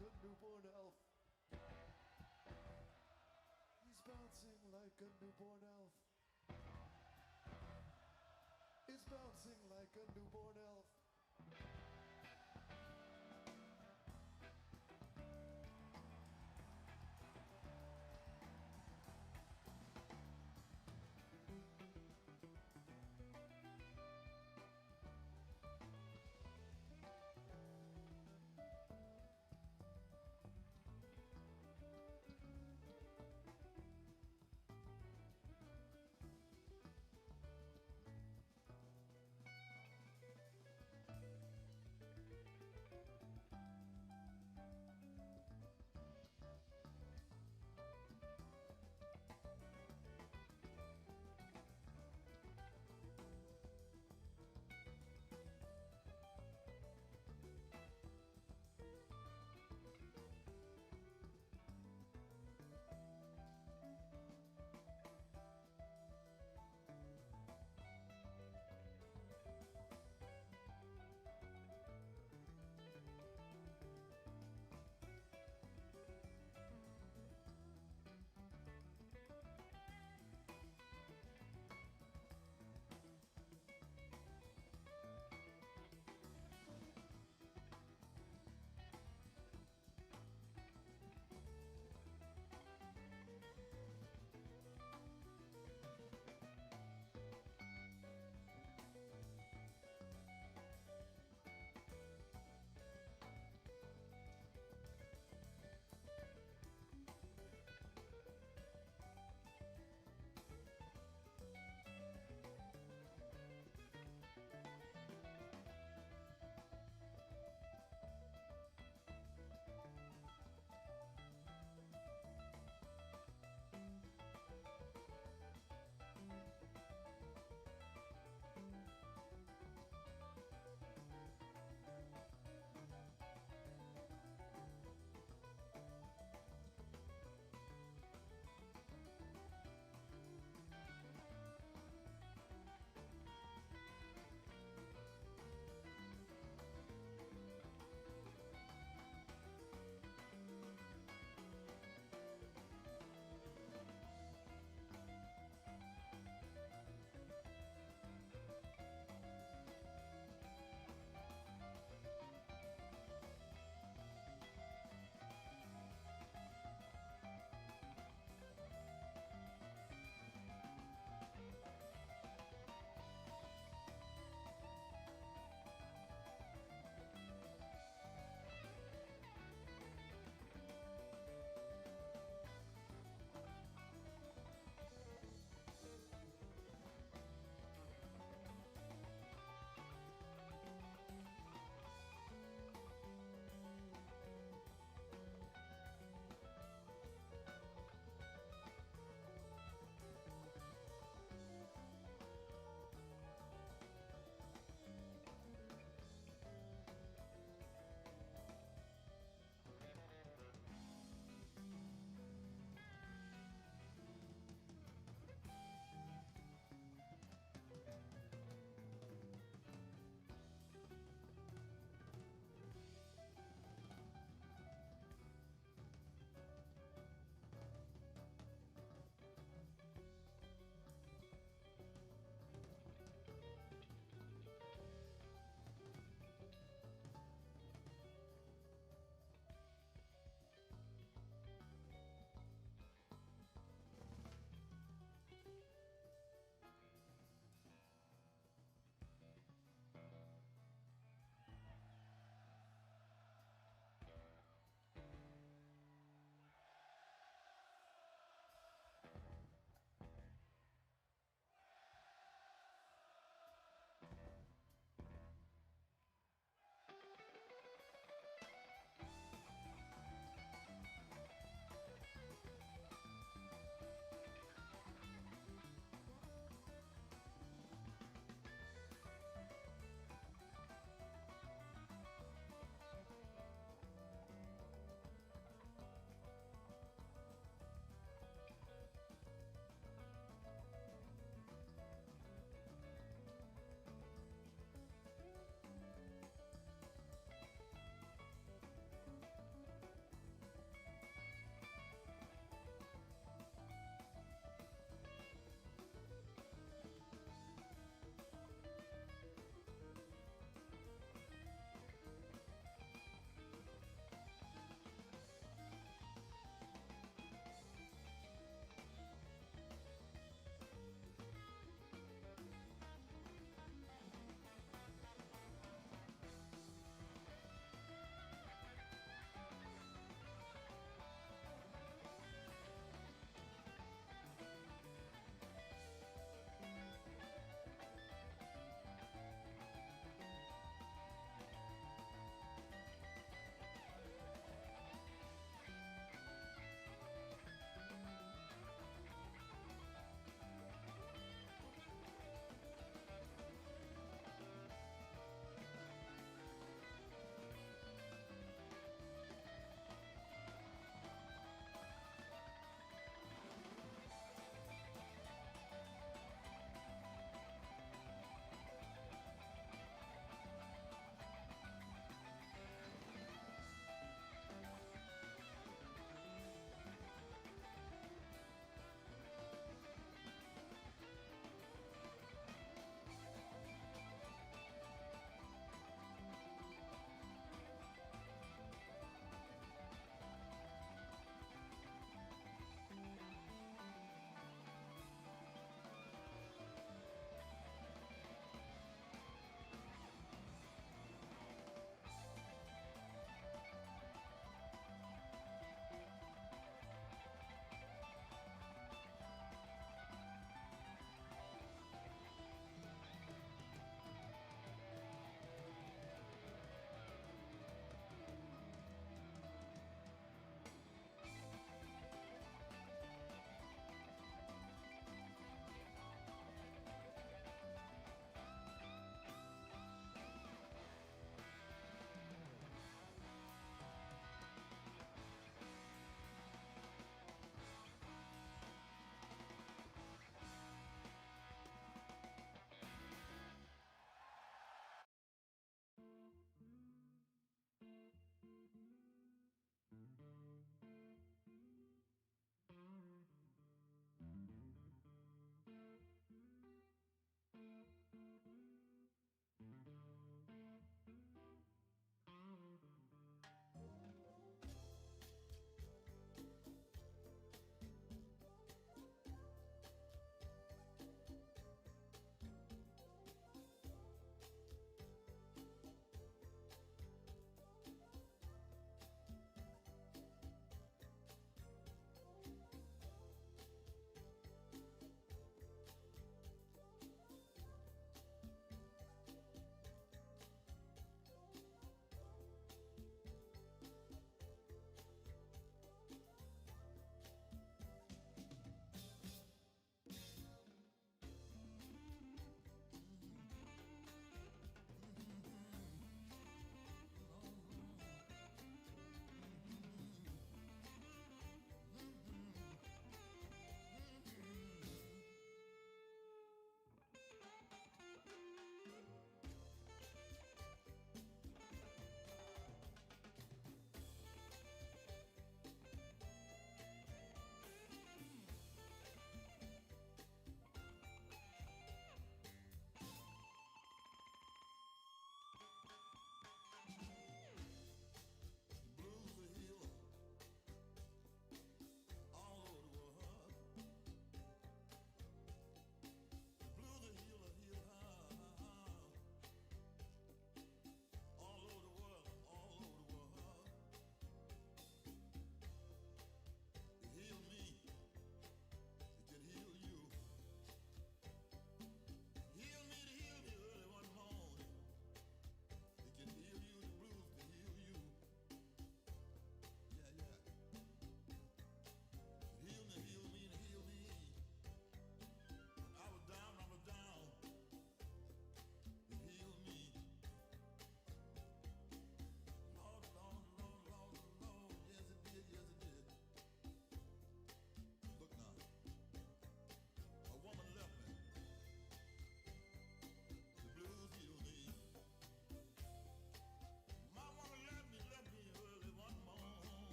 like a newborn elf. He's bouncing like a newborn elf. He's bouncing like a newborn elf.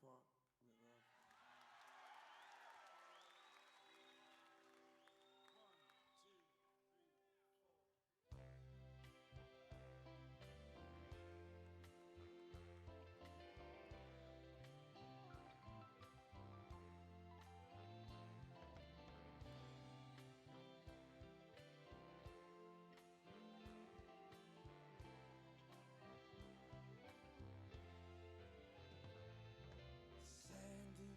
Park with love. Sandy,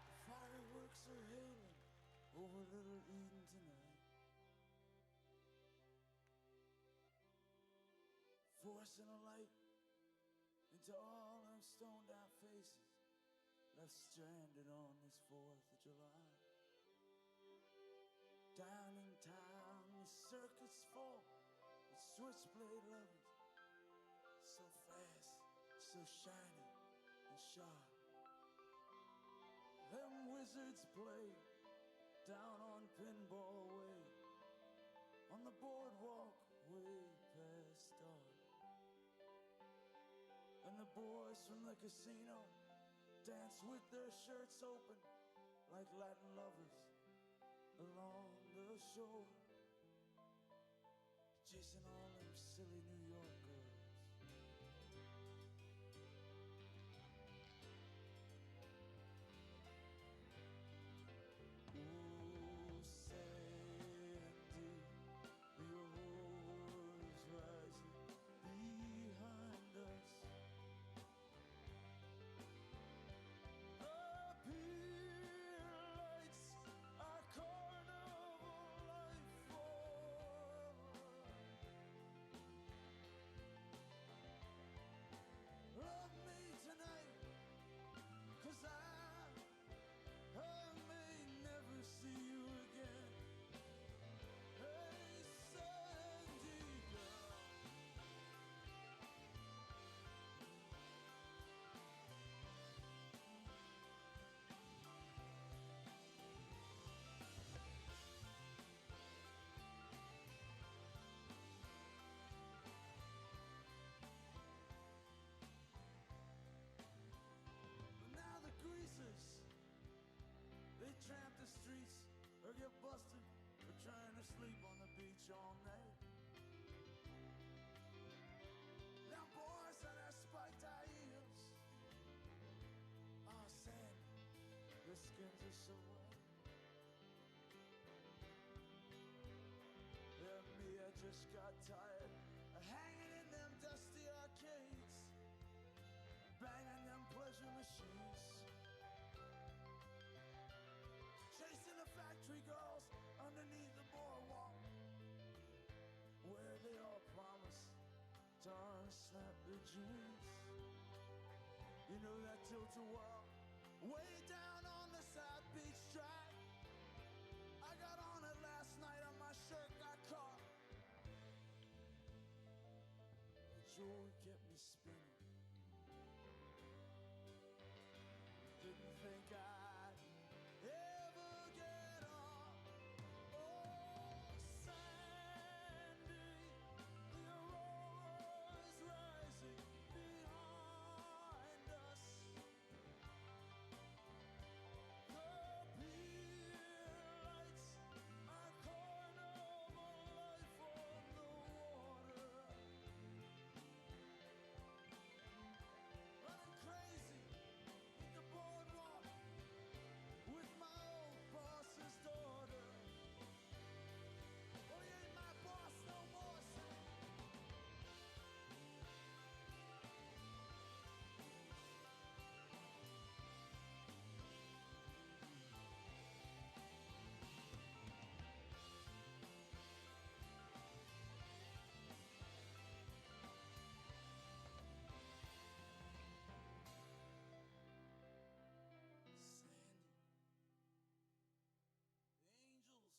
the fireworks are hailing over Little Eden tonight, forcing a light into all our stoned out faces, left stranded on this 4th of July. Down in town, the circus full with switchblade lovers, so fast, so shiny and sharp. Them wizards play down on Pinball Way, on the boardwalk way past dark. And the boys from the casino dance with their shirts open like Latin lovers along the shore, chasing all them silly New York girls. Oh, Sandy, the aurora is rising behind us. The pier lights our carnival life form. Love me tonight, 'cause I may never see you again. Hey, Sandy girl. But now the greasers, they tramp the streets or get busted for trying to sleep on the beach all night. Now boys on their spiked high heels, oh Sandy, their skins are so wet. Yeah, me, I just got tired of hanging in them dusty arcades, banging them pleasure machines, chasing the factory girls underneath the boardwalk, where they all promise to unsnap their jeans. You know that tilt-a-whirl way down on the South Beach track? I got on it last night and my shirt got caught. The joy kept me spinning. Didn't think I'd ever get off. Oh, Sandy, the aurora's rising behind us. The pier lights our carnival life on the water. Running crazy the boardwalk with my old boss's daughter. Well, he ain't my boss no more, son. Sandy, the angels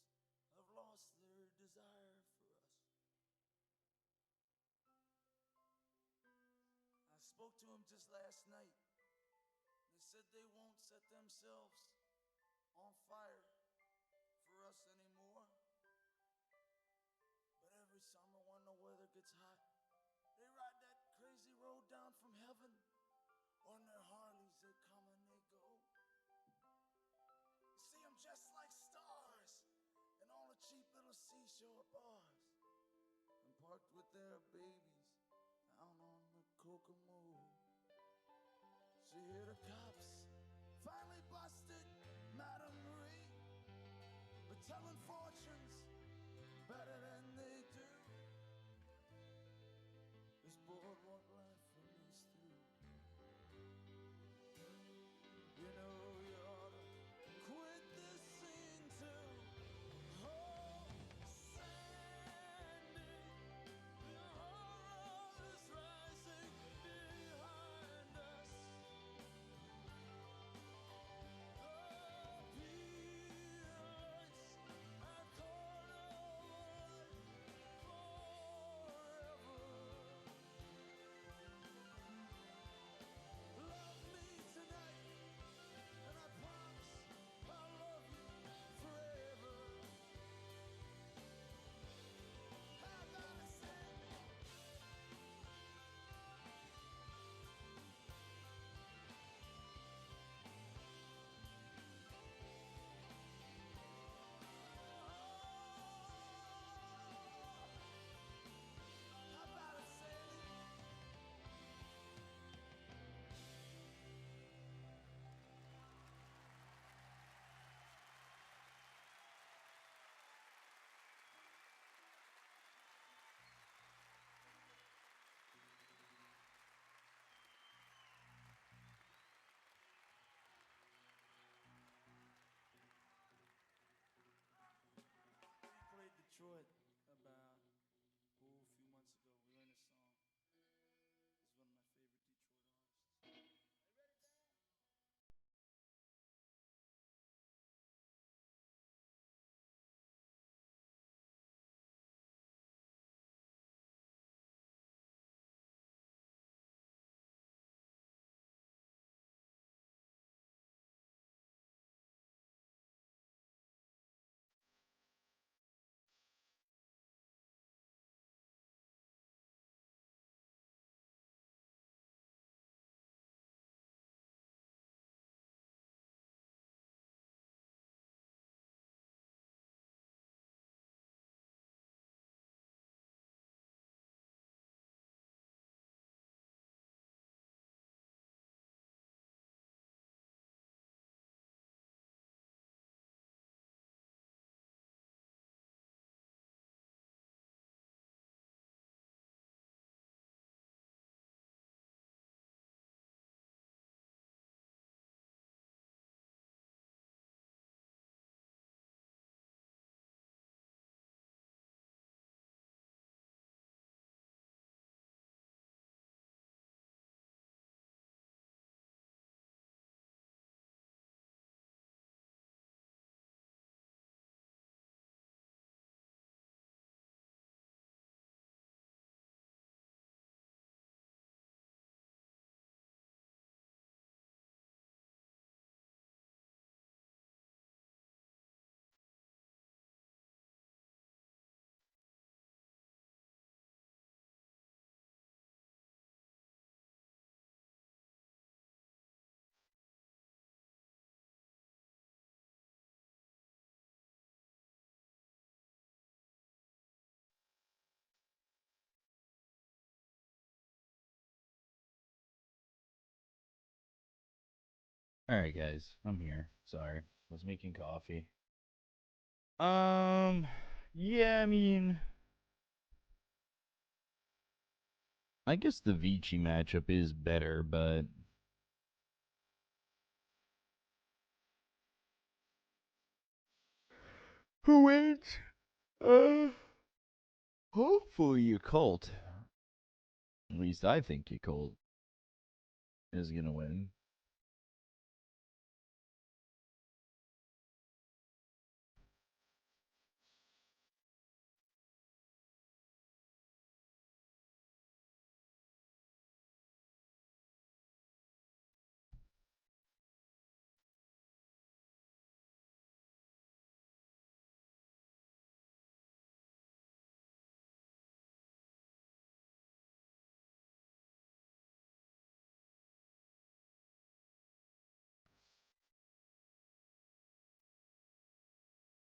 have lost their desire for us. I spoke to them just last night. They said they won't set themselves on fire for us anymore. But every summer when the weather gets hot, they ride that crazy road down from heaven on their seashore bars and parked with their babies out on the Kokomo. She hit the cops, finally busted Madame Marie, but telling fortunes better than they do. This boardwalk life for me's through. You know you ought to quit this scene too. Oh, Sandy, the horror is rising behind us. The peanuts are gone over forever. Love me tonight, and I promise I'll love you forever. How about it, Sandy? How about it, Sandy? We played Detroit about a few months ago. We learned a song. It's one of my favorite Detroit artists. All right, guys, I'm here. Sorry, was making coffee. Yeah, I mean, I guess the Vici matchup is better, but who wins? Uh, hopefully your cult. At least I think your cult is gonna win.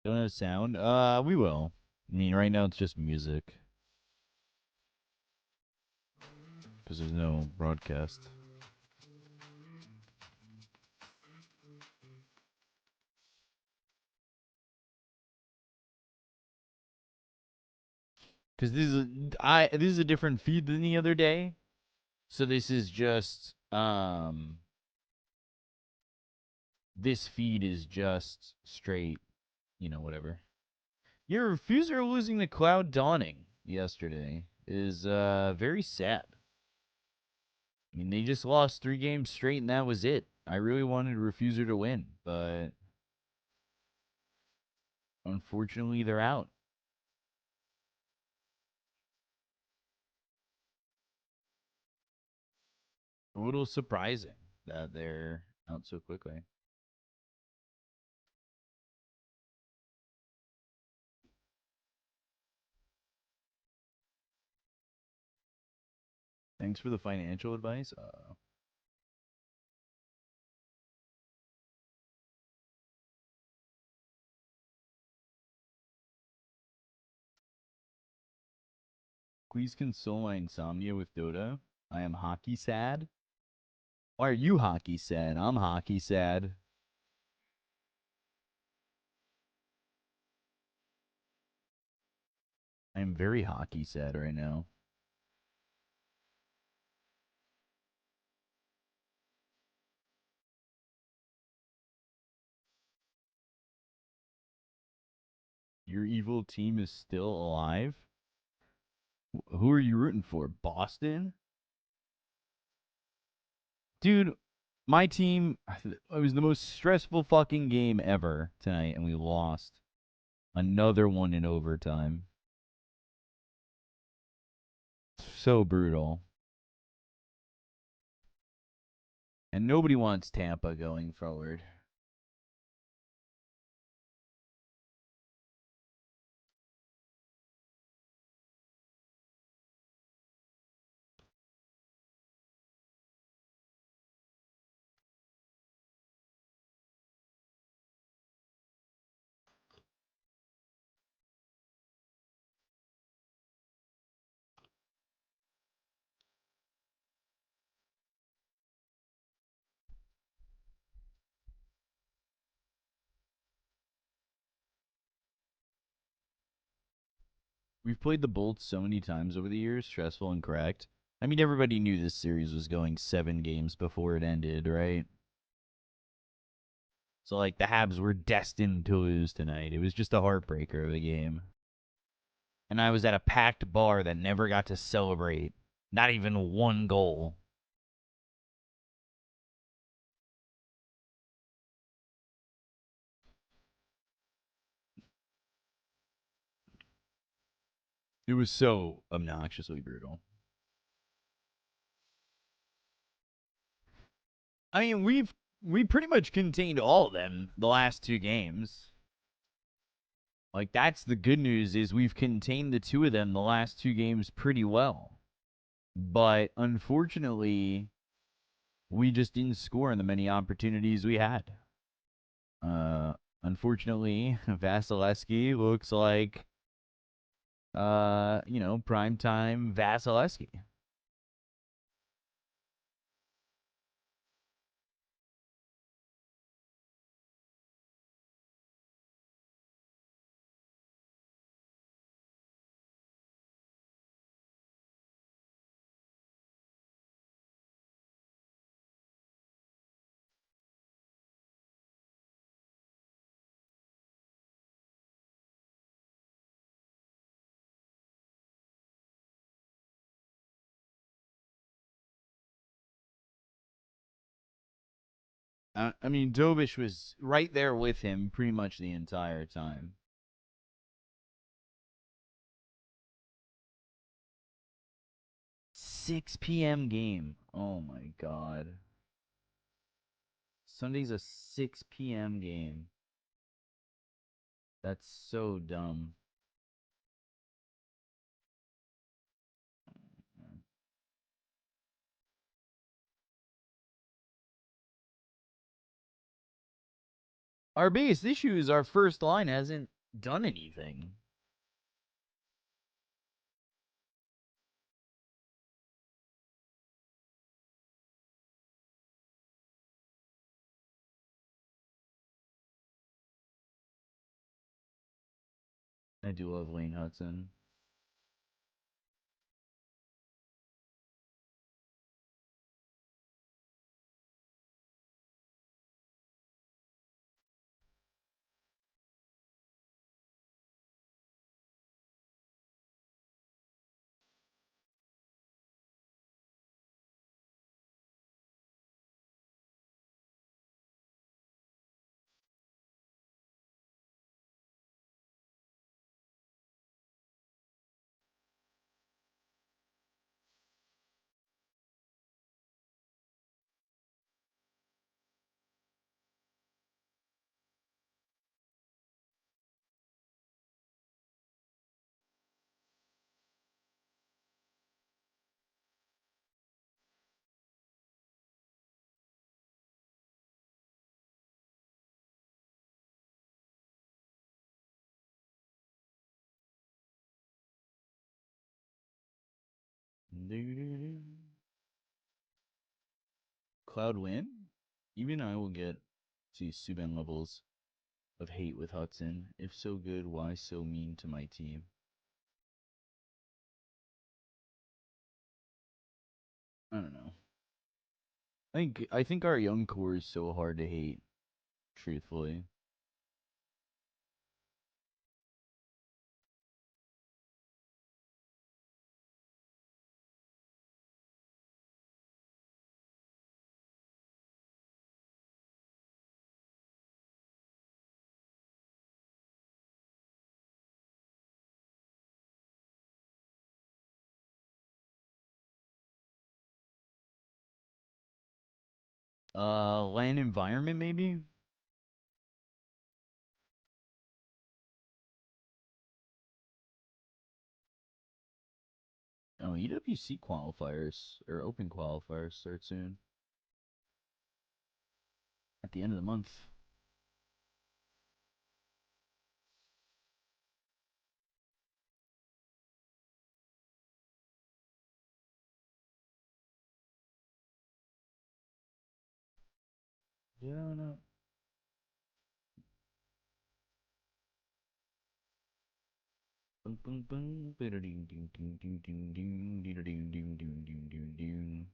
Don't have sound. We will. I mean, right now it's just music. Because there's no broadcast. Because this is a different feed than the other day. So this is just this feed is just straight, whatever. Your refuser losing the Cloud Dawning yesterday is very sad. I mean, they just lost 3 games straight, and that was it. I really wanted Refuser to win, but unfortunately, they're out. A little surprising that they're out so quickly. Thanks for the financial advice. Please console my insomnia with Dota. I am hockey sad. Why are you hockey sad? I'm hockey sad. I am very hockey sad right now. Your evil team is still alive? Who are you rooting for? Boston? Dude, my team, it was the most stressful fucking game ever tonight, and we lost. Another one in overtime. So brutal. And nobody wants Tampa going forward. We've played the Bolts so many times over the years, stressful and correct. I mean, everybody knew this series was going 7 games before it ended, right? So, like, the Habs were destined to lose tonight. It was just a heartbreaker of a game. And I was at a packed bar that never got to celebrate. Not even one goal. It was so obnoxiously brutal. I mean, we pretty much contained all of them the last 2 games. Like, that's the good news, is we've contained the 2 of them the last 2 games pretty well. But unfortunately, we just didn't score in the many opportunities we had. Unfortunately, Vasilevsky looks like primetime Vasilevsky. I mean, Dobish was right there with him pretty much the entire time. 6 p.m. game. Oh my god. Sunday's a 6 p.m. game. That's so dumb. Our biggest issue is our first line hasn't done anything. I do love Lane Hudson. Cloud win? Even I will get to Subban levels of hate with Hudson. If so good, why so mean to my team? I don't know. I think our young core is so hard to hate, truthfully. Land environment maybe? Oh, EWC qualifiers or open qualifiers start soon. At the end of the month. Yeah, no. Boom, boom, boom. Ding, ding, ding, ding, ding, ding, ding, ding, ding, ding, ding, ding, ding.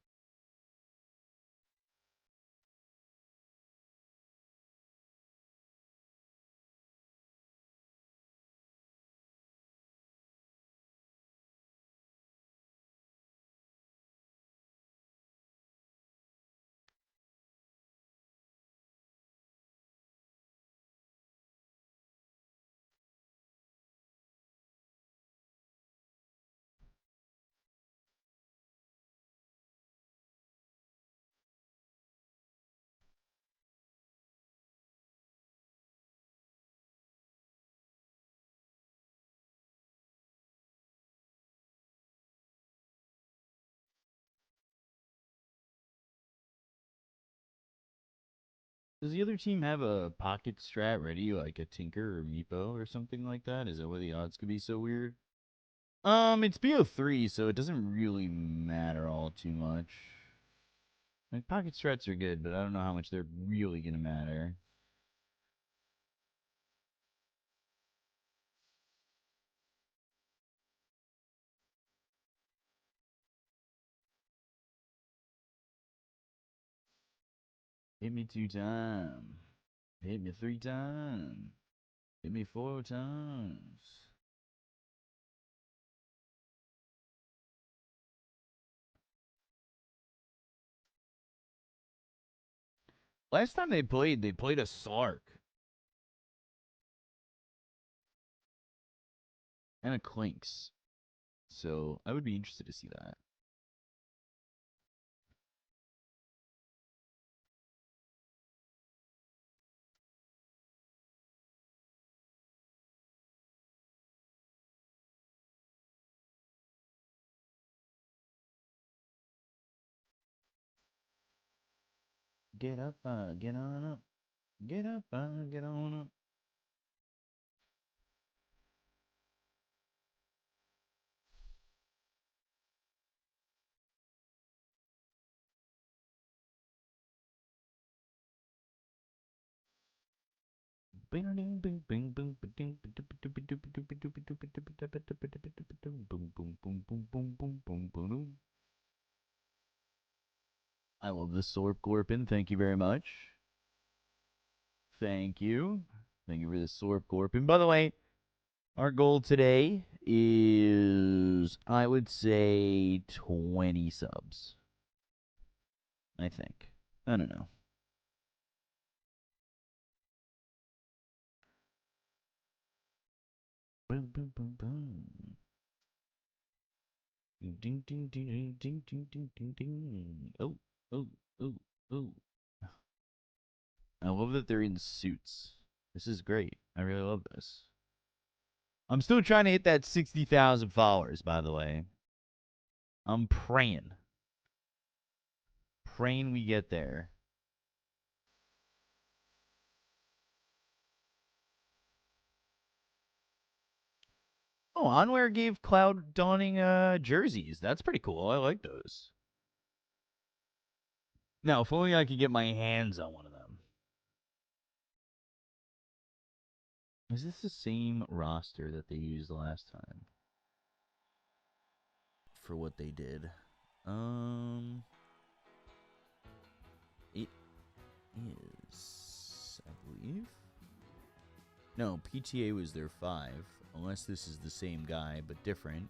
Does the other team have a pocket strat ready, like a Tinker or Meepo or something like that? Is that why the odds could be so weird? It's BO3, so it doesn't really matter all too much. Like, pocket strats are good, but I don't know how much they're really gonna matter. Hit me 2 times. Hit me 3 times. Hit me 4 times. Last time they played a Sark and a Clinks. So I would be interested to see that. Get up, get on up. Get up, get on up. I love the Sorp Gorpin. Thank you very much. Thank you. Thank you for the Sorp Gorpin. By the way, our goal today is, I would say, 20 subs. I think. I don't know. Boom, boom, boom, boom. Ding, ding, ding, ding, ding, ding, ding, ding. Oh, oh, oh, oh. I love that they're in suits. This is great. I really love this. I'm still trying to hit that 60,000 followers, by the way. I'm praying. Praying we get there. Oh, Onware gave Cloud Dawning jerseys. That's pretty cool. I like those. Now, if only I could get my hands on one of them. Is this the same roster that they used last time? For what they did. It is, I believe. No, PTA was their 5. Unless this is the same guy, but different.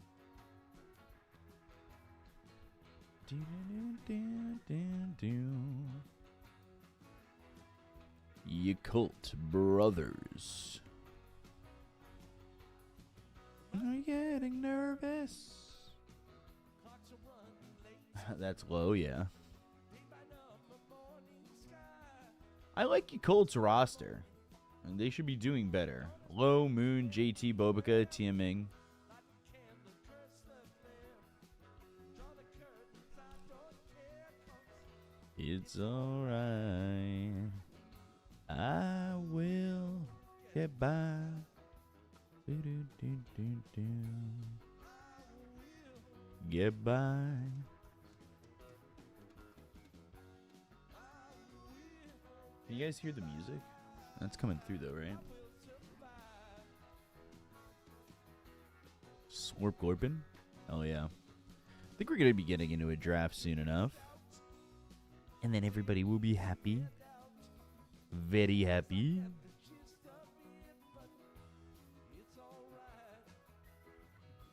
Yakult Brothers. I'm getting nervous. That's low, yeah. I like Yakult's roster. And they should be doing better. Low, Moon, JT, Bobica, Tiaming. It's alright. I will get by. Get by. Can you guys hear the music? That's coming through though, right? Slorp Gorpin? Oh yeah. I think we're going to be getting into a draft soon enough. And then everybody will be happy. Very happy.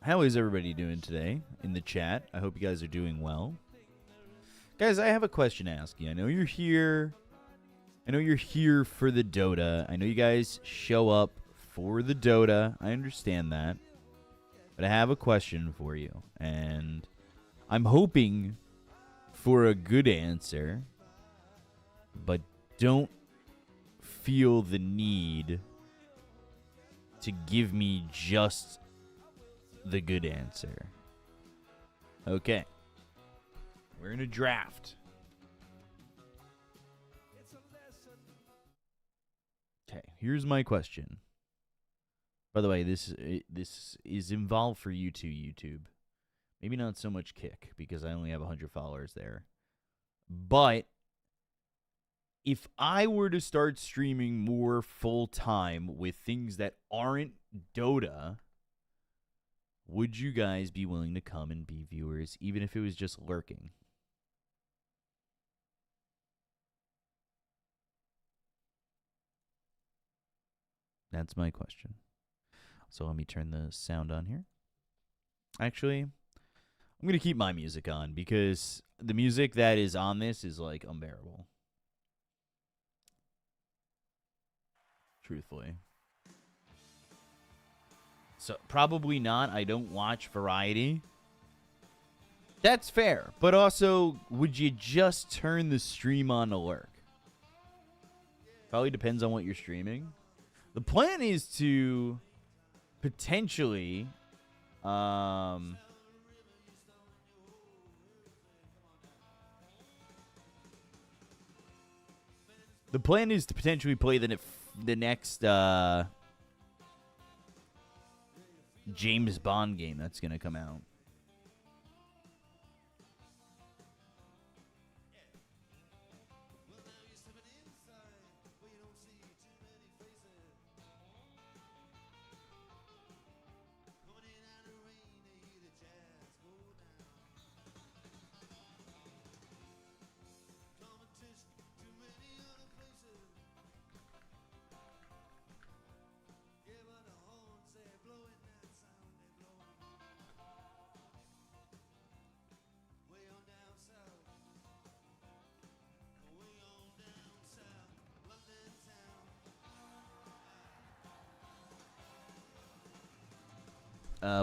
How is everybody doing today in the chat? I hope you guys are doing well. Guys, I have a question to ask you. I know you're here. I know you're here for the Dota. I know you guys show up for the Dota. I understand that. But I have a question for you. And I'm hoping for a good answer. But don't feel the need to give me just the good answer. Okay. We're in a draft. Okay, here's my question. By the way, this is involved for you too, YouTube. Maybe not so much Kick, because I only have 100 followers there. But if I were to start streaming more full-time with things that aren't Dota, would you guys be willing to come and be viewers, even if it was just lurking? That's my question. So let me turn the sound on here. Actually, I'm going to keep my music on because the music that is on this is like unbearable. Truthfully. So probably not. I don't watch Variety. That's fair. But also, would you just turn the stream on to lurk? Probably depends on what you're streaming. The plan is to potentially the plan is to potentially play the next James Bond game that's going to come out.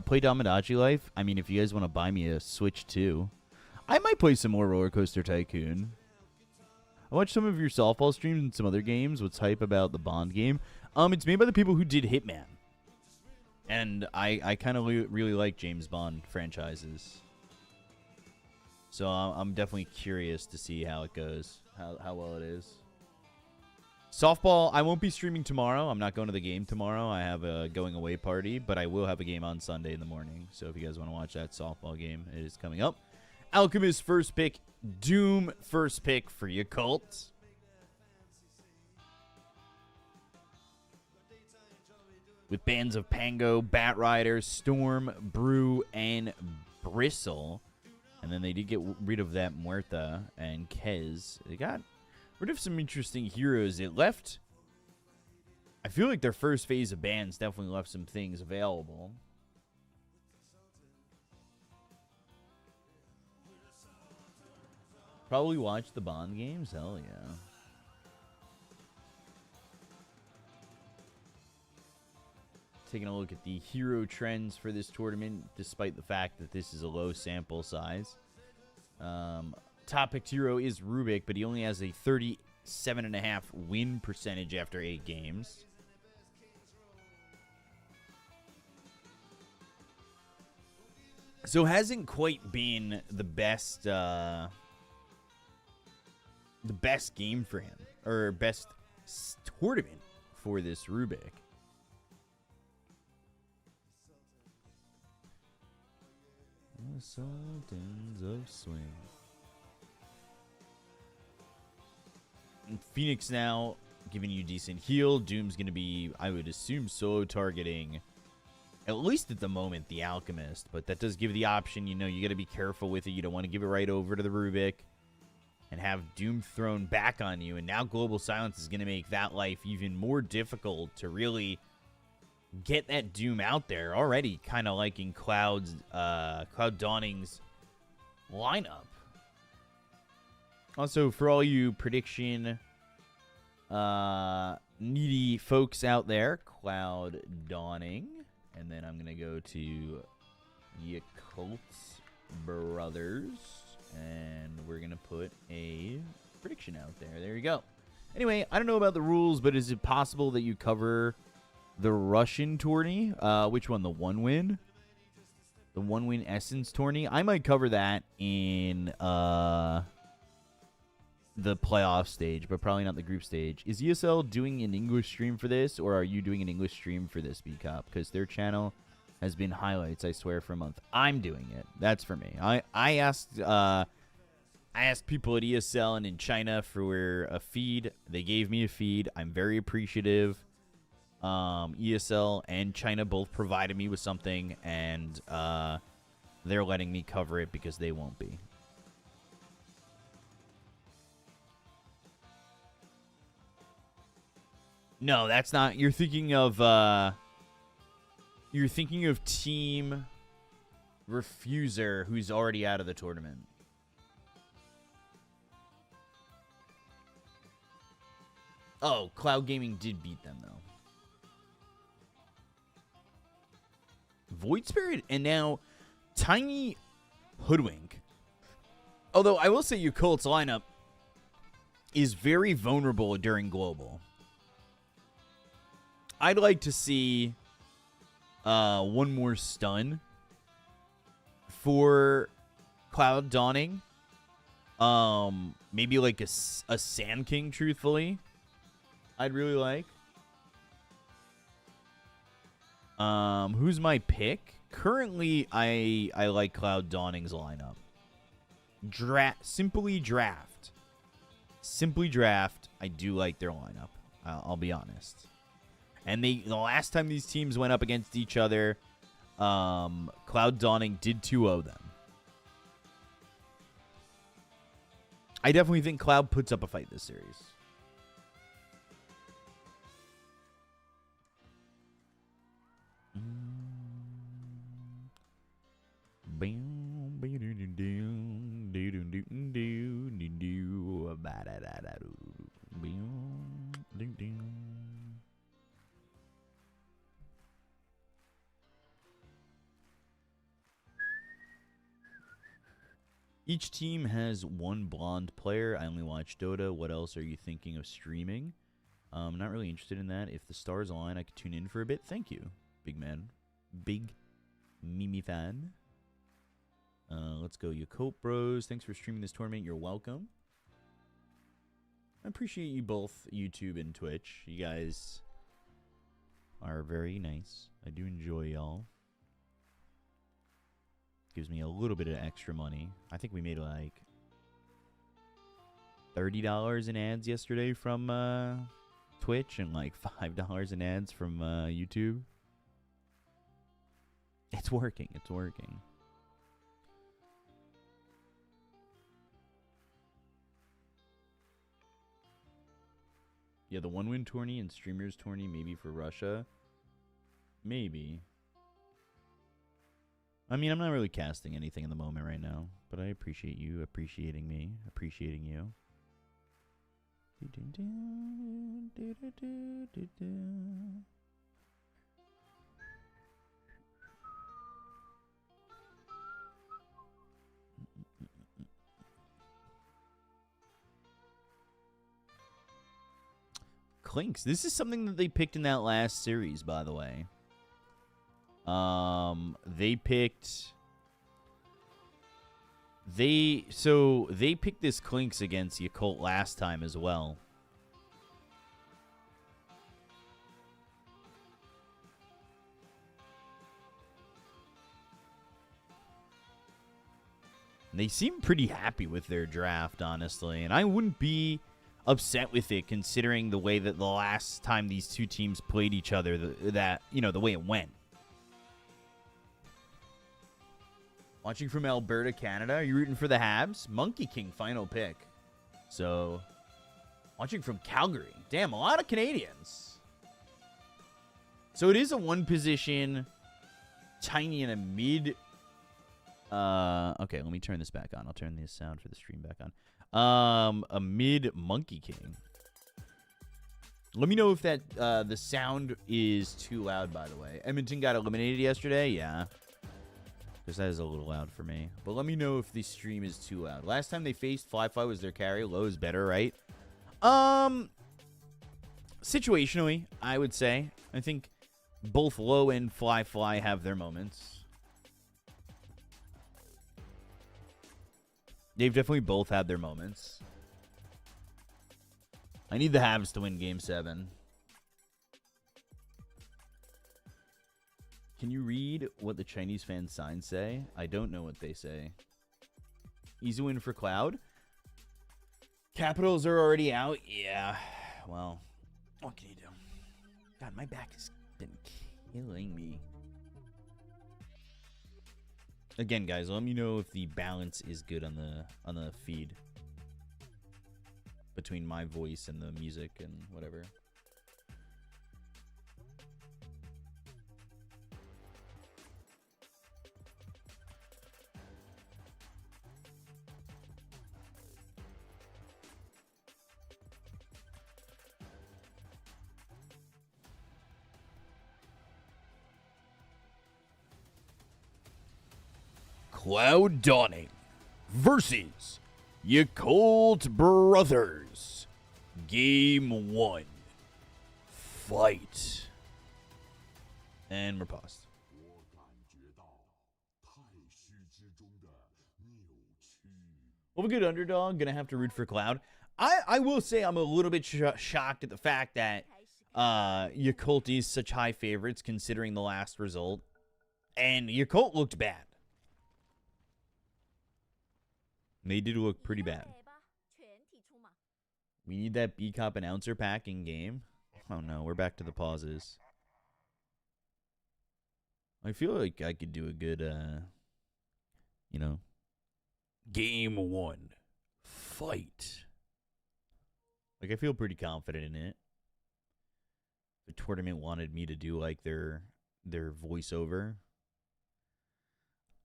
Play Dominachi Life. I mean, if you guys want to buy me a Switch 2, I might play some more Roller Coaster Tycoon. I watched some of your softball streams and some other games. What's hype about the Bond game? It's made by the people who did Hitman. And I kind of really like James Bond franchises. So I'm definitely curious to see how it goes, how well it is. Softball, I won't be streaming tomorrow. I'm not going to the game tomorrow. I have a going away party, but I will have a game on Sunday in the morning. So if you guys want to watch that softball game, it is coming up. Alchemist first pick. Doom first pick for your Colts. With bands of Pango, Bat Riders, Storm, Brew, and Bristle. And then they did get rid of that Muerta and Kez. They got rid of some interesting heroes. It left... I feel like their first phase of bans definitely left some things available. Probably watch the Bond games? Hell yeah. Taking a look at the hero trends for this tournament, despite the fact that this is a low sample size. Top picked hero is Rubik, but he only has a 37.5 win percentage after 8 games. So hasn't quite been the best game for him, or best tournament for this Rubik. The Sultans of Swing. And Phoenix now giving you decent heal. Doom's going to be, I would assume, solo targeting, at least at the moment, the Alchemist. But that does give the option, you know, you got to be careful with it. You don't want to give it right over to the Rubik and have Doom thrown back on you. And now Global Silence is going to make that life even more difficult to really get that Doom out there. Already kind of liking Cloud Dawning's lineup. Also, for all you prediction needy folks out there, Cloud Dawning. And then I'm going to go to Yakult Brothers. And we're going to put a prediction out there. There you go. Anyway, I don't know about the rules, but is it possible that you cover the Russian tourney? Which one? The 1-win? The 1-win Essence tourney? I might cover that in the playoff stage, but probably not the group stage. Is ESL doing an English stream for this, or are you doing an English stream for this, B-Cop? Because their channel has been highlights, I swear, for a month. I'm doing it. That's for me. I asked people at ESL and in China for a feed. They gave me a feed. I'm very appreciative. ESL and China both provided me with something, and they're letting me cover it because they won't be. No, that's not. You're thinking of Team Refuser, who's already out of the tournament. Oh, Cloud Gaming did beat them, though. Void Spirit and now Tiny Hoodwink. Although I will say your Colts lineup is very vulnerable during Global. I'd like to see one more stun for Cloud Dawning. Maybe like a Sand King, truthfully. I'd really like. Who's my pick? Currently, I like Cloud Dawning's lineup. Simply Draft. Simply Draft. I do like their lineup. I'll be honest. And the last time these teams went up against each other, Cloud Dawning did 2-0 them. I definitely think Cloud puts up a fight this series. Each team has one blonde player. I only watch Dota. What else are you thinking of streaming? Not really interested in that. If the stars align, I could tune in for a bit. Thank you, big man. Big Mimi fan. Let's go, Yakult Bros. Thanks for streaming this tournament. You're welcome. I appreciate you both, YouTube and Twitch. You guys are very nice. I do enjoy y'all. Gives me a little bit of extra money. I think we made like $30 in ads yesterday from Twitch and like $5 in ads from YouTube. It's working. It's working. Yeah, the one-win tourney and streamers tourney maybe for Russia. Maybe. I mean, I'm not really casting anything in the moment right now, but I appreciate you appreciating me, appreciating you. Clinks. This is something that they picked in that last series, by the way. They picked this Clinks against Yakult last time as well. They seem pretty happy with their draft, honestly, and I wouldn't be upset with it considering the way that the last time these two teams played each other, the way it went. Watching from Alberta, Canada. Are you rooting for the Habs? Monkey King final pick. So, watching from Calgary. Damn, a lot of Canadians. So it is a one position, tiny and a mid. Okay, let me turn this back on. I'll turn the sound for the stream back on. A mid Monkey King. Let me know if that the sound is too loud, by the way. Edmonton got eliminated yesterday. Yeah. Because that is a little loud for me. But let me know if the stream is too loud. Last time they faced, Fly was their carry. Low is better, right? Situationally, I would say. I think both Low and Fly have their moments. They've definitely both had their moments. I need the Habs to win Game 7. Can you read what the Chinese fan signs say? I don't know what they say. Easy win for Cloud. Capitals are already out. Yeah. Well, what can you do? God, my back has been killing me. Again, guys, let me know if the balance is good on the feed between my voice and the music and whatever. Cloud Dawning versus Yakult Brothers. Game 1. Fight. And we're paused. Well, a good underdog. Gonna have to root for Cloud. I will say I'm a little bit shocked at the fact that Yakult is such high favorites considering the last result. And Yakult looked bad. They did look pretty bad. We need that B-Cop announcer pack in game. Oh no, we're back to the pauses. I feel like I could do a good, Game 1. Fight. Like, I feel pretty confident in it. The tournament wanted me to do, like, their voiceover.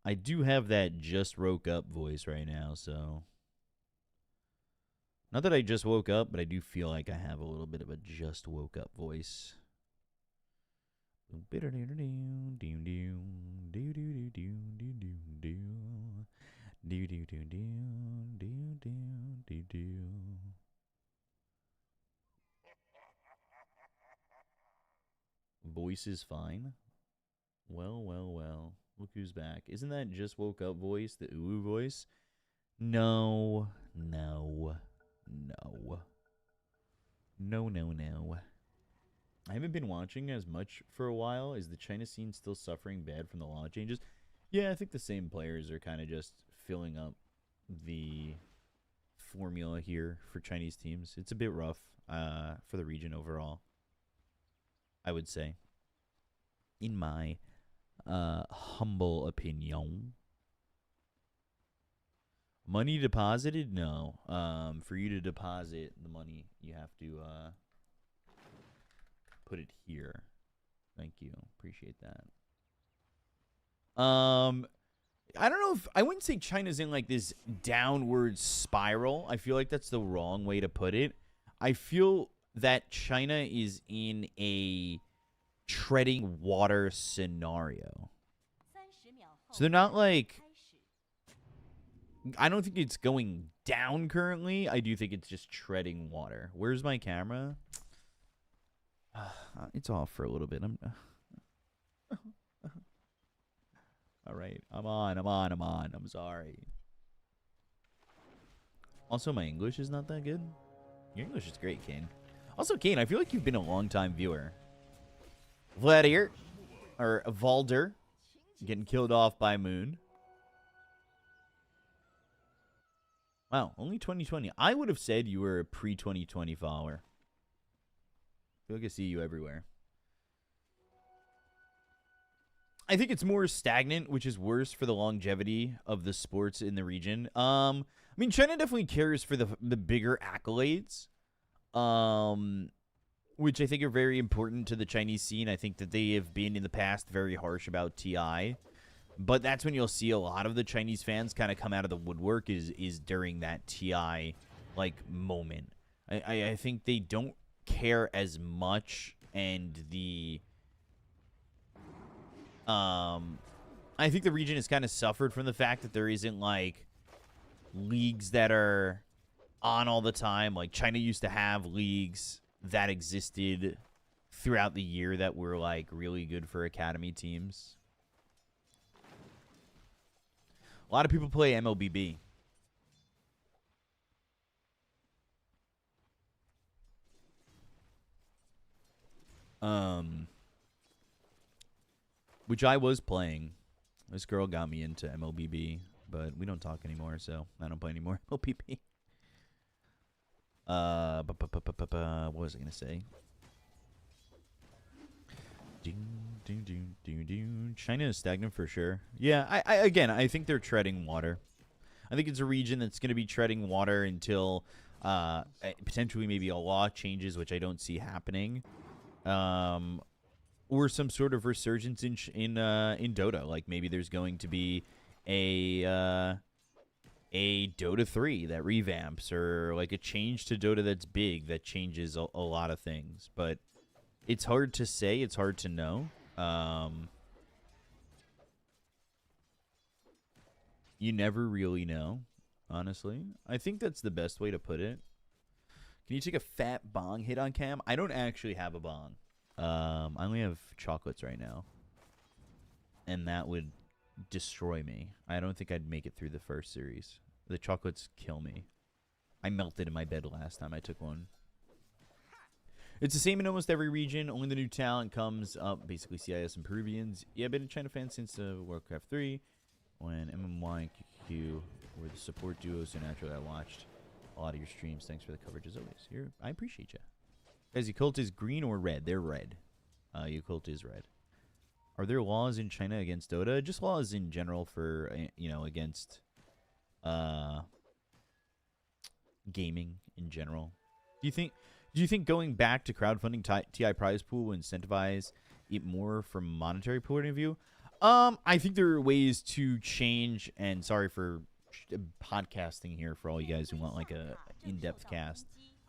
I do have that just woke up voice right now, so. Not that I just woke up, but I do feel like I have a little bit of a just woke up voice. Do do do do do do do do. Voice is fine. Well, well, well. Look who's back. Isn't that just woke up voice, the ooh voice? No, no, no. No, no, no. I haven't been watching as much for a while. Is the China scene still suffering bad from the law changes? Yeah, I think the same players are kind of just filling up the formula here for Chinese teams. It's a bit rough for the region overall, I would say. In my humble opinion. Money deposited? No. For you to deposit the money, you have to put it here. Thank you. Appreciate that. I don't know if I wouldn't say China's in like this downward spiral. I feel like that's the wrong way to put it. I feel that China is in a treading water scenario. So they're not like, I don't think it's going down currently. I do think it's just treading water. Where's my camera? It's off for a little bit. All right. I'm on. I'm sorry. Also, my English is not that good. Your English is great, Kane. Also, Kane, I feel like you've been a long-time viewer. Vladimir, or Valder, getting killed off by Moon. Wow, only 2020. I would have said you were a pre-2020 follower. I feel like I see you everywhere. I think it's more stagnant, which is worse for the longevity of the sports in the region. I mean, China definitely cares for the bigger accolades, which I think are very important to the Chinese scene. I think that they have been in the past very harsh about TI, but that's when you'll see a lot of the Chinese fans kind of come out of the woodwork is during that TI like moment. I think they don't care as much, and I think the region has kind of suffered from the fact that there isn't like leagues that are on all the time. Like China used to have leagues that existed throughout the year that were like really good for academy teams. A lot of people play MLBB. Which I was playing. This girl got me into MLBB, but we don't talk anymore, so I don't play anymore. MLBB. What was I gonna say? China is stagnant for sure. Yeah, I think they're treading water. I think it's a region that's going to be treading water until potentially maybe a law changes, which I don't see happening, or some sort of resurgence in Dota. Like maybe there's going to be a Dota 3 that revamps, or like a change to Dota that's big that changes a lot of things. But it's hard to say. It's hard to know. You never really know, honestly. I think that's the best way to put it. Can you take a fat bong hit on cam? I don't actually have a bong. I only have chocolates right now. And that would destroy me. I don't think I'd make it through the first series. The chocolates kill me. I melted in my bed last time I took one. It's the same in almost every region. Only the new talent comes up. Basically, CIS and Peruvians. Yeah, I've been a China fan since Warcraft 3. When MMY and QQ were the support duo, so naturally I watched a lot of your streams. Thanks for the coverage as always. I appreciate you. Guys, Yakult is green or red? They're red. Yakult is red. Are there laws in China against Dota? Just laws in general for, against gaming in general. Do you think going back to crowdfunding TI prize pool will incentivize it more from a monetary point of view? I think there are ways to change, and sorry for podcasting here for all you guys who want like a in-depth cast.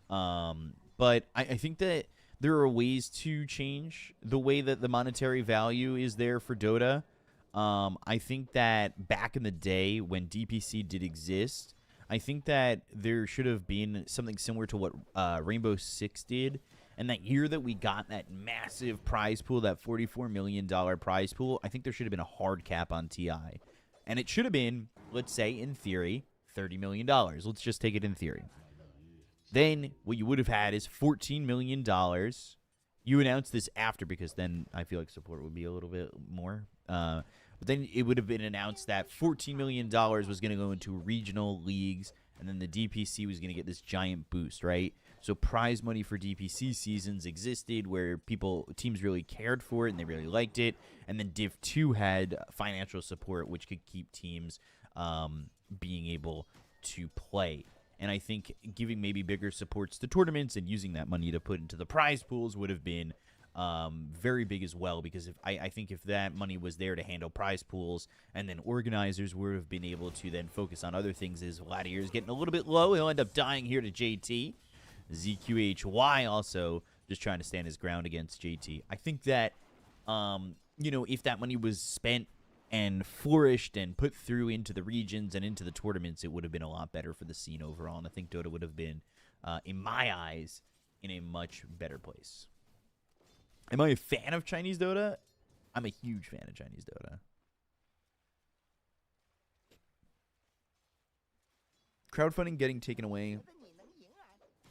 But I think that there are ways to change the way that the monetary value is there for Dota. I think that back in the day when DPC did exist, I think that there should have been something similar to what Rainbow Six did. And that year that we got that massive prize pool, that $44 million prize pool, I think there should have been a hard cap on TI. And it should have been, let's say, in theory, $30 million. Let's just take it in theory. Then what you would have had is $14 million. You announce this after, because then I feel like support would be a little bit more. But then it would have been announced that $14 million was going to go into regional leagues, and then the DPC was going to get this giant boost, right? So prize money for DPC seasons existed where teams really cared for it and they really liked it. And then Div 2 had financial support, which could keep teams being able to play. And I think giving maybe bigger supports to tournaments and using that money to put into the prize pools would have been very big as well, because I think if that money was there to handle prize pools, and then organizers would have been able to then focus on other things. As Vladimir is getting a little bit low, he'll end up dying here to JT. ZQHY also just trying to stand his ground against JT. I think that, if that money was spent and flourished and put through into the regions and into the tournaments, it would have been a lot better for the scene overall. And I think Dota would have been, in my eyes, in a much better place. Am I a fan of Chinese Dota? I'm a huge fan of Chinese Dota. Crowdfunding getting taken away.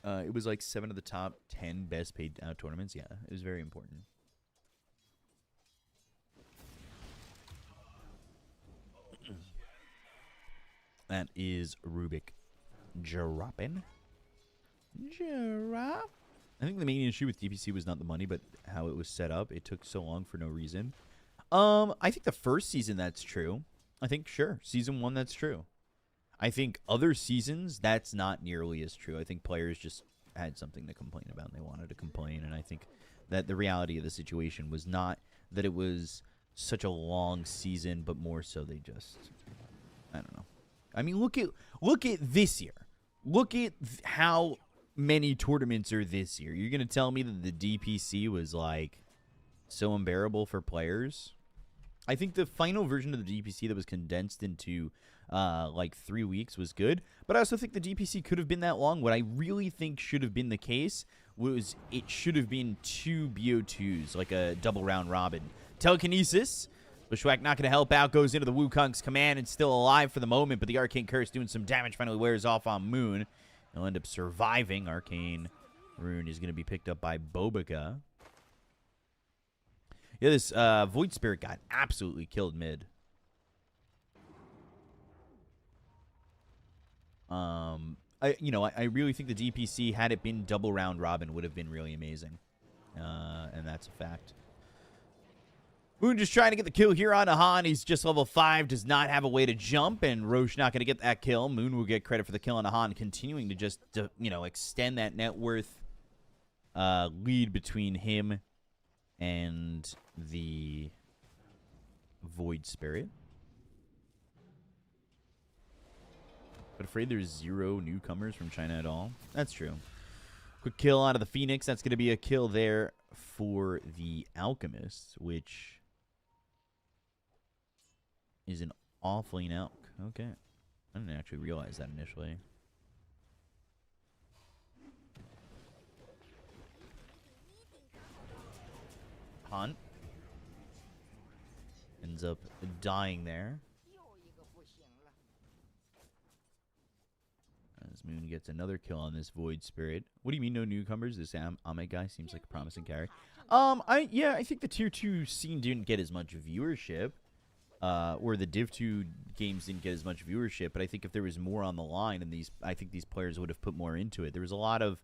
It was like 7 of the top 10 best paid tournaments. Yeah, it was very important. That is Rubik dropping. Giraffe. I think the main issue with DPC was not the money, but how it was set up. It took so long for no reason. I think the first season, that's true. I think, sure, season 1, that's true. I think other seasons, that's not nearly as true. I think players just had something to complain about, and they wanted to complain. And I think that the reality of the situation was not that it was such a long season, but more so they just, I don't know. I mean, look at this year. Look at how many tournaments are this year. You're going to tell me that the DPC was, like, so unbearable for players? I think the final version of the DPC that was condensed into like 3 weeks was good, but I also think the DPC could have been that long. What I really think should have been the case was it should have been 2 BO2s, like a double round robin. Telekinesis, Bushwhack not going to help out, goes into the Wukong's command and still alive for the moment, but the Arcane Curse doing some damage finally wears off on Moon. He'll end up surviving. Arcane Rune is going to be picked up by Bobica. Yeah, this Void Spirit got absolutely killed mid. I really think the DPC, had it been double round robin, would have been really amazing. And that's a fact. Moon just trying to get the kill here on Ahan. He's just level 5, does not have a way to jump, and Roche not going to get that kill. Moon will get credit for the kill on Ahan, continuing to just, extend that net worth lead between him and the Void Spirit. But afraid there's 0 newcomers from China at all. That's true. Quick kill out of the Phoenix. That's going to be a kill there for the Alchemist, which is an offlane Alch. Okay. I didn't actually realize that initially. Hunt ends up dying there. As Moon gets another kill on this Void Spirit. What do you mean no newcomers? This Ame guy seems like a promising carry. I think the tier 2 scene didn't get as much viewership. Or the Div 2 games didn't get as much viewership, but I think if there was more on the line, and I think these players would have put more into it. There was a lot of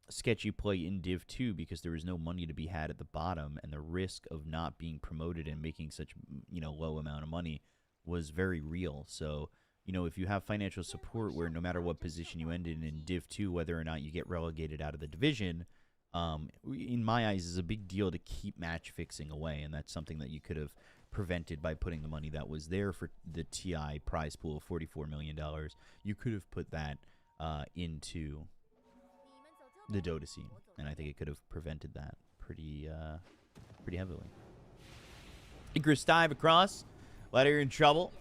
sketchy play in Div 2 because there was no money to be had at the bottom, and the risk of not being promoted and making such low amount of money was very real. So if you have financial support where no matter what position you ended in Div 2, whether or not you get relegated out of the division, in my eyes, is a big deal to keep match fixing away, and that's something that you could have prevented by putting the money that was there for the TI prize pool of $44 million. You could have put that into the Dota scene, and I think it could have prevented that pretty heavily. Icarus dive across. Ladder in trouble.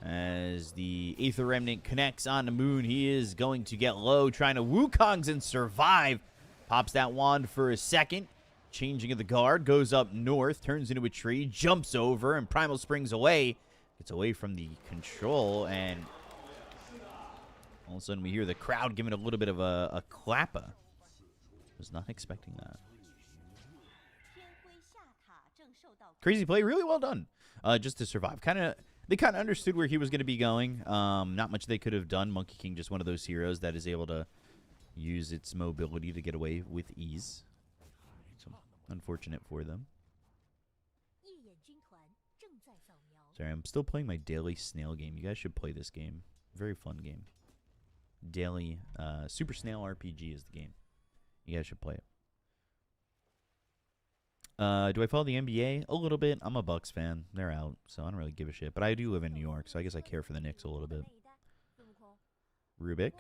As the Aether Remnant connects on the moon, he is going to get low, trying to Wukongs and survive. Pops that wand for a second. Changing of the guard, goes up north, turns into a tree, jumps over, and Primal springs away. Gets away from the control, and all of a sudden we hear the crowd giving a little bit of a clapper. Was not expecting that. Crazy play, really well done. Just to survive. They kind of understood where he was going to be going. Not much they could have done. Monkey King just one of those heroes that is able to use its mobility to get away with ease. So unfortunate for them. Sorry, I'm still playing my daily snail game. You guys should play this game. Very fun game. Daily Super Snail RPG is the game. You guys should play it. Do I follow the NBA? A little bit. I'm a Bucks fan. They're out, so I don't really give a shit. But I do live in New York, so I guess I care for the Knicks a little bit. Rubik.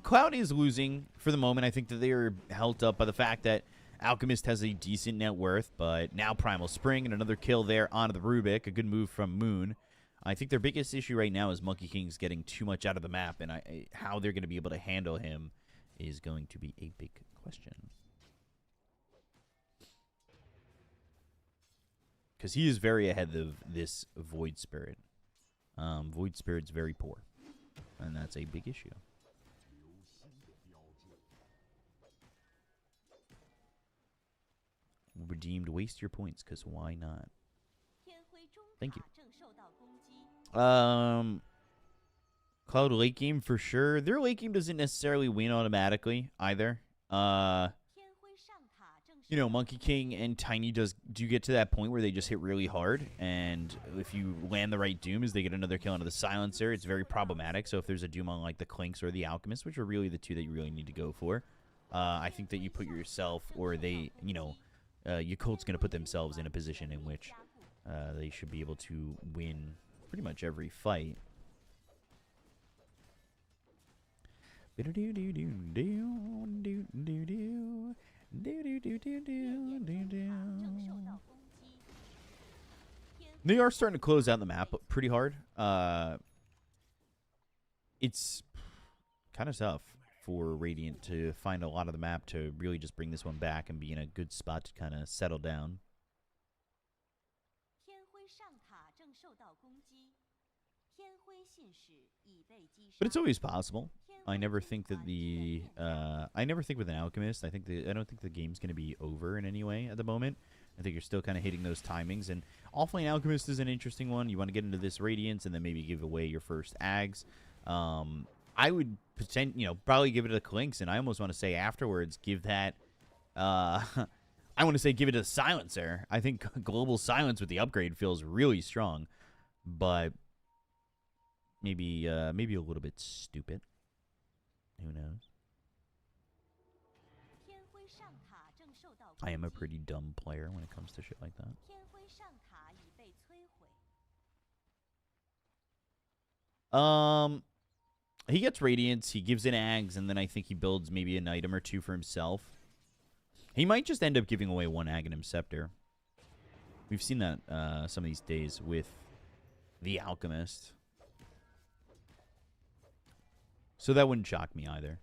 Cloud is losing for the moment. I think that they are held up by the fact that Alchemist has a decent net worth, but now Primal Spring and another kill there onto the Rubik. A good move from Moon. I think their biggest issue right now is Monkey King's getting too much out of the map, and how they're going to be able to handle him is going to be a big question. Because he is very ahead of this Void Spirit. Void Spirit's very poor, and that's a big issue. Redeemed, waste your points, because why not? Thank you. Cloud late game for sure. Their late game doesn't necessarily win automatically either. You know, Monkey King and Tiny do get to that point where they just hit really hard, and if you land the right Doom, they get another kill into the Silencer. It's very problematic. So if there's a Doom on like the Clinks or the Alchemist, which are really the two that you really need to go for, I think that you put yourself, or they, you know, your Colt's going to put themselves in a position in which they should be able to win pretty much every fight. They are starting to close out the map pretty hard. It's kind of tough for Radiant to find a lot of the map to really just bring this one back and be in a good spot to kind of settle down. But it's always possible. I never think that I never think with an Alchemist. I don't think the game's going to be over in any way at the moment. I think you're still kind of hitting those timings. And Offlane Alchemist is an interesting one. You want to get into this Radiance and then maybe give away your first Ags. I would probably give it to the Clinks, and I almost want to say afterwards give that. I want to say give it to the Silencer. I think Global Silence with the upgrade feels really strong, but maybe a little bit stupid. Who knows? I am a pretty dumb player when it comes to shit like that. He gets Radiance, he gives in Ags, and then I think he builds maybe an item or two for himself. He might just end up giving away one Aghanim Scepter. We've seen that some of these days with the Alchemist. So that wouldn't shock me either.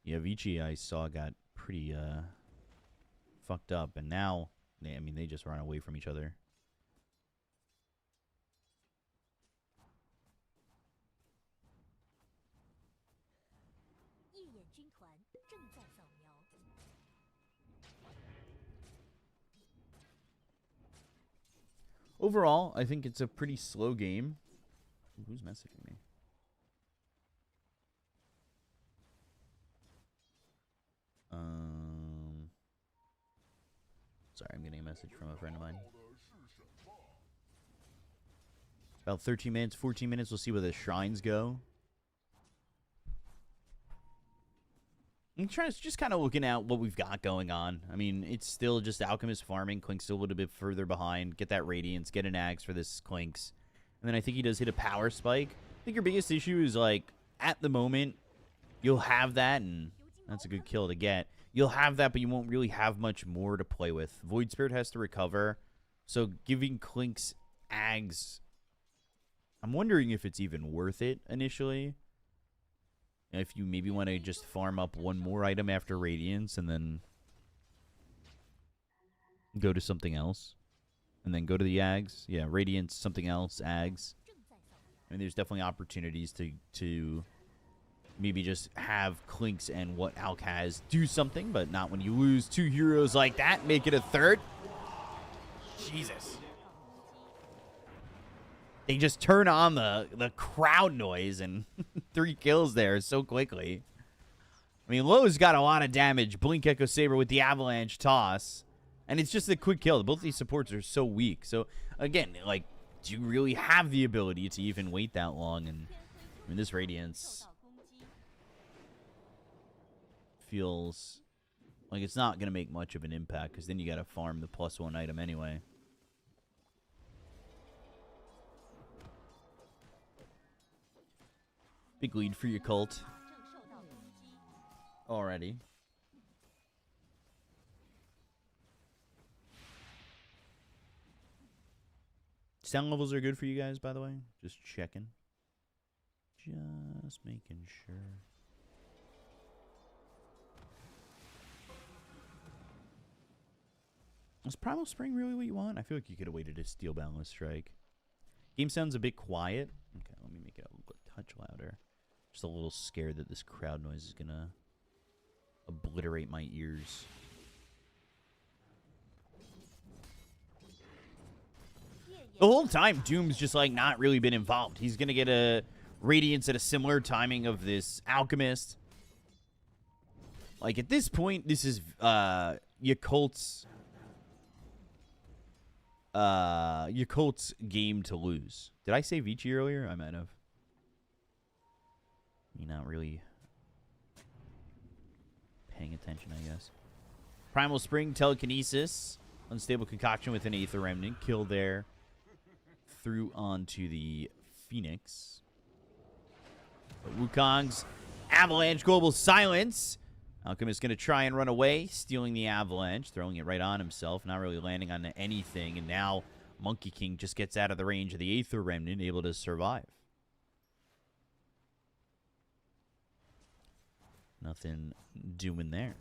Yeah, Vici I saw got pretty fucked up, and now, I mean, they just run away from each other. Overall, I think it's a pretty slow game. Who's messaging me? Sorry, I'm getting a message from a friend of mine. About 13 minutes, 14 minutes. We'll see where the shrines go. I'm just kind of looking at what we've got going on. I mean, it's still just Alchemist farming. Clink's still a little bit further behind. Get that Radiance. Get an Axe for this Clinks. And then I think he does hit a power spike. I think your biggest issue is, like, at the moment, you'll have that, and that's a good kill to get. You'll have that, but you won't really have much more to play with. Void Spirit has to recover, so giving Clink's Ags, I'm wondering if it's even worth it initially. If you maybe want to just farm up one more item after Radiance and then go to something else. And then go to the Ags. Yeah, Radiance, something else, Ags. I mean, there's definitely opportunities to maybe just have Clinks and what Alk has do something, but not when you lose two heroes like that. Make it a third. Jesus. They just turn on the crowd noise and 3 kills there so quickly. I mean, Lowe's got a lot of damage. Blink Echo Saber with the Avalanche toss. And it's just a quick kill. Both these supports are so weak. So, again, like, do you really have the ability to even wait that long? And, I mean, this Radiance feels like it's not going to make much of an impact, because then you got to farm the +1 item anyway. Big lead for your cult already. Sound levels are good for you guys, by the way. Just checking. Just making sure. Is Primal Spring really what you want? I feel like you could have waited to Steel Boundless Strike. Game sounds a bit quiet. Okay, let me make it a touch louder. Just a little scared that this crowd noise is gonna obliterate my ears. The whole time, Doom's just, like, not really been involved. He's gonna get a Radiance at a similar timing of this Alchemist. Like, at this point, this is, Yakult's game to lose. Did I say Vici earlier? I might have. Me not really paying attention, I guess. Primal Spring, Telekinesis. Unstable Concoction with an Aether Remnant. Kill there. Through onto the Phoenix. But Wukong's Avalanche Global Silence. Alchemist going to try and run away, stealing the Avalanche, throwing it right on himself, not really landing on anything. And now Monkey King just gets out of the range of the Aether Remnant, able to survive. Nothing doing there.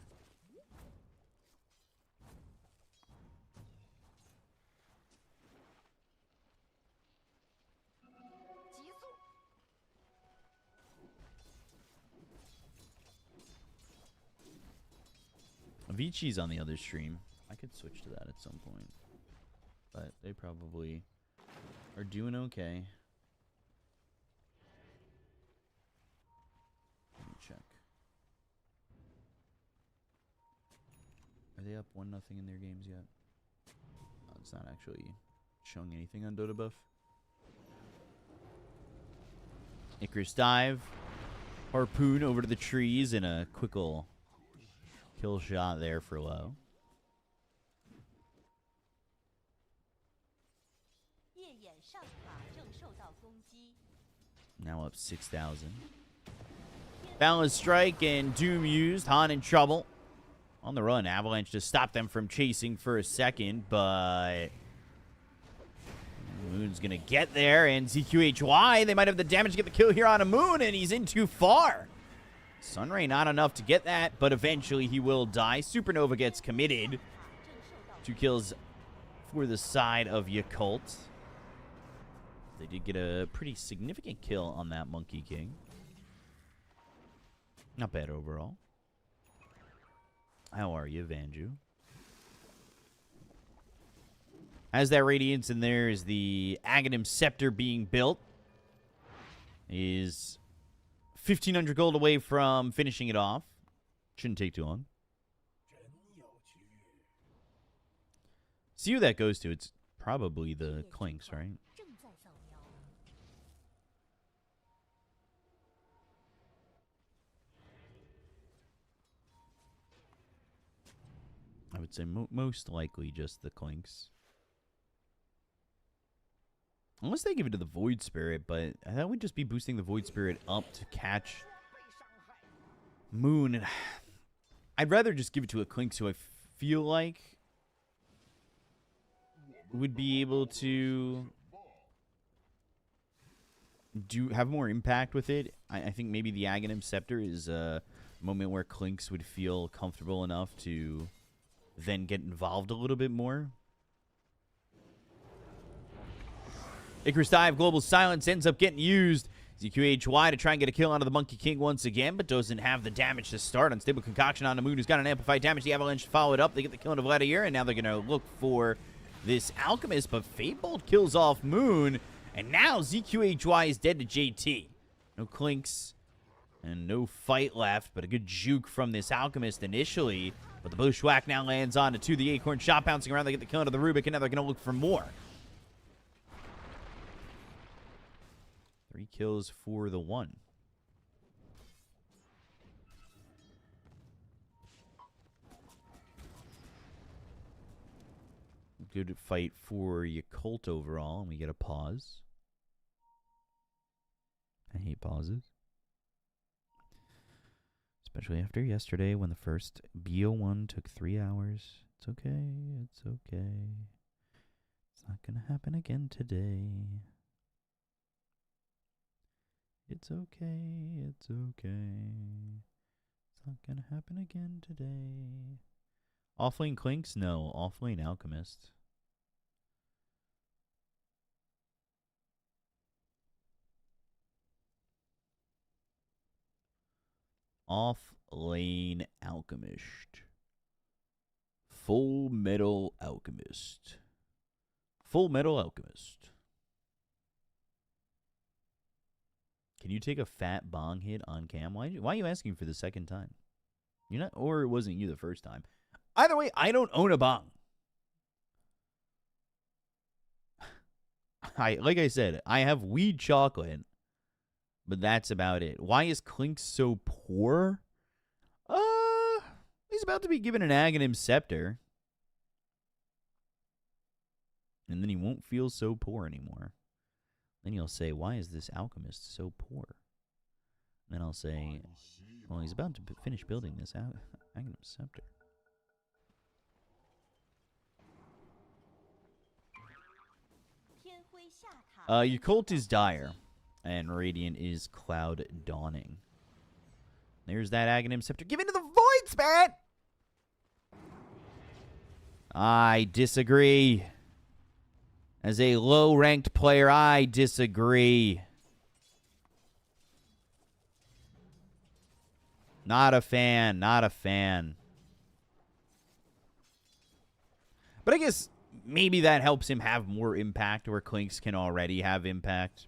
Avicii's on the other stream. I could switch to that at some point. But they probably are doing okay. Let me check. Are they up 1-0 in their games yet? Oh, it's not actually showing anything on Dota Buff. Icarus dive. Harpoon over to the trees and a quick little kill shot there for low. Now up 6,000. Balance Strike and Doom used. Han in trouble. On the run. Avalanche to stop them from chasing for a second, but Moon's going to get there, and ZQHY, they might have the damage to get the kill here on a Moon, and he's in too far. Sunray not enough to get that, but eventually he will die. Supernova gets committed. 2 kills for the side of Yakult. They did get a pretty significant kill on that Monkey King. Not bad overall. How are you, Vanju? As that Radiance, and there is the Aghanim Scepter being built. Is 1,500 gold away from finishing it off. Shouldn't take too long. See who that goes to. It's probably the Clinks, right? I would say most likely just the Clinks. Unless they give it to the Void Spirit, but that would just be boosting the Void Spirit up to catch Moon. I'd rather just give it to a Clinks who I feel like would be able to have more impact with it. I think maybe the Aghanim Scepter is a moment where Clinks would feel comfortable enough to then get involved a little bit more. Icarus Dive, Global Silence ends up getting used. ZQHY to try and get a kill onto the Monkey King once again, but doesn't have the damage to start. Unstable Concoction on the Moon, who's got an amplified damage. The Avalanche followed up. They get the kill on Vladimir, and now they're going to look for this Alchemist, but Fatebolt kills off Moon, and now ZQHY is dead to JT. No Clinks and no fight left, but a good juke from this Alchemist initially. But the Bushwhack now lands on to 2. The Acorn shot bouncing around. They get the kill onto the Rubik, and now they're going to look for more. 3 kills for the 1. Good fight for Yakult overall, and we get a pause. I hate pauses. Especially after yesterday when the first BO1 took 3 hours. It's okay, it's okay. It's not gonna happen again today. It's okay, it's okay. It's not gonna happen again today. Offlane Clinks? No, offlane Alchemist. Off-lane Alchemist. Full Metal Alchemist. Full Metal Alchemist. Can you take a fat bong hit on cam? Why are you asking for the second time? You're not, or it wasn't you the first time. Either way, I don't own a bong. Like I said, I have weed chocolate. But that's about it. Why is Clink so poor? He's about to be given an Aghanim Scepter. And then he won't feel so poor anymore. Then you'll say, why is this Alchemist so poor? And then I'll say, well, he's about to finish building this Aghanim Scepter. Yakult is dire. And Radiant is Cloud Dawning. There's that Aghanim Scepter. Give into the Void Spirit! I disagree. As a low-ranked player, I disagree. Not a fan. Not a fan. But I guess maybe that helps him have more impact where Clinks can already have impact.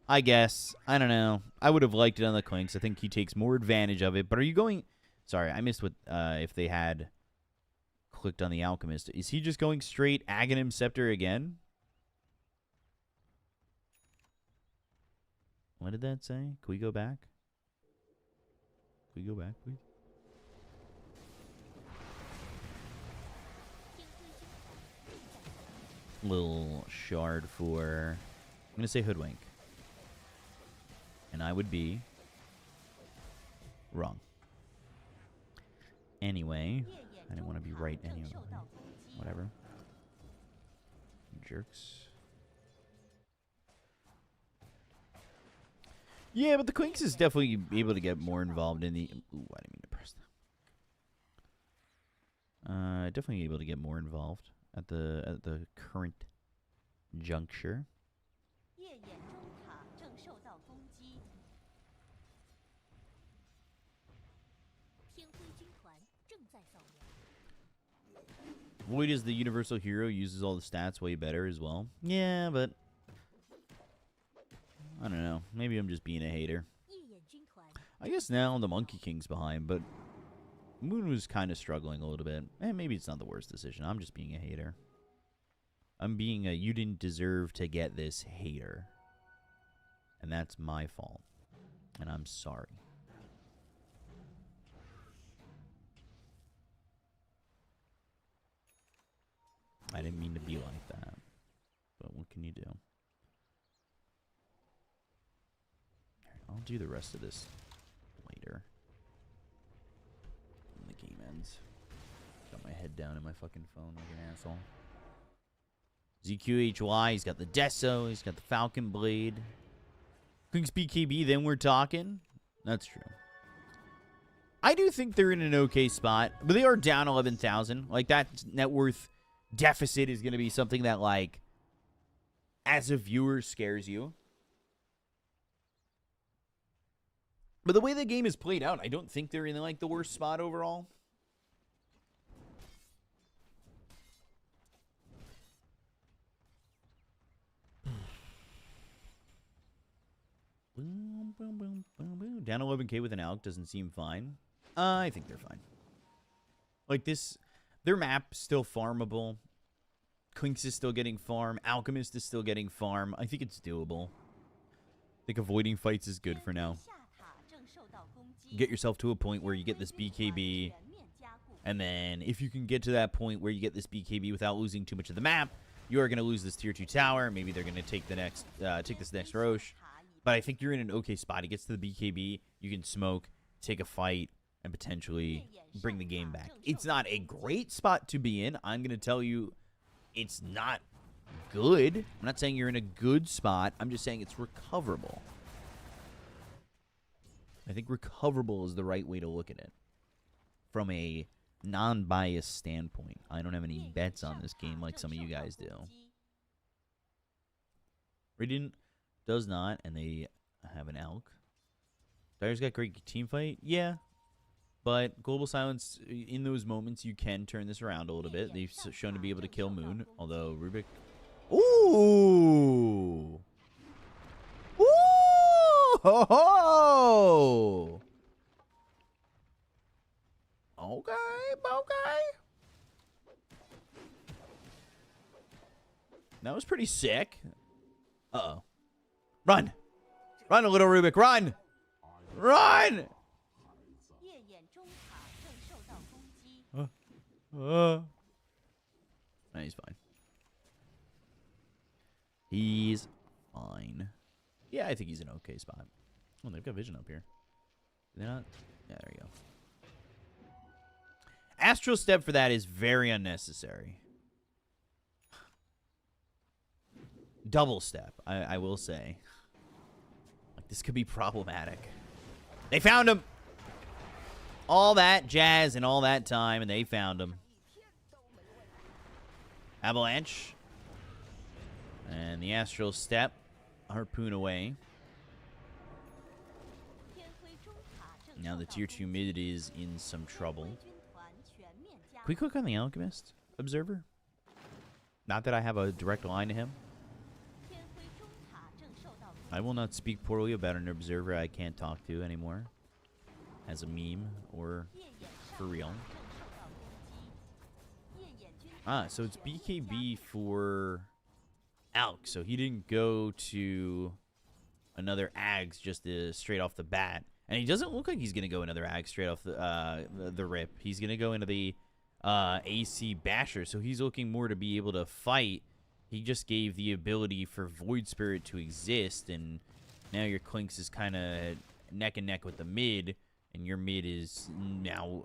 I guess. I don't know. I would have liked it on the Clinks. I think he takes more advantage of it. But are you going... Sorry, I missed what if they had clicked on the Alchemist. Is he just going straight Aghanim Scepter again? What did that say? Can we go back? Can we go back, please? Little shard for... I'm going to say Hoodwink. And I would be wrong. Anyway, I didn't want to be right anyway. Whatever. Jerks. Yeah, but the Clinks is definitely able to get more involved in the... Ooh, I didn't mean to press that. Definitely able to get more involved at the current juncture. Void is the universal hero, uses all the stats way better as well. Yeah, but I don't know. Maybe I'm just being a hater. I guess now the Monkey King's behind, but Moon was kind of struggling a little bit. Maybe it's not the worst decision. I'm just being a hater. I'm being a you didn't deserve to get this hater. And that's my fault. And I'm sorry. I didn't mean to be like that. But what can can you do? I'll do the rest of this later. When the game ends. Got my head down in my fucking phone like an asshole. ZQHY, he's got the Deso, he's got the Falcon Blade. Queen's BKB, then we're talking. That's true. I do think they're in an okay spot, but they are down 11,000. Like, that net worth deficit is going to be something that, like, as a viewer, scares you. But the way the game is played out, I don't think they're in, like, the worst spot overall. Boom, boom, boom, boom, boom. Down 11k with an Alk doesn't seem fine. I think they're fine. Like this, their map still farmable. Quinks is still getting farm. Alchemist is still getting farm. I think it's doable. I think avoiding fights is good for now. Get yourself to a point where you get this BKB. And then if you can get to that point where you get this BKB without losing too much of the map, you are going to lose this tier 2 tower. Maybe they're going to take the next, take this next Roche. But I think you're in an okay spot. He gets to the BKB, you can smoke, take a fight, and potentially bring the game back. It's not a great spot to be in. I'm going to tell you it's not good. I'm not saying you're in a good spot. I'm just saying it's recoverable. I think recoverable is the right way to look at it. From a non-biased standpoint. I don't have any bets on this game like some of you guys do. Radiant does not, and they have an Elk. Dyer's got great team fight, yeah. But Global Silence, in those moments, you can turn this around a little bit. They've shown to be able to kill Moon, although Rubik... Ooh! Ooh! Ho ho! Okay, okay. That was pretty sick. Uh-oh. Run! Run, little Rubik, run! Run! Nah, he's fine. He's fine. Yeah, I think he's in an okay spot. Oh, they've got vision up here. Did they not? Yeah, there you go. Astral Step for that is very unnecessary. Double Step, I will say. Like, this could be problematic. They found him! All that jazz and all that time, and they found him. Avalanche. And the Astral Step. Harpoon away. Now the tier 2 mid is in some trouble. Can we click on the Alchemist Observer? Not that I have a direct line to him. I will not speak poorly about an observer I can't talk to anymore. As a meme or for real. Ah, so it's BKB for Alk. So he didn't go to another Ags just straight off the bat. And he doesn't look like he's going to go another Ag straight off the rip. He's going to go into the AC Basher. So he's looking more to be able to fight. He just gave the ability for Void Spirit to exist. And now your Clinks is kind of neck and neck with the mid. And your mid is now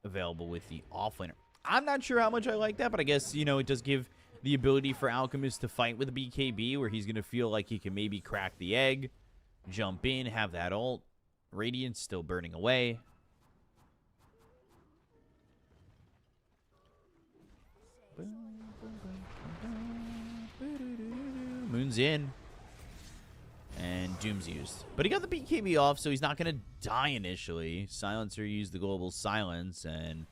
available with the offlaner. I'm not sure how much I like that, but I guess, you know, it does give the ability for Alchemist to fight with a BKB where he's going to feel like he can maybe crack the egg, jump in, have that ult. Radiance still burning away. Moon's in. And Doom's used. But he got the BKB off, so he's not going to die initially. Silencer used the global silence, and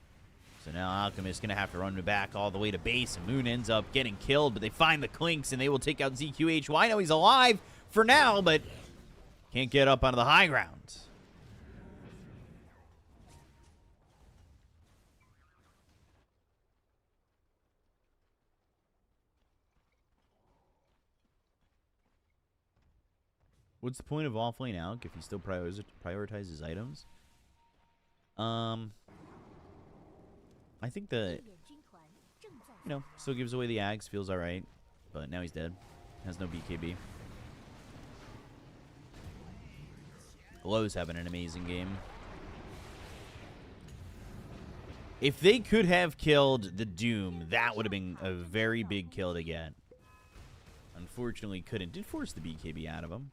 so now Alchemist is going to have to run back all the way to base, and Moon ends up getting killed, but they find the Clinks, and they will take out ZQHY. Now he's alive for now, but can't get up onto the high ground. What's the point of offlane Alk if he still prioritizes items? I think that, you know, still gives away the Ags, feels alright. but now he's dead. Has no BKB. Lowe's having an amazing game. If they could have killed the Doom, that would have been a very big kill to get. Unfortunately, couldn't. Did force the BKB out of him.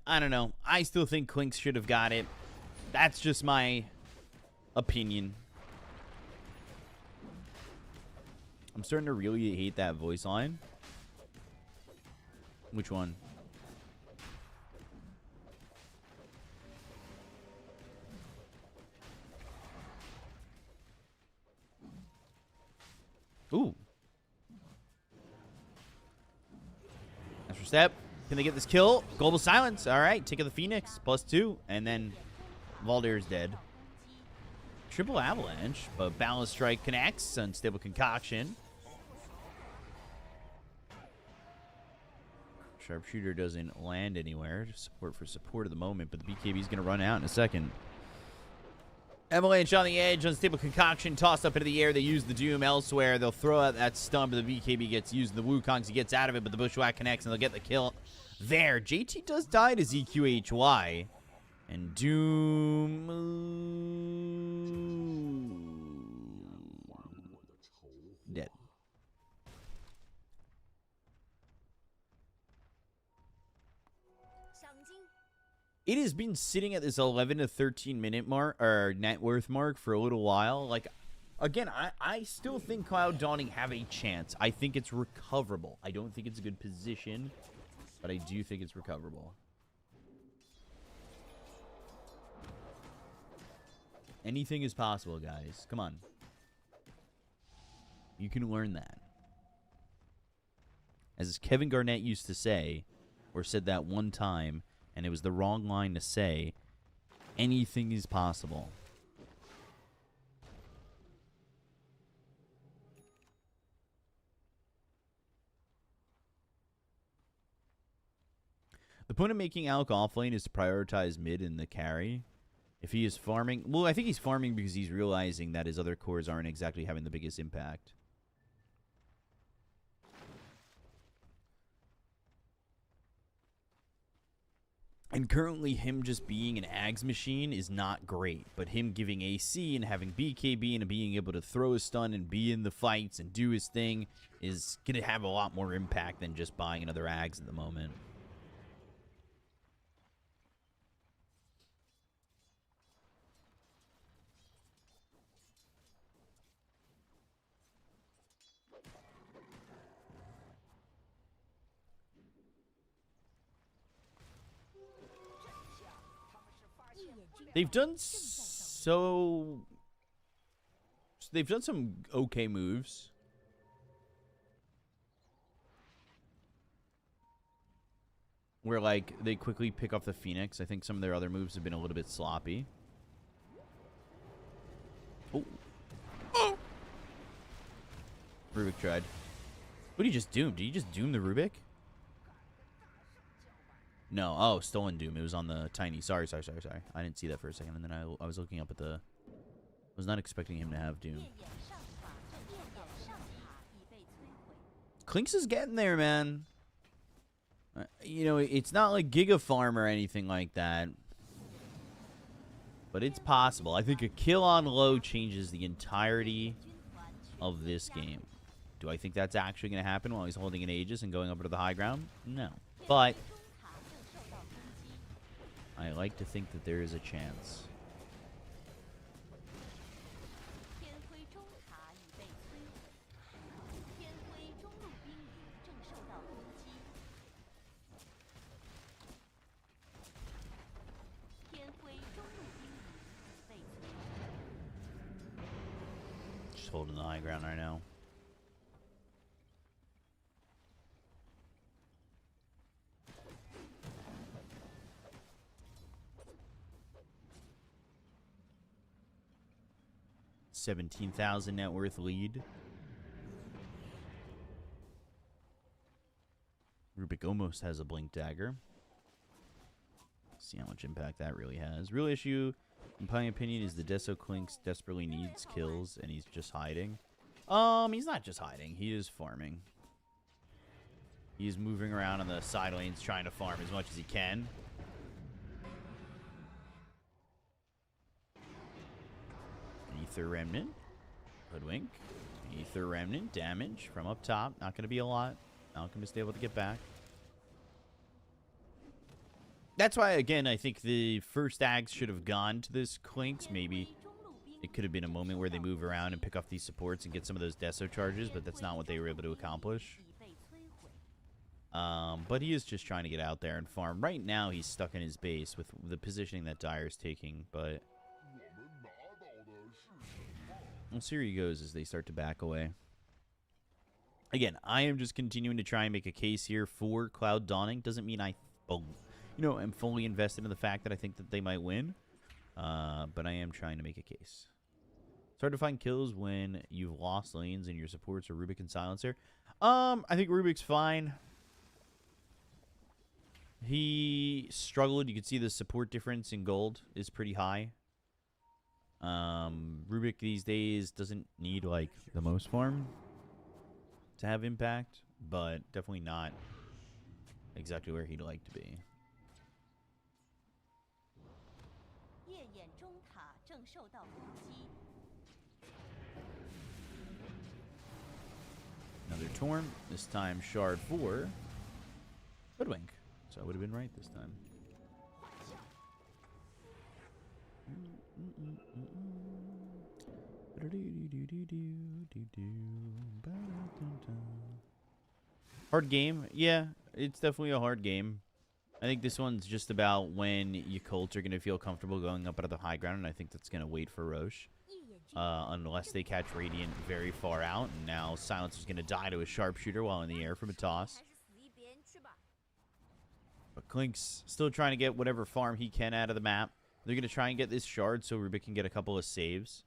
I don't know. I still think Clinks should have got it. That's just my opinion. I'm starting to really hate that voice line. Which one? Ooh. Extra step. Can they get this kill? Global silence. All right. Tick of the Phoenix. +2. And then Valdir's dead. Triple avalanche. But Balance Strike connects. Unstable concoction. Sharpshooter doesn't land anywhere. Just support at the moment. But the BKB is going to run out in a second. Avalanche on the edge. Unstable concoction. Tossed up into the air. They use the Doom elsewhere. They'll throw out that stun. But the BKB gets used. The Wukongs. He gets out of it. But the Bushwhack connects. And they'll get the kill. There, JT does die to ZQHY. And Doom... dead. It has been sitting at this 11 to 13 minute mark, or net worth mark, for a little while. Like, again, I still think Cloud Dawning have a chance. I think it's recoverable. I don't think it's a good position, but I do think it's recoverable. Anything is possible, guys. Come on. You can learn that. As Kevin Garnett used to say, or said that one time, and it was the wrong line to say, anything is possible. The point of making Alk offlane is to prioritize mid in the carry. If he is farming... Well, I think he's farming because he's realizing that his other cores aren't exactly having the biggest impact. And currently, him just being an Ags machine is not great. But him giving AC and having BKB and being able to throw a stun and be in the fights and do his thing is going to have a lot more impact than just buying another Ags at the moment. They've done they've done some okay moves. Where, like, they quickly pick off the Phoenix. I think some of their other moves have been a little bit sloppy. Oh. Oh! Rubik tried. What did he just doom? Did he just doom the Rubik? No. Oh, stolen doom. It was on the tiny. Sorry. I didn't see that for a second. And then I was looking up at the... was not expecting him to have doom. Clinks is getting there, man. You know, it's not like Giga Farm or anything like that. But it's possible. I think a kill on low changes the entirety of this game. Do I think that's actually going to happen while he's holding an Aegis and going over to the high ground? No. But I like to think that there is a chance. holding the high ground right now. $17,000 net worth lead. Rubik almost has a blink dagger. See how much impact that really has. Real issue, in my opinion, is the Deso Clinks desperately needs kills, and he's just hiding. He's not just hiding. He is farming. He's moving around in the side lanes trying to farm as much as he can. Ether Remnant. Hoodwink. Ether Remnant. Damage from up top. Not going to be a lot. Alchemist able to get back. That's why, again, I think the first Ags should have gone to this Clinks. Maybe it could have been a moment where they move around and pick off these supports and get some of those Deso charges, but that's not what they were able to accomplish. But he is just trying to get out there and farm. Right now, he's stuck in his base with the positioning that Dire's taking, but we'll see where he goes as they start to back away. Again, I am just continuing to try and make a case here for Cloud Dawning. Doesn't mean I, am fully invested in the fact that I think that they might win. But I am trying to make a case. It's hard to find kills when you've lost lanes and your supports are Rubik and Silencer. I think Rubik's fine. He struggled. You can see the support difference in gold is pretty high. Rubik these days doesn't need, like, the most farm to have impact, but definitely not exactly where he'd like to be. Another Torn, this time Shard 4. Hoodwink. So I would have been right this time. Hard game? Yeah, it's definitely a hard game. I think this one's just about when you Colts are going to feel comfortable going up out of the high ground, and I think that's going to wait for Roche. Unless they catch Radiant very far out, and now Silencer's going to die to a sharpshooter while in the air from a toss. But Clink's still trying to get whatever farm he can out of the map. They're going to try and get this shard so Rubik can get a couple of saves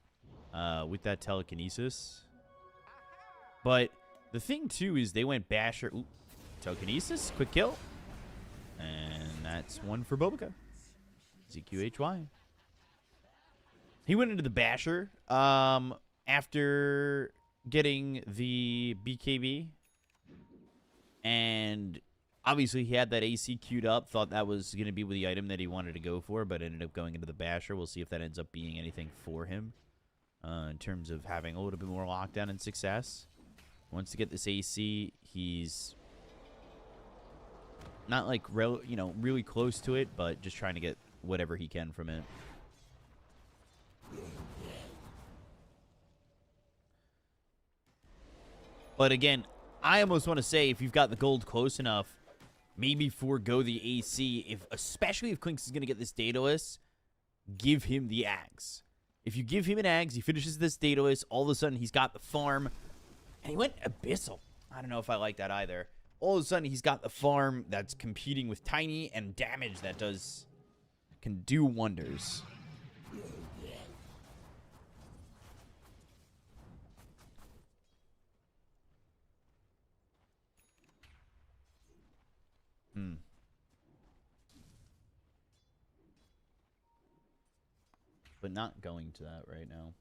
with that telekinesis. But the thing, too, is they went Basher. Ooh, telekinesis, quick kill. And that's one for Bobica. ZQHY. He went into the Basher after getting the BKB. And obviously he had that AC queued up. Thought that was going to be the item that he wanted to go for, but ended up going into the Basher. We'll see if that ends up being anything for him in terms of having a little bit more lockdown and success. Wants to get this AC. He's not like really close to it, but just trying to get whatever he can from it. But again, I almost want to say if you've got the gold close enough, maybe forego the AC. Especially if Clinks is going to get this Daedalus, give him the Ags. If you give him an Ags, he finishes this Daedalus, all of a sudden he's got the farm. And he went Abyssal. I don't know if I like that either. All of a sudden he's got the farm that's competing with Tiny and damage that can do wonders. But not going to that right now.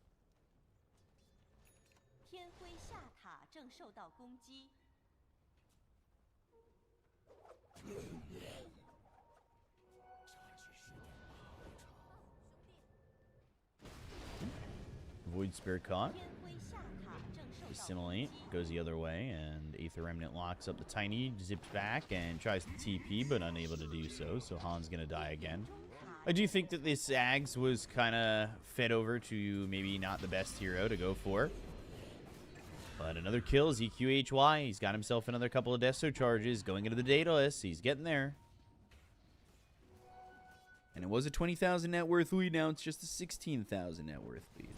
Void Spirit caught. Assimilate goes the other way, and Aether Remnant locks up the Tiny, zips back, and tries to TP, but unable to do so. So Han's gonna die again. I do think that this Ags was kind of fed over to maybe not the best hero to go for. But another kill, ZQHY. He's got himself another couple of Deso charges going into the Daedalus. He's getting there. And it was a 20,000 net worth lead. Now it's just a 16,000 net worth lead.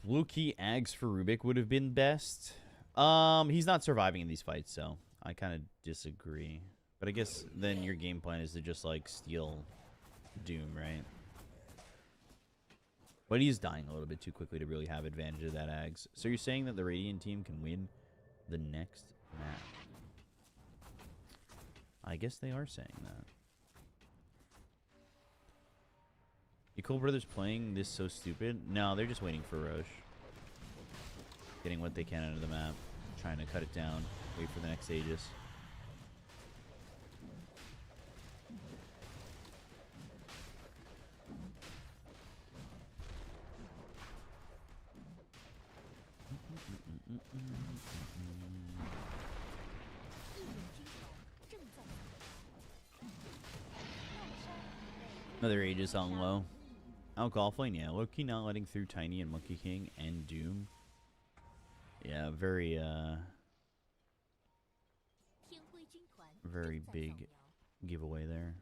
Low-key Ags for Rubik would have been best. He's not surviving in these fights, so I kind of disagree. But I guess then your game plan is to just, like, steal Doom, right? But he's dying a little bit too quickly to really have advantage of that Ags. So you're saying that the Radiant team can win the next map? I guess they are saying that. You Cole Brothers playing this so stupid? No, they're just waiting for Roche. Getting what they can out of the map. Trying to cut it down. Wait for the next Aegis. Another Aegis on low. Alcohol Flame, yeah. Loki not letting through Tiny and Monkey King and Doom. Yeah, very big giveaway there.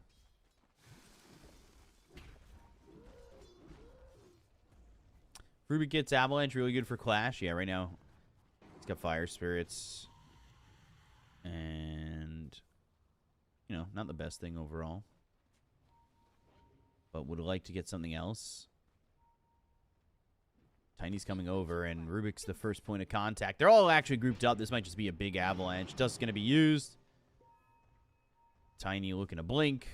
Ruby gets Avalanche, really good for Clash. Yeah, right now he's got Fire Spirits. And, you know, not the best thing overall. But would like to get something else. Tiny's coming over, and Rubik's the first point of contact. They're all actually grouped up. This might just be a big avalanche. Dust's going to be used. Tiny looking to blink.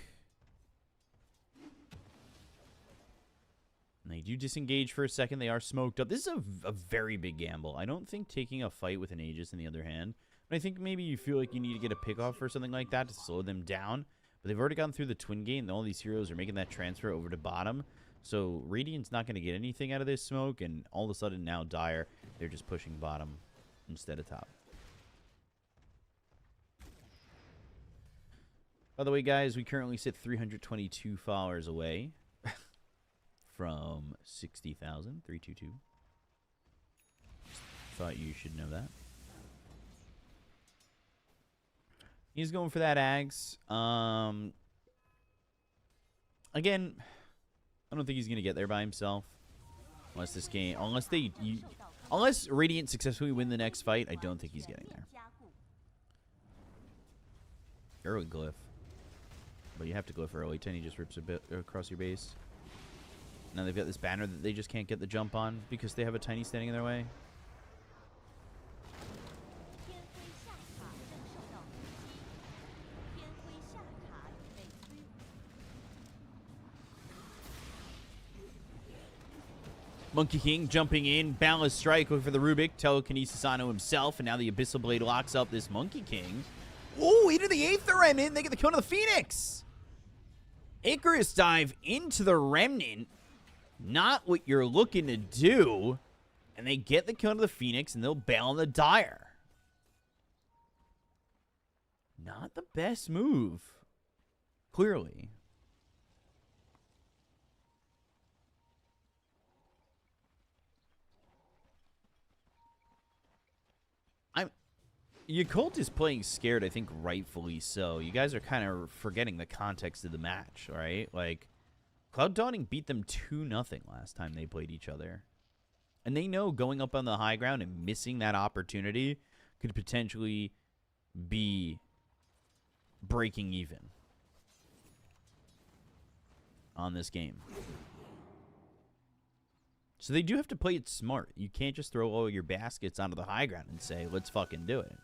And they do disengage for a second. They are smoked up. This is a very big gamble. I don't think taking a fight with an Aegis in the other hand. But I think maybe you feel like you need to get a pickoff or something like that to slow them down. But they've already gone through the twin gate, and all these heroes are making that transfer over to bottom. So Radiant's not going to get anything out of this smoke, and all of a sudden now Dire, they're just pushing bottom instead of top. By the way, guys, we currently sit 322 followers away from 60,000, 322. Thought you should know that. He's going for that Ags. Again, I don't think he's going to get there by himself. Unless this game... Unless Radiant successfully win the next fight, I don't think he's getting there. Early glyph. But you have to glyph early. Tiny just rips a bit across your base. Now they've got this banner that they just can't get the jump on because they have a Tiny standing in their way. Monkey King jumping in, Boundless Strike, looking for the Rubik, telekinesis onto himself, and now the Abyssal Blade locks up this Monkey King. Ooh, into the 8th Remnant, they get the kill to the Phoenix! Icarus dive into the Remnant, not what you're looking to do, and they get the kill to the Phoenix, and they'll bail on the Dire. Not the best move, clearly. Yakult is playing scared, I think rightfully so. You guys are kind of forgetting the context of the match, right? Like, Cloud Dawning beat them 2-0 last time they played each other. And they know going up on the high ground and missing that opportunity could potentially be breaking even on this game. So they do have to play it smart. You can't just throw all your baskets onto the high ground and say, let's fucking do it.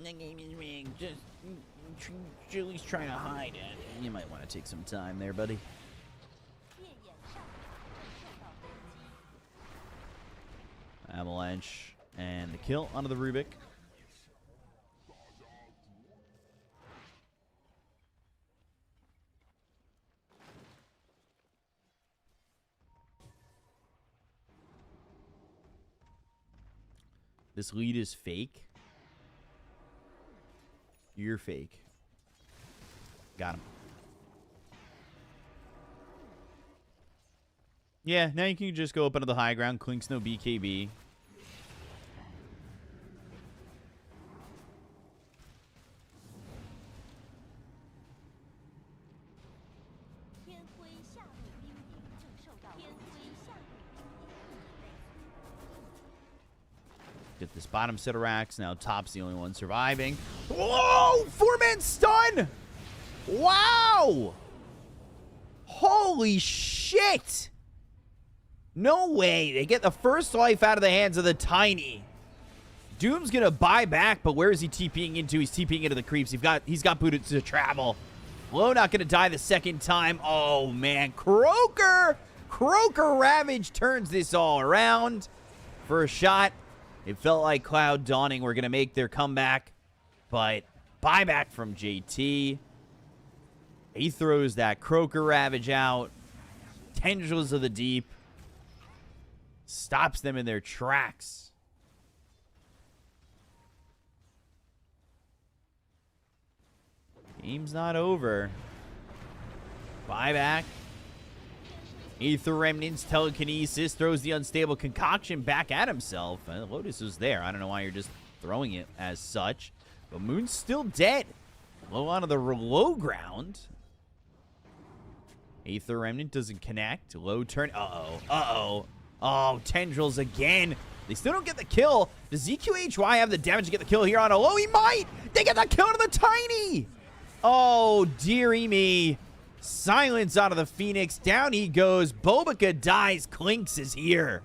The game is rigged. Just Julie's trying to hide it. You might want to take some time there, buddy. Avalanche and the kill onto the Rubik. This lead is fake. You're fake. Got him. Yeah, now you can just go up onto the high ground. Clinks no BKB. Get this bottom set of racks. Now top's the only one surviving. Whoa! 4-man stun! Wow! Holy shit! No way. They get the first life out of the hands of the Tiny. Doom's gonna buy back, but where is he TPing into? He's TPing into the creeps. He's got booted to travel. Low not gonna die the second time. Oh man, Croaker Ravage turns this all around. For a shot, it felt like Cloud Dawning were gonna make their comeback, but buyback from JT. He throws that Croaker Ravage out. Tendrils of the Deep. Stops them in their tracks. Game's not over. Buyback. Aether Remnants, Telekinesis, throws the Unstable Concoction back at himself. Lotus was there. I don't know why you're just throwing it as such. But Moon's still dead. Low onto the low ground. Aether Remnant doesn't connect. Low turn. Uh-oh. Oh, Tendrils again. They still don't get the kill. Does ZQHY have the damage to get the kill here on a low? He might. They get the kill to the Tiny. Oh, dearie me. Silence out of the Phoenix. Down he goes. Bobica dies. Clinks is here.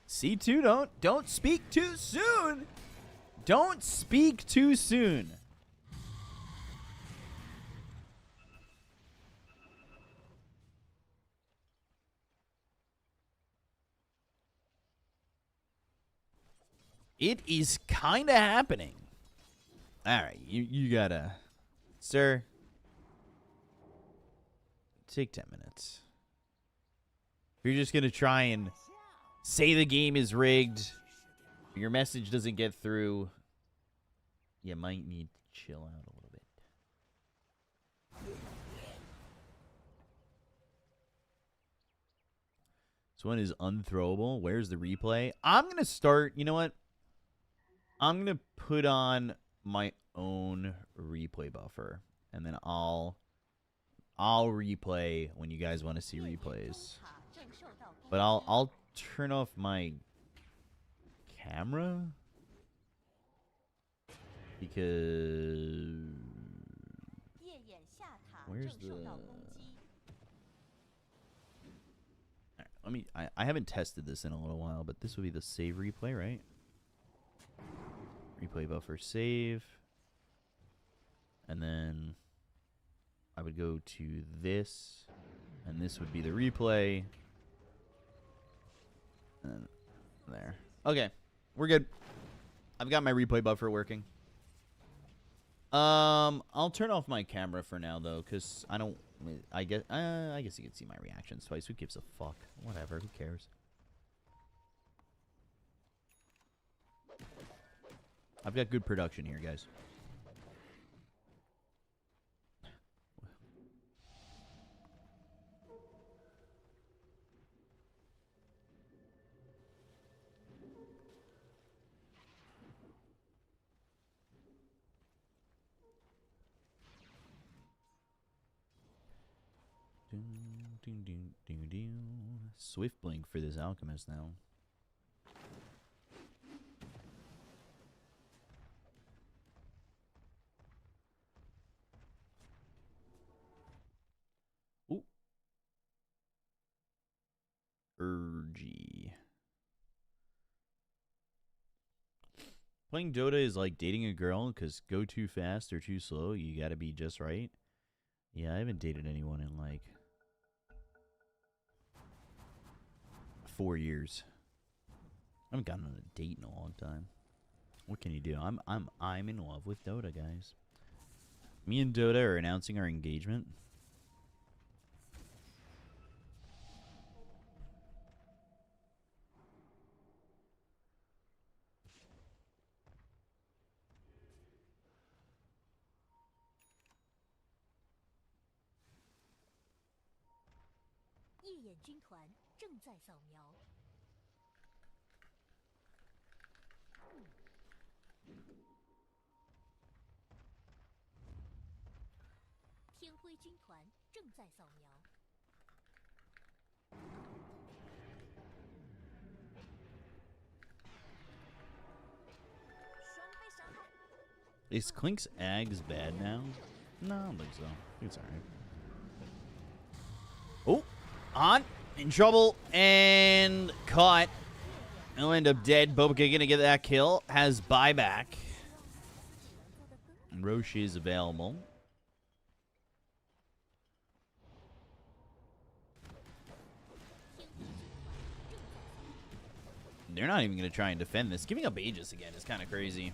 C2, don't speak too soon. Don't speak too soon. It is kind of happening. All right, you gotta, sir, take 10 minutes. If you're just gonna try and say the game is rigged, your message doesn't get through, you might need to chill out a little bit. This one is unthrowable. Where's the replay? I'm gonna start, you know what? I'm going to put on my own replay buffer, and then I'll replay when you guys want to see replays. But I'll turn off my camera because where's the I haven't tested this in a little while, but this would be the save replay, right? Replay buffer save. And then I would go to this. And this would be the replay. And there. Okay. We're good. I've got my replay buffer working. I'll turn off my camera for now though, because I guess you can see my reactions twice. Who gives a fuck? Whatever, who cares? I've got good production here, guys. Swift blink for this alchemist now. Ooh. Urgy. Playing Dota is like dating a girl, because go too fast or too slow, you gotta be just right. Yeah, I haven't dated anyone in like 4 years. I haven't gotten on a date in a long time. What can you do? I'm in love with Dota, guys. Me and Dota are announcing our engagement. Is Clink's Ags bad now? No, I don't think so. I think it's alright. Oh, on. In trouble. And caught. He'll end up dead. Bo3 gonna get that kill. Has buyback. Roche is available. They're not even going to try and defend this. Giving up Aegis again is kind of crazy.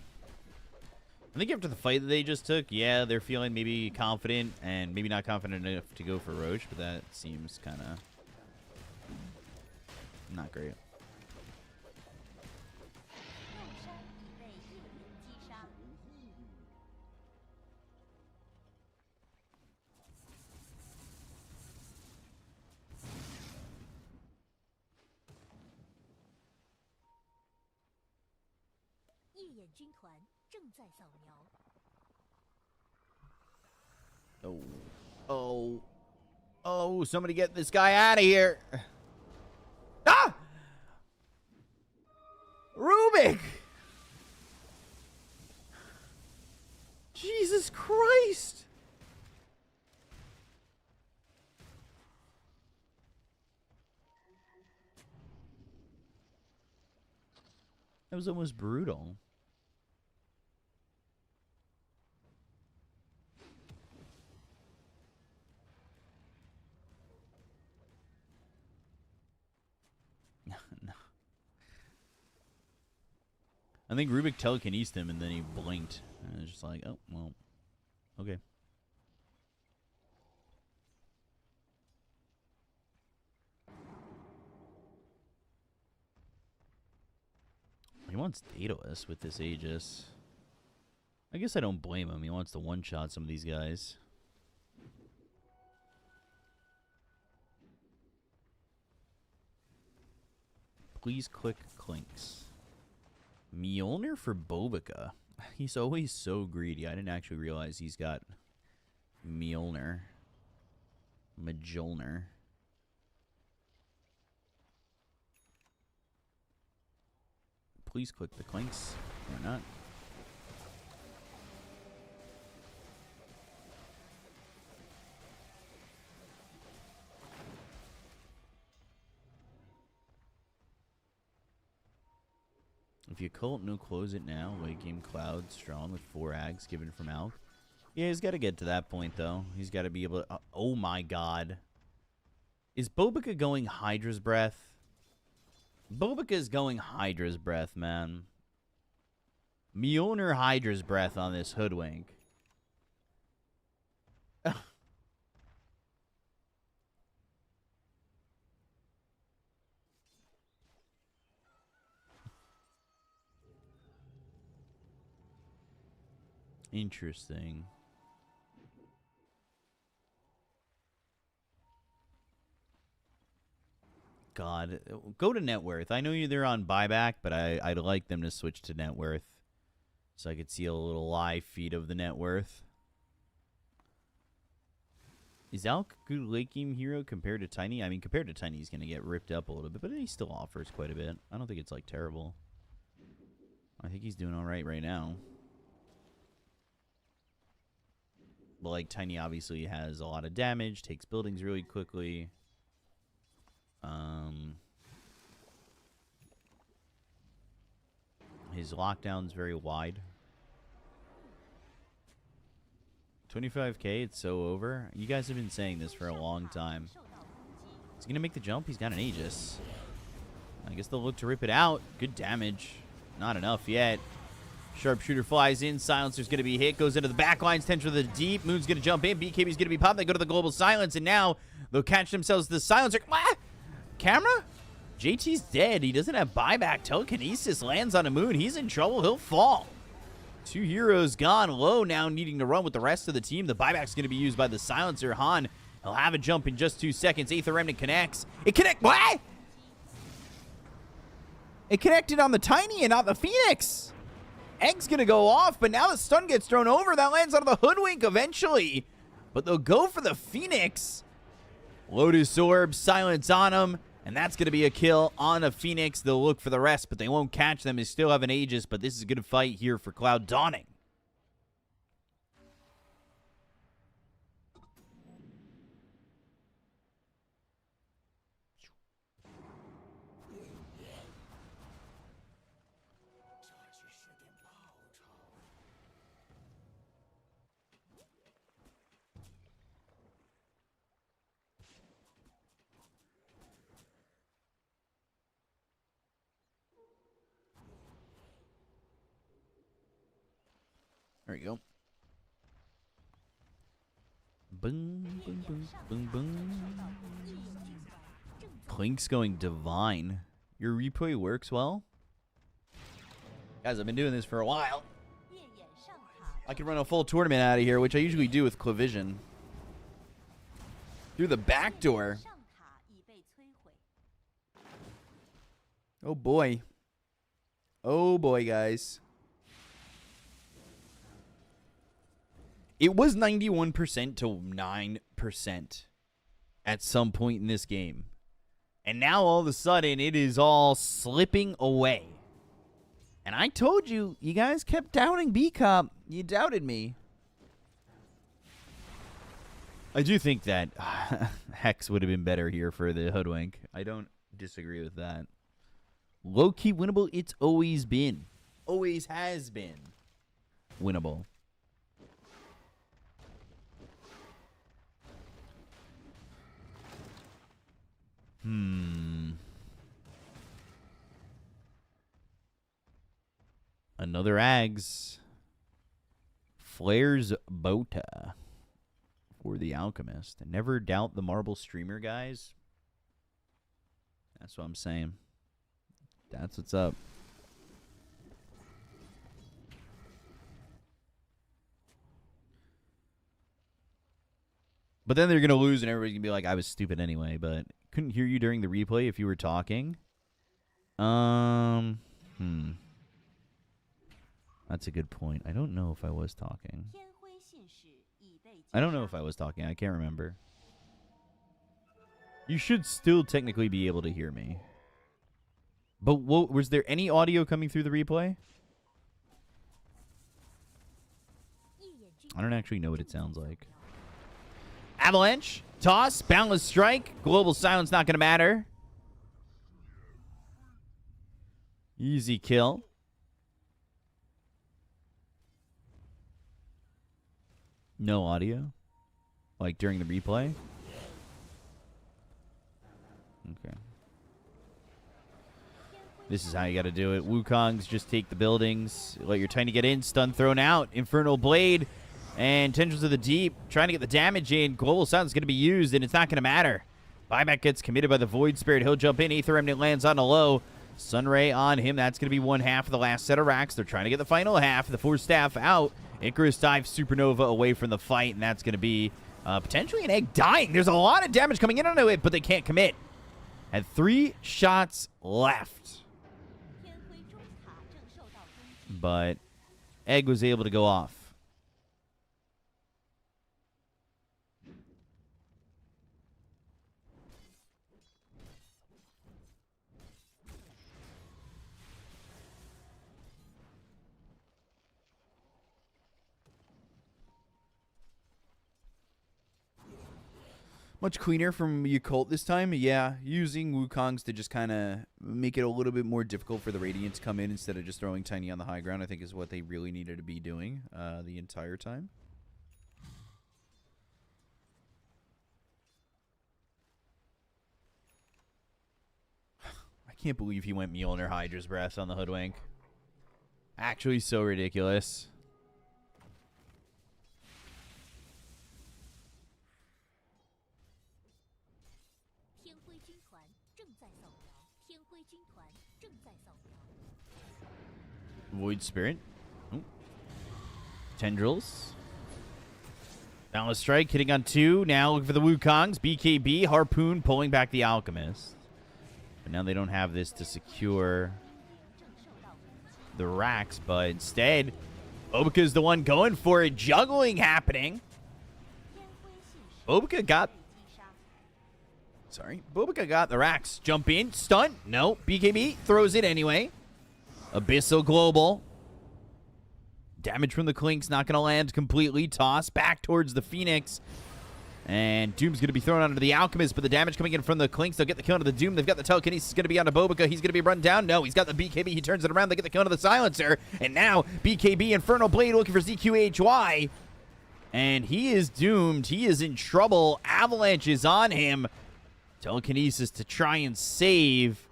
I think after the fight that they just took, yeah, they're feeling maybe confident and maybe not confident enough to go for Roche, but that seems kind of not great. Oh. Oh. Oh, somebody get this guy out of here. Ah! Rubik! Jesus Christ! That was almost brutal. No. I think Rubik telekinesed him and then he blinked. And it was just like, oh, well, okay. He wants Daedalus with this Aegis. I guess I don't blame him. He wants to one-shot some of these guys. Please click Clinks. Mjolnir for Bo3. He's always so greedy. I didn't actually realize he's got Mjolnir. Mjolnir. Please click the Clinks. Or not. If you cult, no close it now. Late game Cloud strong with 4 Ags given from Alk. Yeah, he's got to get to that point, though. He's got to be able to... oh, my God. Is Bo3 going Hydra's Breath? Bo3 is going Hydra's Breath, man. Mjolnir Hydra's Breath on this Hoodwink. Interesting. God, go to net worth. I know they're on buyback, but I'd like them to switch to net worth so I could see a little live feed of the net worth. Is Alk a good late game hero compared to Tiny? I mean, compared to Tiny, he's going to get ripped up a little bit, but he still offers quite a bit. I don't think it's, like, terrible. I think he's doing all right now. But, like, Tiny obviously has a lot of damage, takes buildings really quickly. His lockdown's very wide. 25k, it's so over. You guys have been saying this for a long time. He's going to make the jump. He's got an Aegis. I guess they'll look to rip it out. Good damage. Not enough yet. Sharpshooter flies in. Silencer's going to be hit. Goes into the back lines. Tends for the deep. Moon's going to jump in. BKB's going to be popped. They go to the global silence. And now they'll catch themselves the Silencer. Ah! Camera? JT's dead. He doesn't have buyback. Telekinesis lands on a Moon. He's in trouble. He'll fall. 2 heroes gone low now, needing to run with the rest of the team. The buyback's going to be used by the Silencer. Han, he'll have a jump in just 2 seconds. Aether Remnant connects. It connect. What? It connected on the Tiny and not the Phoenix. Egg's going to go off, but now the stun gets thrown over. That lands on the Hoodwink eventually. But they'll go for the Phoenix. Lotus Orb, silence on him. And that's going to be a kill on a Phoenix. They'll look for the rest, but they won't catch them. They still have an Aegis, but this is a good fight here for Cloud Dawning. There you go. Boom, boom, boom, boom, boom. Clink's going divine. Your replay works well? Guys, I've been doing this for a while. I could run a full tournament out of here, which I usually do with Clavision. Through the back door. Oh boy. Oh boy, guys. It was 91% to 9% at some point in this game. And now all of a sudden it is all slipping away. And I told you, you guys kept doubting B-Cop. You doubted me. I do think that Hex would have been better here for the Hoodwink. I don't disagree with that. Low-key winnable, it's always been. Always has been winnable. Another Ags. Flares Bo3 for the Alchemist. Never doubt the Marble Streamer, guys. That's what I'm saying. That's what's up. But then they're going to lose and everybody's going to be like, I was stupid anyway, but couldn't hear you during the replay if you were talking. That's a good point. I don't know if I was talking. I can't remember. You should still technically be able to hear me. But was there any audio coming through the replay? I don't actually know what it sounds like. Avalanche, toss, boundless strike. Global silence not going to matter. Easy kill. No audio? Like during the replay? Okay. This is how you got to do it. Wukongs just take the buildings. Let your Tiny get in. Stun thrown out. Infernal Blade. And Tendrils of the Deep trying to get the damage in. Global Silence is going to be used, and it's not going to matter. Buyback gets committed by the Void Spirit. He'll jump in. Aether Remnant lands on a low. Sunray on him. That's going to be one half of the last set of racks. They're trying to get the final half. The Force Staff out. Icarus dives Supernova away from the fight, and that's going to be potentially an egg dying. There's a lot of damage coming in onto it, but they can't commit. Had 3 shots left. But egg was able to go off. Much cleaner from Yakult this time. Yeah, using Wukongs to just kind of make it a little bit more difficult for the Radiant to come in instead of just throwing Tiny on the high ground, I think is what they really needed to be doing the entire time. I can't believe he went Mjolnir Hydra's Breath on the Hoodwink. Actually so ridiculous. Void Spirit. Ooh. Tendrils. Boundless Strike hitting on 2. Now looking for the Wukongs. BKB. Harpoon pulling back the Alchemist. But now they don't have this to secure the racks. But instead, Bobica's the one going for it. Juggling happening. Bobica got the racks. Jump in. Stunt. No. BKB throws it anyway. Abyssal Global. Damage from the Clink's not going to land completely. Toss back towards the Phoenix. And Doom's going to be thrown onto the Alchemist, but the damage coming in from the Clink's. They'll get the kill onto the Doom. They've got the telekinesis going to be onto Bobica. He's going to be run down. No, he's got the BKB. He turns it around. They get the kill onto the Silencer. And now BKB Infernal Blade looking for ZQHY. And he is doomed. He is in trouble. Avalanche is on him. Telekinesis to try and save.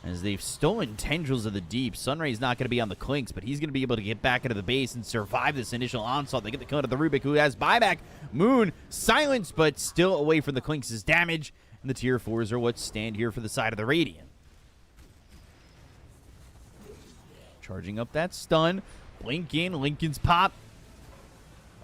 As they've stolen Tendrils of the Deep. Sunray's not going to be on the Clinks, but he's going to be able to get back into the base and survive this initial onslaught. They get the kill to the Rubik, who has buyback. Moon, silence, but still away from the Clinks' damage. And the tier 4s are what stand here for the side of the Radiant. Charging up that stun. Blink in, Lincoln's pop.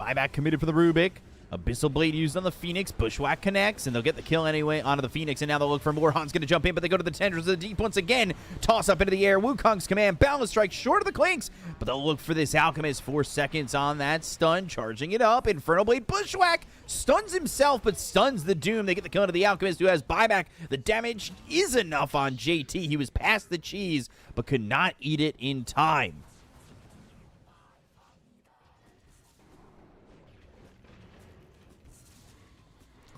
Buyback committed for the Rubik. Abyssal Blade used on the Phoenix. Bushwhack connects, and they'll get the kill anyway onto the Phoenix. And now they'll look for more. Han's going to jump in, but they go to the Tendrils of the Deep once again. Toss up into the air. Wukong's command. Balance strike short of the Clinks. But they'll look for this Alchemist. 4 seconds on that stun. Charging it up. Infernal Blade. Bushwhack stuns himself, but stuns the Doom. They get the kill into the Alchemist, who has buyback. The damage is enough on JT. He was past the cheese, but could not eat it in time.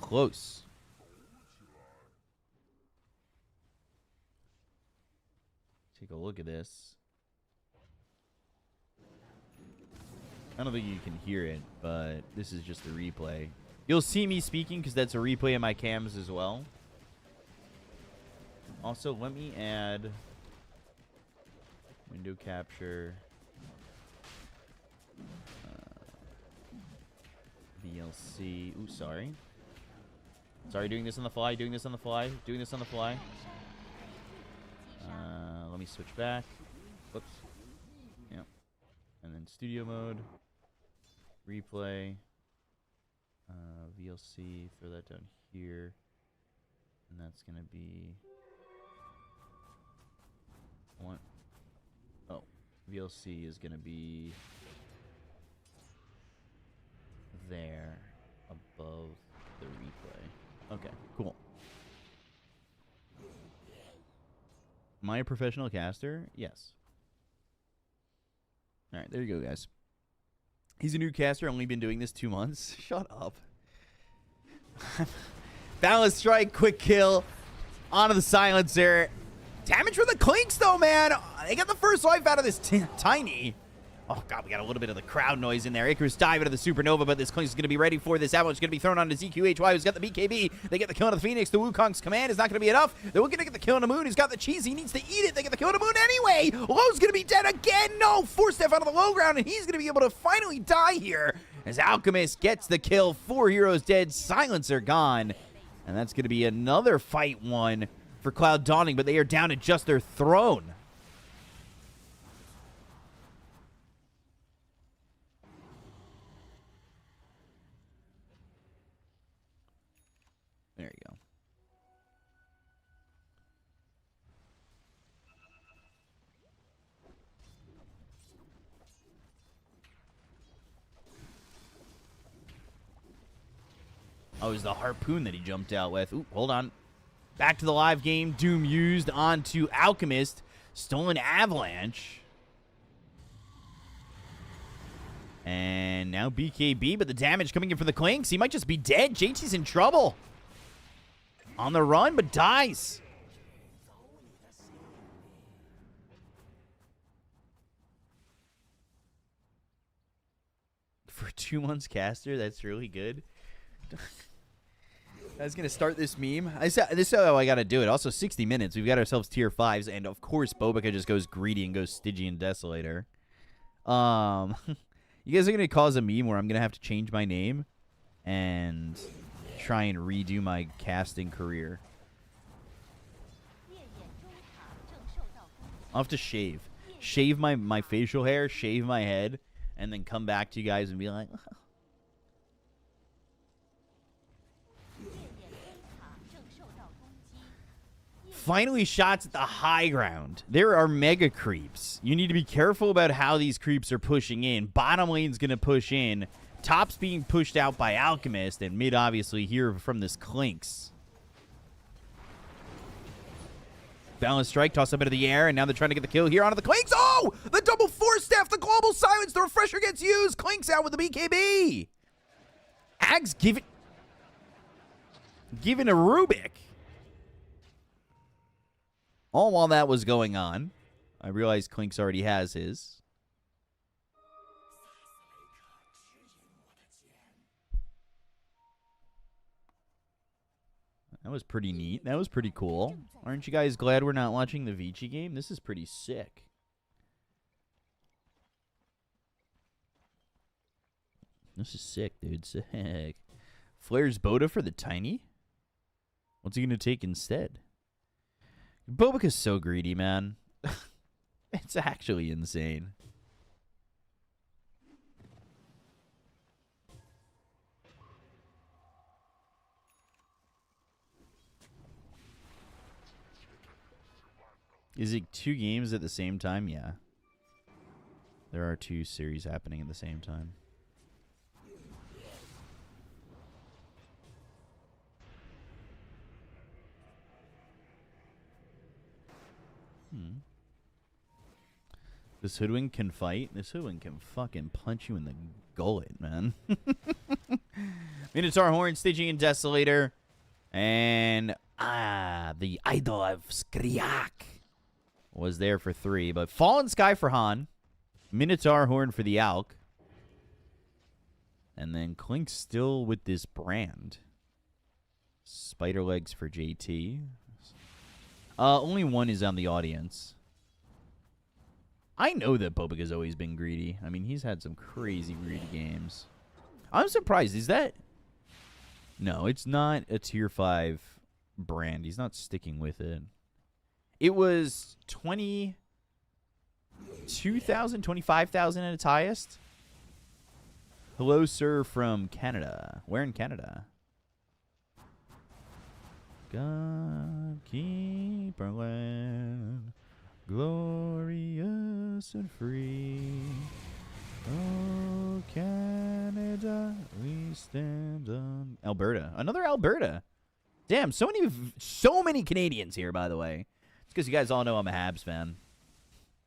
Close. Take a look at this. I don't think you can hear it, but this is just a replay. You'll see me speaking because that's a replay of my cams as well. Also, let me add window capture, VLC. Ooh, sorry. Sorry, doing this on the fly, doing this on the fly, doing this on the fly. Let me switch back. Whoops. Yep. And then studio mode. Replay. VLC, throw that down here. And that's going to be... Oh, VLC is going to be there above the replay. Okay, cool. Am I a professional caster? Yes. All right, there you go, guys. He's a new caster, only been doing this 2 months. Shut up. Balance strike, quick kill. Onto the silencer. Damage for the Clinks, though, man. They got the first life out of this tiny. Oh, God, we got a little bit of the crowd noise in there. Icarus dive into the Supernova, but this Clinks is going to be ready for this. Avalanche is going to be thrown onto ZQHY, who's got the BKB. They get the kill on the Phoenix. The Wukong's command is not going to be enough. They're going to get the kill on the Moon. He's got the cheese. He needs to eat it. They get the kill on the Moon anyway. Low's going to be dead again. No, 4-step out of the low ground, and he's going to be able to finally die here as Alchemist gets the kill. 4 heroes dead. Silencer gone. And that's going to be another fight one for Cloud Dawning, but they are down to just their throne. There you go. Oh, it was the harpoon that he jumped out with. Ooh, hold on. Back to the live game. Doom used onto Alchemist. Stolen Avalanche. And now BKB, but the damage coming in from the Clinks. He might just be dead. JT's in trouble. On the run, but dies. For 2 months caster, that's really good. I was going to start this meme. This is how I got to do it. Also, 60 minutes. We've got ourselves tier 5s. And, of course, Bobica just goes greedy and goes Stygian Desolator. You guys are going to cause a meme where I'm going to have to change my name and try and redo my casting career. I'll have to shave. Shave my facial hair, shave my head, and then come back to you guys and be like... Finally, shots at the high ground. There are mega creeps. You need to be careful about how these creeps are pushing in. Bottom lane's going to push in. Top's being pushed out by Alchemist. And mid, obviously, here from this Clinks. Balance strike, toss up into the air. And now they're trying to get the kill here onto the Clinks. Oh! The double 4-step, the global silence. The refresher gets used. Clinks out with the BKB. Ags giving a Rubik. All while that was going on, I realized Clinks already has his. That was pretty neat. That was pretty cool. Aren't you guys glad we're not watching the Vici game? This is pretty sick. This is sick, dude. Sick. Flair's Boda for the Tiny? What's he going to take instead? Bobica's so greedy, man. It's actually insane. Is it 2 games at the same time? Yeah. There are 2 series happening at the same time. This hoodwink can fight. This hoodwink can fucking punch you in the gullet, man. Minotaur Horn, Stygian Desolator, and the Idol of Skriak was there for 3, but Fallen Sky for Han, Minotaur Horn for the Alk, and then Clink still with this brand. Spider Legs for JT. Only one is on the audience. I know that Bobica's always been greedy. I mean, he's had some crazy greedy games. I'm surprised. Is that... No, it's not a tier 5 brand. He's not sticking with it. It was 22,000, 25,000 at its highest. Hello, sir, from Canada. Where in Canada? God keep our land glorious and free. Oh, Canada, we stand on... Alberta. Another Alberta. Damn, so many Canadians here, by the way. It's because you guys all know I'm a Habs fan.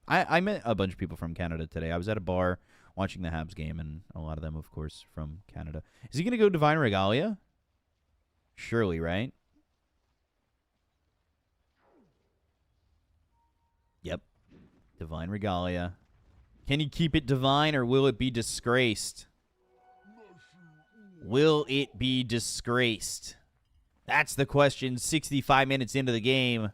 I met a bunch of people from Canada today. I was at a bar watching the Habs game, and a lot of them, of course, from Canada. Is he going to go Divine Regalia? Surely, right? Yep. Divine Regalia. Can he keep it divine, or will it be disgraced? Will it be disgraced? That's the question. 65 minutes into the game.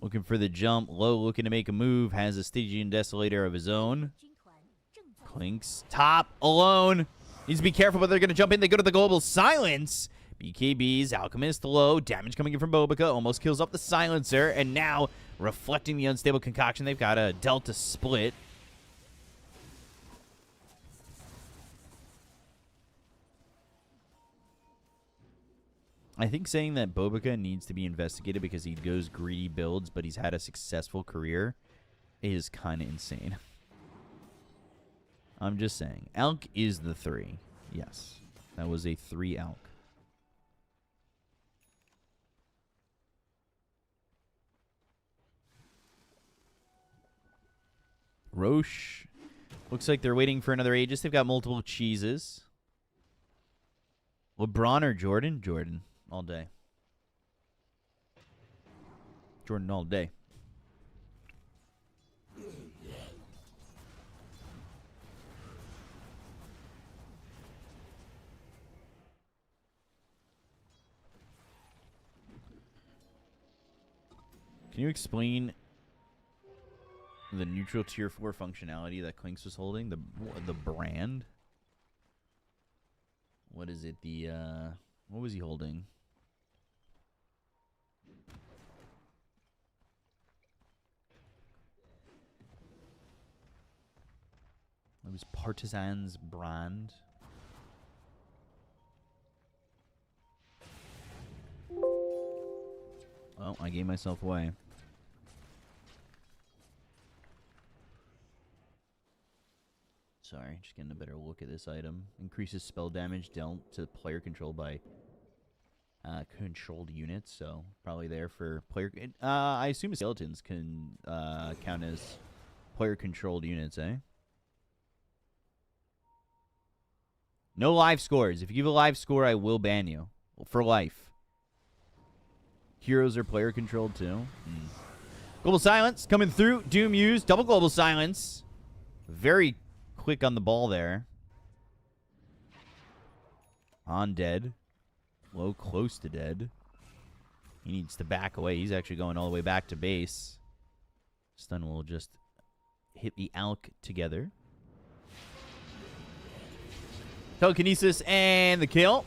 Looking for the jump. Low looking to make a move. Has a Stygian Desolator of his own. Clinks top alone. Needs to be careful, but they're going to jump in. They go to the Global Silence. BKB's Alchemist low. Damage coming in from Bobica. Almost kills up the Silencer. And now, reflecting the Unstable Concoction, they've got a Delta Split. I think saying that Bobica needs to be investigated because he goes greedy builds, but he's had a successful career, is kind of insane. I'm just saying. Alk is the 3. Yes. That was a 3 Alk. Roche. Looks like they're waiting for another Aegis. They've got multiple cheeses. LeBron or Jordan? Jordan. All day. Jordan all day. Can you explain the neutral tier 4 functionality that Clinks was holding? The brand? What is it? What was he holding? It was Partisan's brand. Oh, I gave myself away. Sorry, just getting a better look at this item. Increases spell damage dealt to player controlled by controlled units, so probably there for player... I assume skeletons can count as player-controlled units, eh? No live scores. If you give a live score, I will ban you. For life. Heroes are player-controlled, too. Global Silence coming through. Doom used. Double Global Silence. Very quick on the ball there. On dead. Low close to dead. He needs to back away. He's actually going all the way back to base. Stun will just hit the Alk together. Telekinesis and the kill.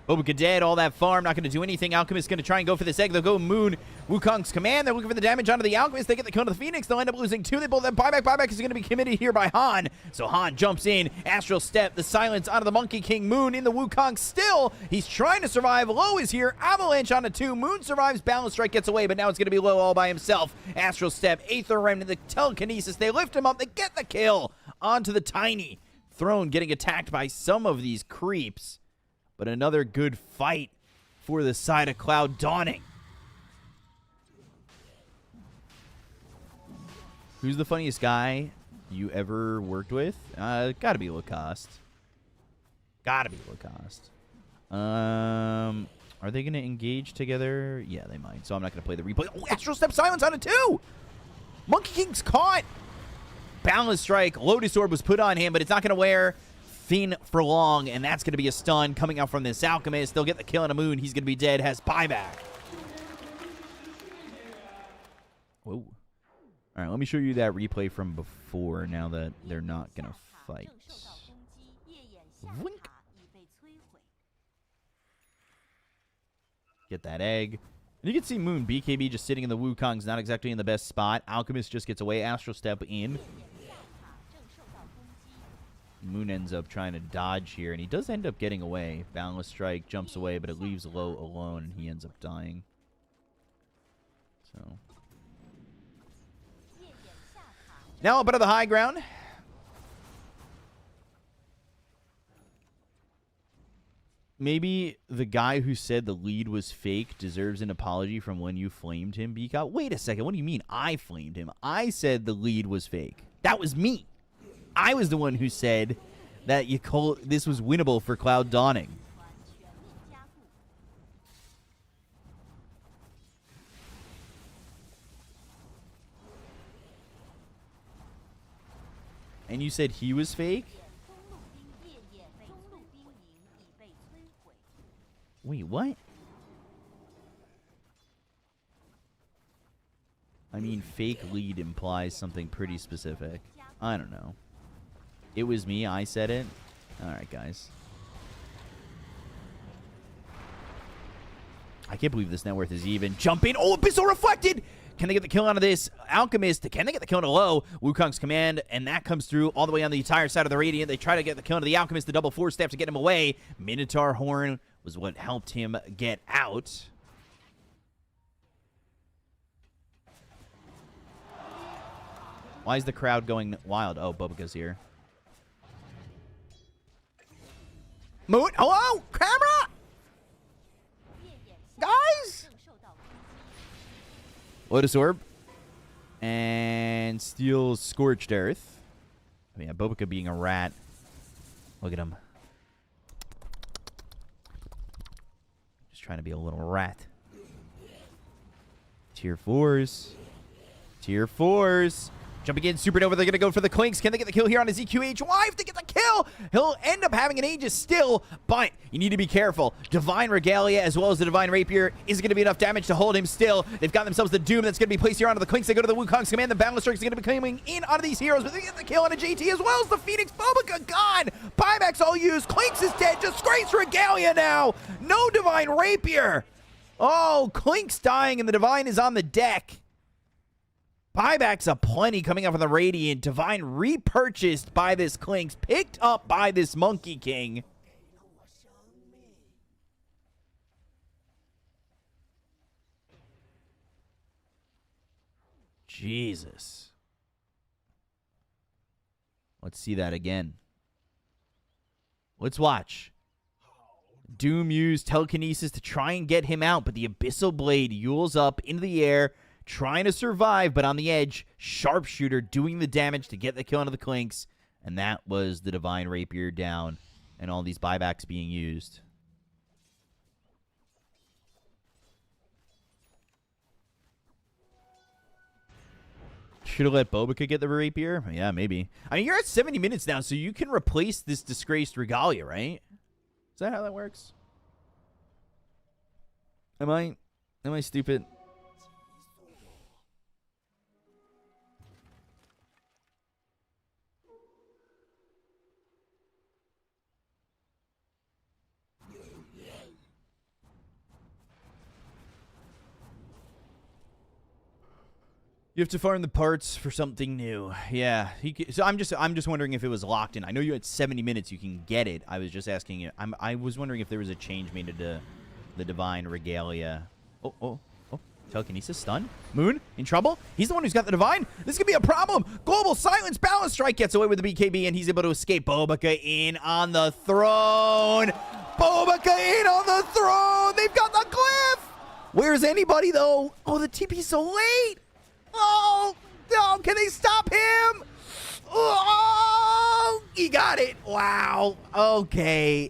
Boba dead, all that farm, not going to do anything. Alchemist going to try and go for this egg. They'll go Moon, Wukong's command. They're looking for the damage onto the Alchemist. They get the kill to the Phoenix. They'll end up losing 2. They both have buyback. Buyback is going to be committed here by Han. So Han jumps in. Astral Step, the silence onto the Monkey King. Moon in the Wukong still. He's trying to survive. Low is here. Avalanche onto 2. Moon survives. Balance Strike gets away, but now it's going to be Low all by himself. Astral Step, Aether Remnant, the Telekinesis. They lift him up. They get the kill onto the Tiny. Throne getting attacked by some of these creeps. But another good fight for the side of Cloud Dawning. Who's the funniest guy you ever worked with? Gotta be Lacoste. Gotta be Lacoste. Are they going to engage together? Yeah, they might. So I'm not going to play the replay. Oh, Astral Step Silence on it too! Monkey King's caught! Balance Strike. Lotus Orb was put on him, but it's not going to wear thin for long, and that's going to be a stun coming out from this Alchemist. They'll get the kill on a Moon. He's going to be dead. Has buyback. Whoa. All right, let me show you that replay from before now that they're not going to fight. Wink. Get that egg. And you can see Moon BKB just sitting in the Wukong's not exactly in the best spot. Alchemist just gets away. Astral Step in. Moon ends up trying to dodge here, and he does end up getting away. Boundless Strike jumps away, but it leaves Low alone, and he ends up dying. So now up out of the high ground. Maybe the guy who said the lead was fake deserves an apology from when you flamed him, Beacon. Wait a second. What do you mean I flamed him? I said the lead was fake. That was me. I was the one who said that this was winnable for Cloud Dawning. And you said he was fake? Wait, what? I mean, fake lead implies something pretty specific. I don't know. It was me. I said it. All right, guys. I can't believe this net worth is even. Jump in. Oh, Abyssal Reflected. Can they get the kill out of this Alchemist? Can they get the kill on a Low? Wukong's command, and that comes through all the way on the entire side of the Radiant. They try to get the kill into the Alchemist. The double 4-step to get him away. Minotaur Horn was what helped him get out. Why is the crowd going wild? Oh, Boba's here. Moon, hello? Camera? Guys? Lotus Orb. And steals Scorched Earth. I mean, Boba being a rat. Look at him. Just trying to be a little rat. Tier 4s. Tier 4s. Jumping in, Supernova, they're going to go for the Clinks. Can they get the kill here on his EQH? Why? If they get the kill, he'll end up having an Aegis still, but you need to be careful. Divine Regalia, as well as the Divine Rapier, isn't going to be enough damage to hold him still. They've got themselves the Doom that's going to be placed here onto the Clinks. They go to the Wukong's command. The Boundless Strike is going to be coming in onto these heroes, but they get the kill on a JT as well as the Phoenix. Boba gone. Buyback's all used. Clinks is dead. Disgrace Regalia now. No Divine Rapier. Oh, Clinks dying, and the Divine is on the deck. Buybacks aplenty coming up from the Radiant. Divine repurchased by this Clinks. Picked up by this Monkey King. Jesus. Let's see that again. Let's watch. Doom used telekinesis to try and get him out, but the Abyssal Blade yules up into the air, trying to survive, but on the edge, Sharpshooter doing the damage to get the kill onto the Clinks, and that was the Divine Rapier down, and all these buybacks being used. Should have let Boba get the Rapier? Yeah, maybe. I mean, you're at 70 minutes now, so you can replace this disgraced Regalia, right? Is that how that works? Am I stupid? You have to farm the parts for something new. Yeah. So I'm just wondering if it was locked in. I know you had 70 minutes. You can get it. I was just asking you. I was wondering if there was a change made to the Divine Regalia. Oh. Telekinesis stun. Moon in trouble. He's the one who's got the Divine. This could be a problem. Global Silence Balance Strike gets away with the BKB, and he's able to escape. Bo3 in on the throne. Bo3 in on the throne. They've got the glyph. Where's anybody, though? Oh, the TP's so late. Oh, no, can they stop him? Oh, he got it. Wow. Okay.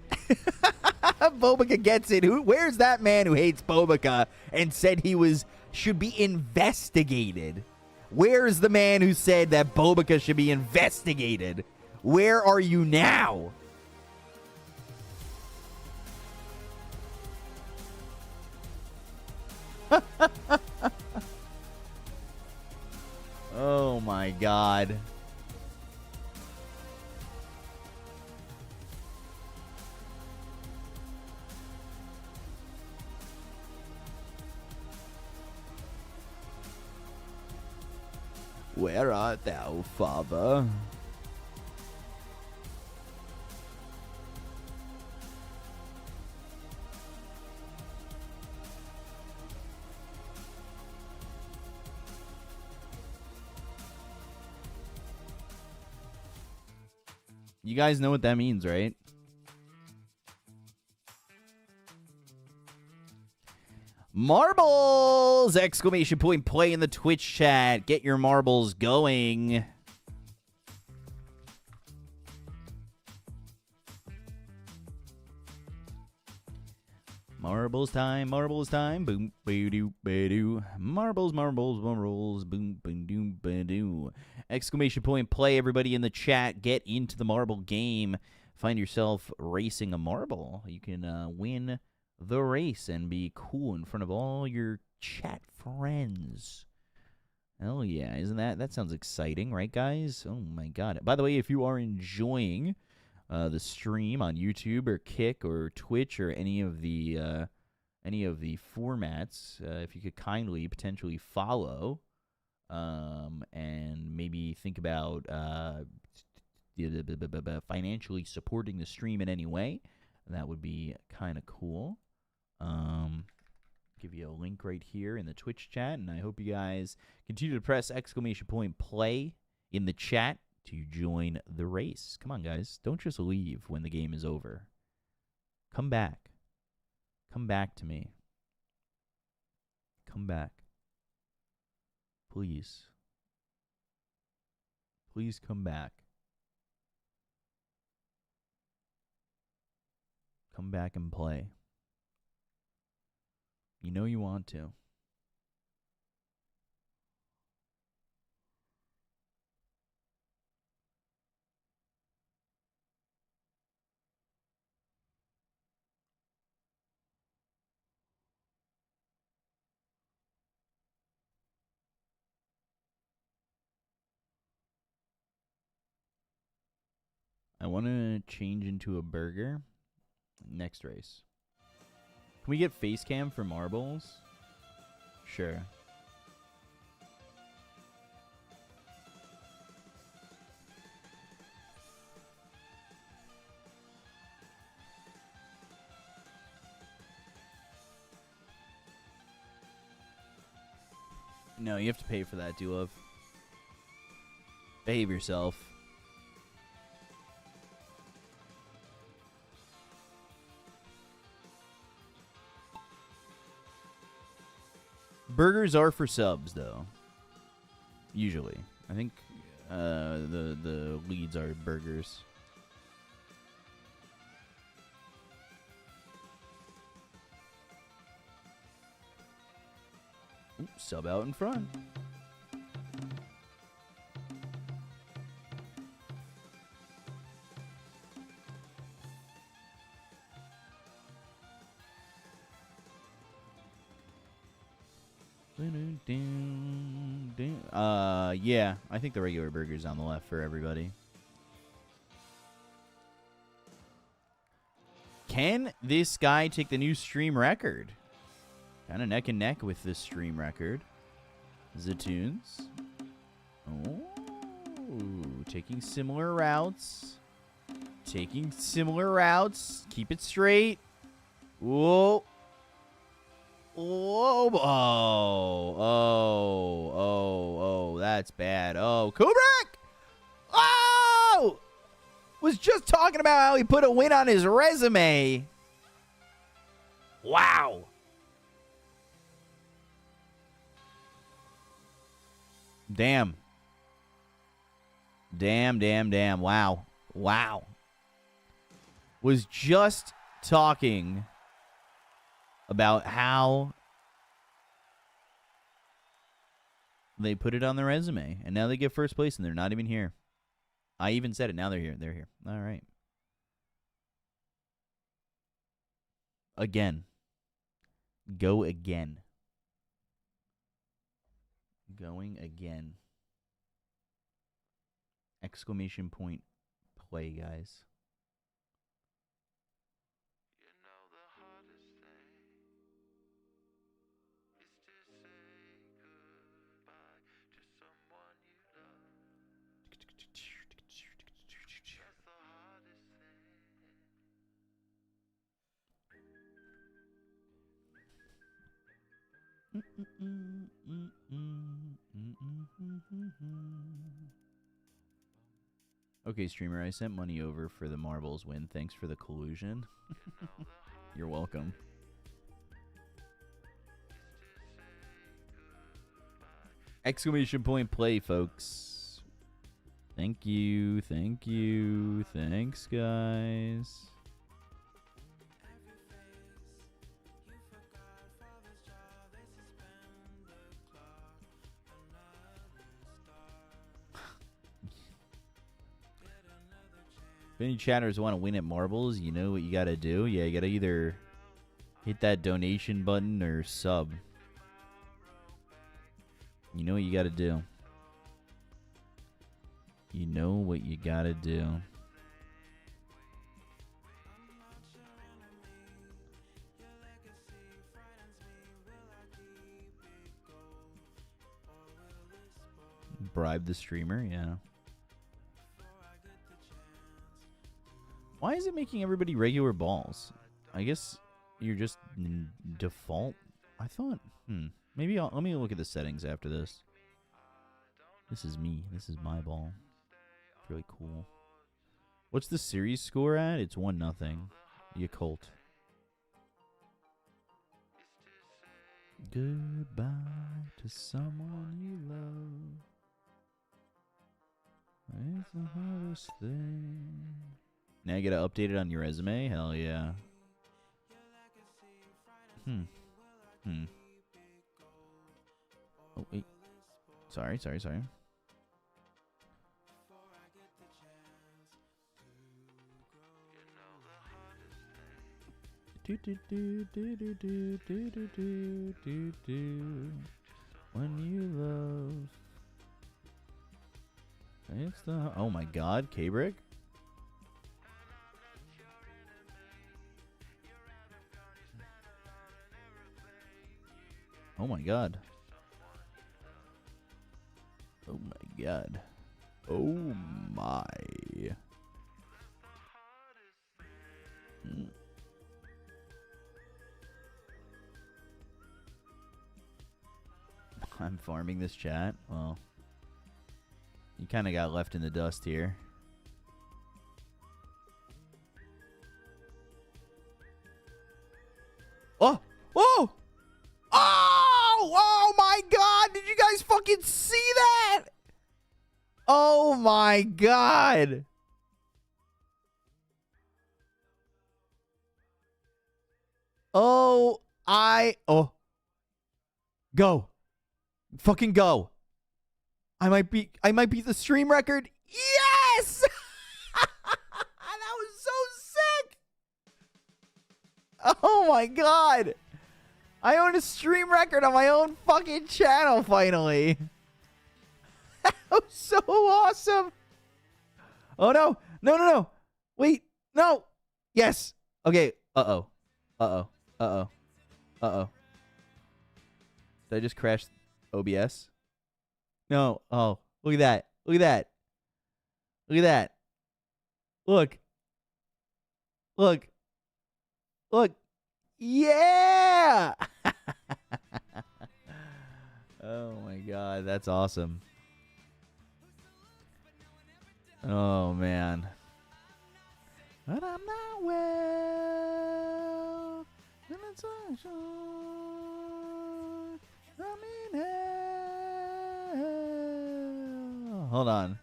Bo3 gets it. Where's that man who hates Bo3 and said he should be investigated? Where's the man who said that Bo3 should be investigated? Where are you now? Oh my God. Where art thou, Father? You guys know what that means, right? Marbles! Exclamation point play in the Twitch chat. Get your marbles going. Marbles time, boom, ba-doo, ba-doo. Marbles, boom, boom, doom, ba-doo. Exclamation point play, everybody in the chat. Get into the marble game. Find yourself racing a marble. You can win the race and be cool in front of all your chat friends. Hell yeah, isn't that sounds exciting, right, guys? Oh my God. By the way, if you are enjoying the stream on YouTube or Kick or Twitch or any of the formats, if you could kindly potentially follow and maybe think about financially supporting the stream in any way, that would be kind of cool. Give you a link right here in the Twitch chat, and I hope you guys continue to press exclamation point play in the chat to join the race. Come on, guys. Don't just leave when the game is over. Come back. Come back to me. Come back. Please. Please come back. Come back and play. You know you want to. I want to change into a burger. Next race. Can we get face cam for marbles? Sure. No, you have to pay for that, Dulove. Behave yourself. Burgers are for subs, though. Usually. I think the leads are burgers. Ooh, sub out in front. Yeah, I think the regular burger's on the left for everybody. Can this guy take the new stream record? Kind of neck and neck with this stream record. Zatoons. Oh, taking similar routes. Taking similar routes. Keep it straight. Whoa. Whoa. Oh, that's bad. Oh, Kubrick! Oh! Was just talking about how he put a win on his resume. Wow. Damn. Damn. Wow. Was just talking about how they put it on their resume, and now they get first place, and they're not even here. I even said it. Now they're here. They're here. All right. Again. Go again. Going again. Exclamation point play, guys. Okay, streamer, I sent money over for the marbles win. Thanks for the collusion. You're welcome. Exclamation point play, folks. Thank you. Thanks, guys. If any chatters want to win at marbles, you know what you gotta do. Yeah, you gotta either hit that donation button or sub. You know what you gotta do. You know what you gotta do. Bribe the streamer, yeah. Why is it making everybody regular balls? I guess you're just default. I thought, maybe let me look at the settings after this. This is me. This is my ball. It's really cool. What's the series score at? It's 1-0. The occult. Goodbye to someone you love. It's the hardest thing. Now you gotta update it on your resume? Hell yeah. Oh, wait. Sorry. When you love. It's the... Oh my god, K-Brick? Oh my god. Oh my god. Oh my. I'm farming this chat. Well, you kind of got left in the dust here. Oh! Oh! Oh my god! Did you guys fucking see that? Oh my god! Oh, go. Fucking go. I might beat the stream record. Yes! That was so sick. Oh my god. I own a stream record on my own fucking channel, finally. That was so awesome. Oh, no. No, no, no. Wait. No. Yes. Okay. Uh-oh. Uh-oh. Uh-oh. Uh-oh. Did I just crash OBS? No. Oh, look at that. Look at that. Look at that. Look. Look. Look. Yeah. Oh my god, that's awesome. Oh man. But I'm not well. And it's I'm in hell. Hold on.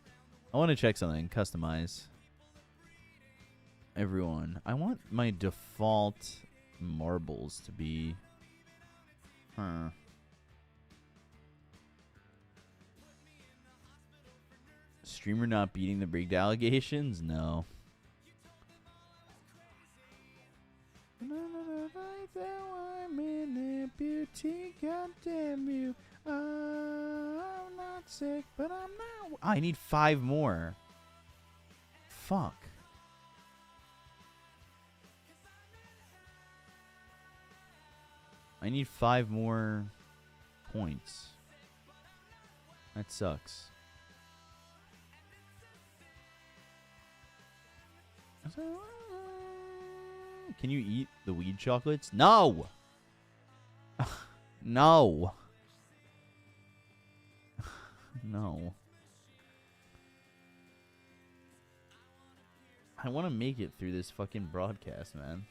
I want to check something. Customize. Everyone. I want my default marbles to be... Streamer not beating the rigged allegations? No. God damn you. I'm not sick, but I'm not... I need 5 more. Fuck. I need 5 more points. That sucks. Can you eat the weed chocolates? No! No. No. I want to make it through this fucking broadcast, man.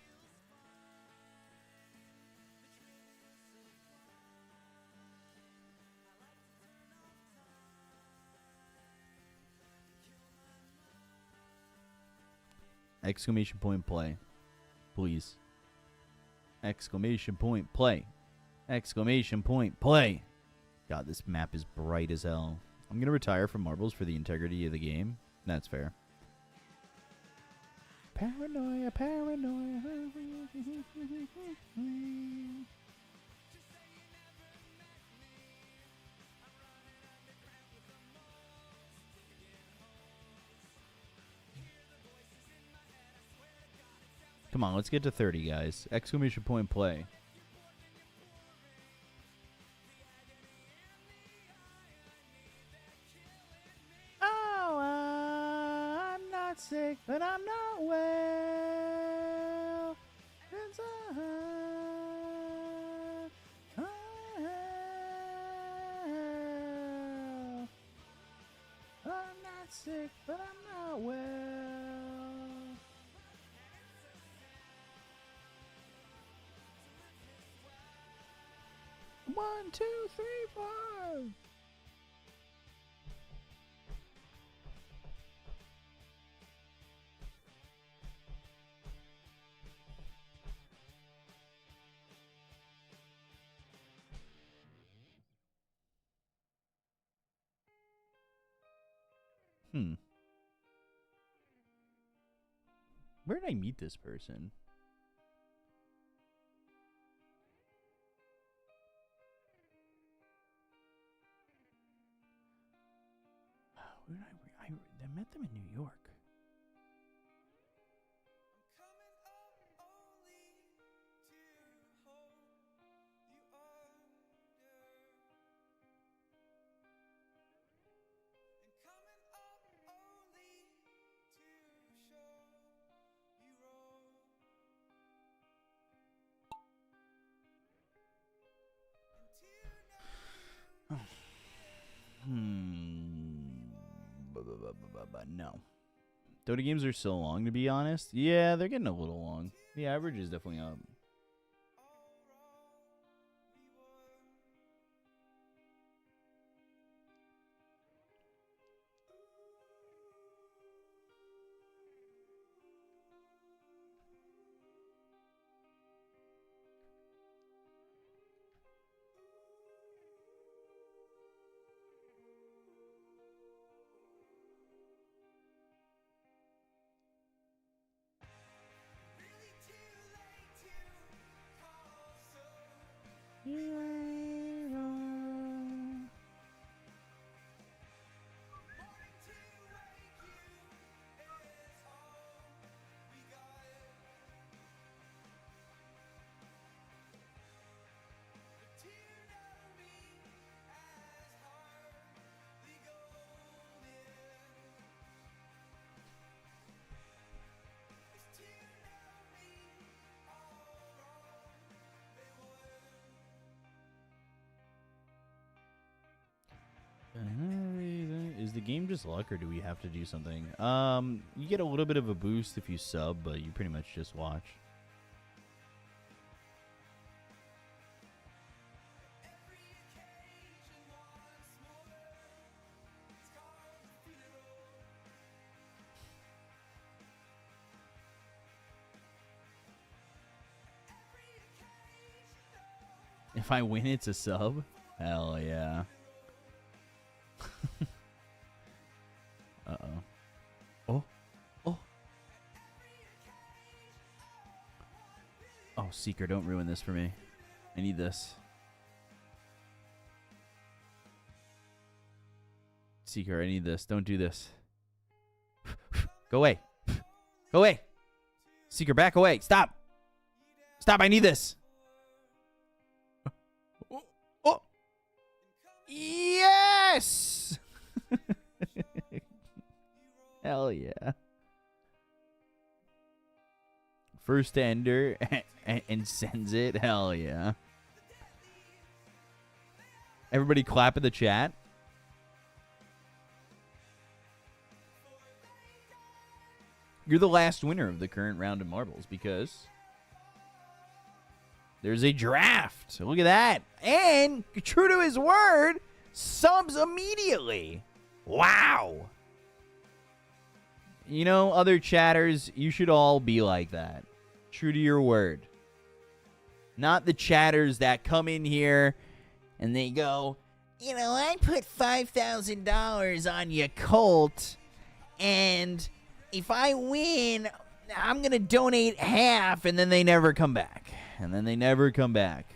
Exclamation point play. Please. Exclamation point play. Exclamation point play. God, this map is bright as hell. I'm going to retire from marbles for the integrity of the game. That's fair. Paranoia, paranoia. Come on, let's get to 30, guys. Exclamation point play. Oh, I'm not sick, but I'm not well. It's I'm not sick, but I'm not well. 1, 2, 3, 4. Where did I meet this person? Where did I met them in New York. No. Dota games are so long, to be honest. Yeah, they're getting a little long. The average is definitely up. the game just luck, or do we have to do something? You get a little bit of a boost if you sub, but you pretty much just watch. If I win, it's a sub? Hell yeah. Uh-oh. Oh. Oh. Oh, Seeker, don't ruin this for me. I need this. Seeker, I need this. Don't do this. Go away. Go away. Seeker, back away. Stop. Stop, I need this. Oh. Yes! Hell yeah. First ender and sends it. Hell yeah. Everybody clap in the chat. You're the last winner of the current round of marbles because there's a draft. Look at that. And true to his word, subs immediately. Wow. You know, other chatters, you should all be like that. True to your word. Not the chatters that come in here and they go, you know, I put $5,000 on your Colt, and if I win, I'm going to donate half, and then they never come back. And then they never come back.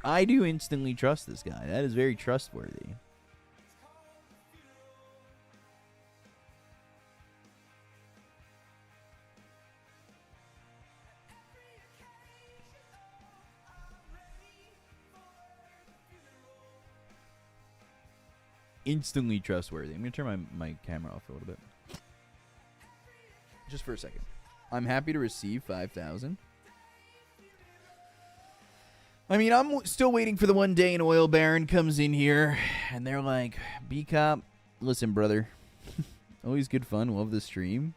I do instantly trust this guy. That is very trustworthy. Instantly trustworthy. I'm going to turn my camera off for a little bit. Just for a second. I'm happy to receive 5,000. I mean, I'm still waiting for the one day an oil baron comes in here and they're like, B-Cop, listen, brother. Always good fun. Love the stream.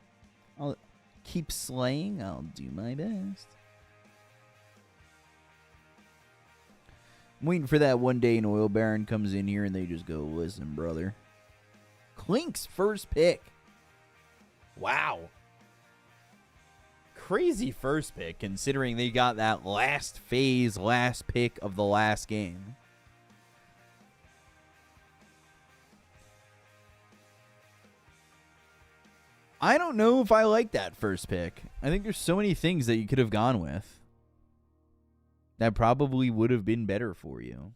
I'll keep slaying. I'll do my best. I'm waiting for that one day an oil baron comes in here and they just go, listen, brother. Clink's first pick. Wow. Crazy first pick considering they got that last phase, last pick of the last game. I don't know if I like that first pick. I think there's so many things that you could have gone with that probably would have been better for you.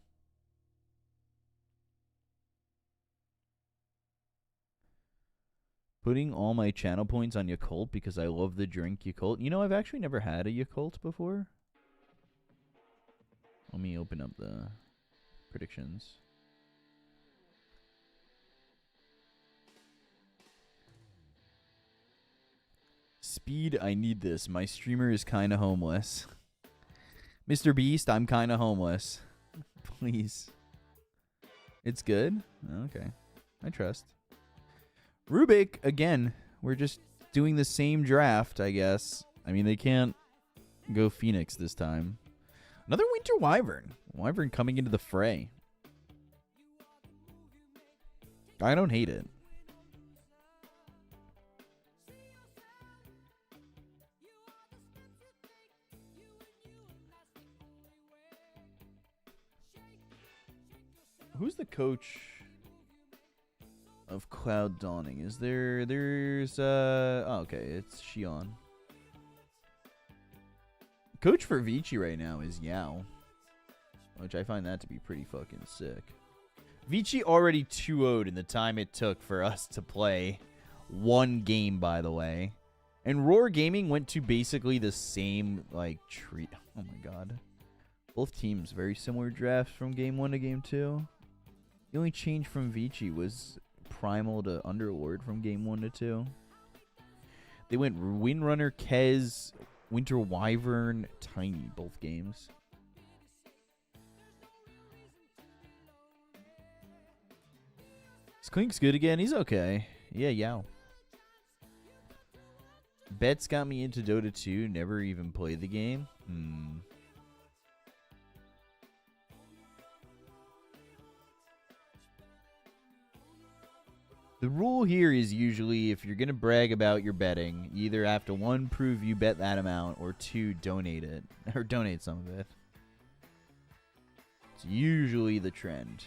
Putting all my channel points on Yakult because I love the drink Yakult. You know, I've actually never had a Yakult before. Let me open up the predictions. Speed, I need this. My streamer is kind of homeless. Mr. Beast, I'm kind of homeless. Please. It's good? Okay. I trust. Rubik, again, we're just doing the same draft, I guess. I mean, they can't go Phoenix this time. Another Winter Wyvern. Wyvern coming into the fray. I don't hate it. Who's the coach of Cloud Dawning? Is there's oh, okay, it's Shion. Coach for Vici right now is Yao, which I find that to be pretty fucking sick. Vici already 2-0'd in the time it took for us to play one game, by the way. And Roar Gaming went to basically the same, like, treat. Oh my god. Both teams, very similar drafts from game 1 to game 2. The only change from Vici was Primal to Underlord from game 1 to 2. They went Windrunner, Kez, Winter Wyvern, Tiny, both games. Klink's good again. He's okay. Yeah, yow. Bets got me into Dota 2. Never even played the game. The rule here is usually if you're going to brag about your betting, you either have to, 1, prove you bet that amount, or 2, donate it. Or donate some of it. It's usually the trend.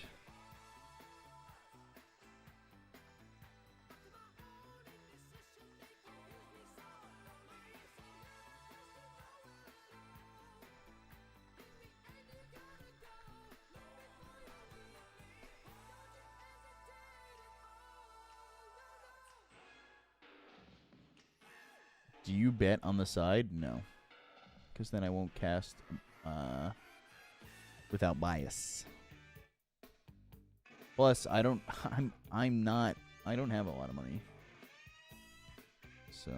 Do you bet on the side? No. Because then I won't cast without bias. Plus, I don't have a lot of money. So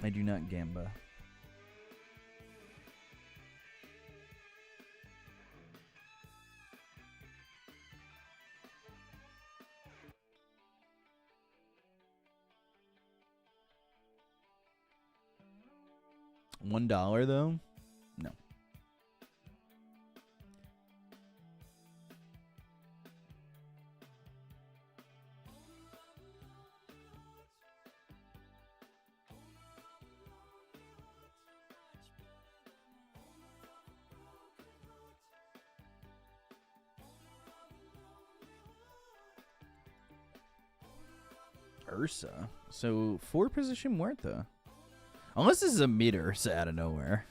I do not gamba. $1 though? No. Ursa. So 4 position Muerta. Unless this is a mid Ursa out of nowhere.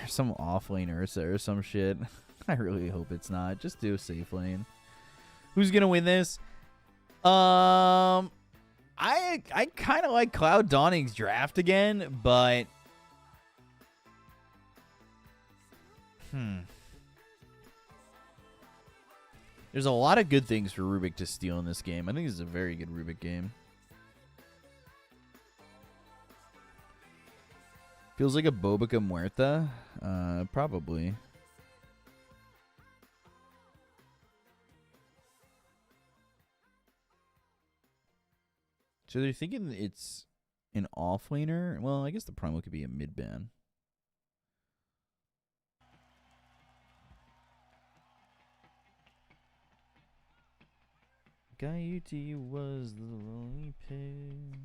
Some off lane Ursa or some shit. I really hope it's not. Just do a safe lane. Who's gonna win this? I kind of like Cloud Dawning's draft again, but there's a lot of good things for Rubik to steal in this game. I think this is a very good Rubik game. Feels like a Bobica Muerta? Probably. So they're thinking it's an offlaner? Well, I guess the Primal could be a mid-ban. Gaiuti was the lonely pig.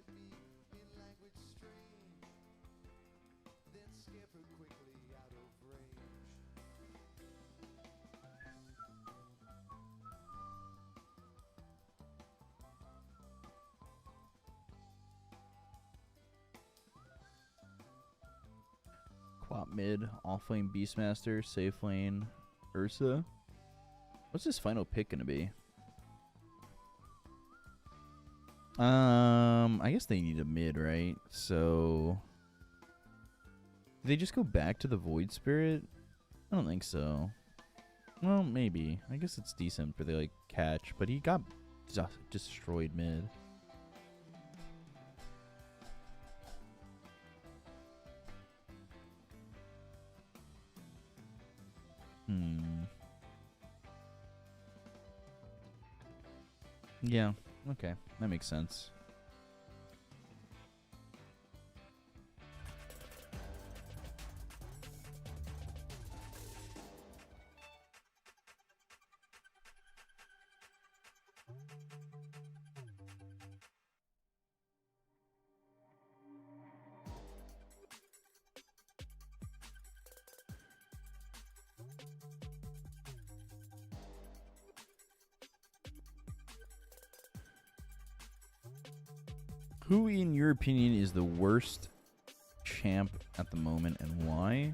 Me in language Xtreme, then scampered quickly out of range. Quap mid, off lane Beastmaster, safe lane Ursa. What's his final pick gonna be? I guess they need a mid, right? So do they just go back to the Void Spirit? I don't think so. Well, maybe. I guess it's decent for the like catch, but he got destroyed mid. Yeah. Okay, that makes sense. Who, in your opinion, is the worst champ at the moment and why?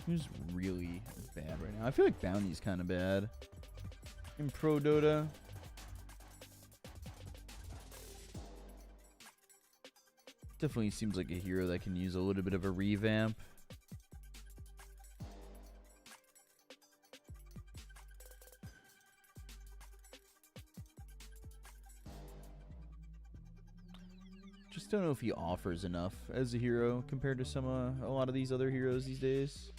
Who's really bad right now? I feel like Bounty's kind of bad in Pro Dota. Definitely seems like a hero that can use a little bit of a revamp. Just don't know if he offers enough as a hero compared to some a lot of these other heroes these days.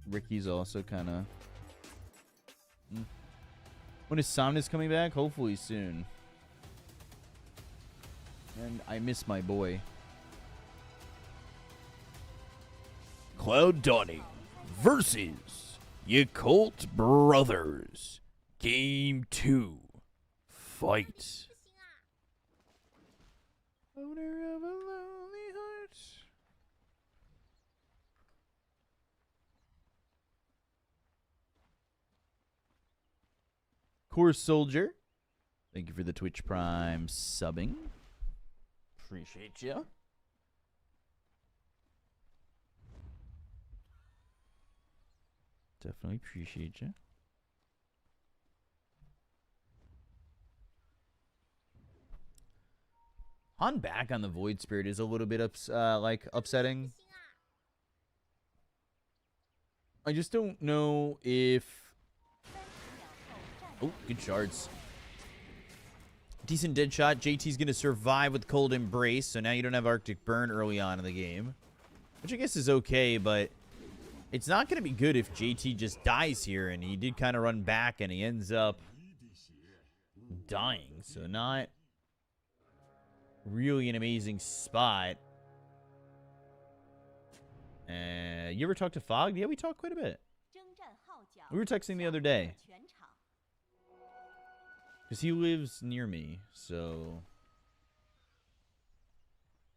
Ricky's also kind of... When is Somnus coming back? Hopefully soon. And I miss my boy. Cloud Dawning versus Yakult Brothers. Game 2. Fight. Owner of a lonely heart. Course Soldier, thank you for the Twitch Prime subbing. Appreciate you. Definitely appreciate you. Han back on the Void Spirit is a little bit upsetting. I just don't know if... Oh, good shards. Decent dead shot. JT's going to survive with Cold Embrace, so now you don't have Arctic Burn early on in the game. Which I guess is okay, but it's not going to be good if JT just dies here, and he did kind of run back, and he ends up dying. So not really an amazing spot. You ever talk to Fog? Yeah, we talked quite a bit. We were texting the other day. Because he lives near me, so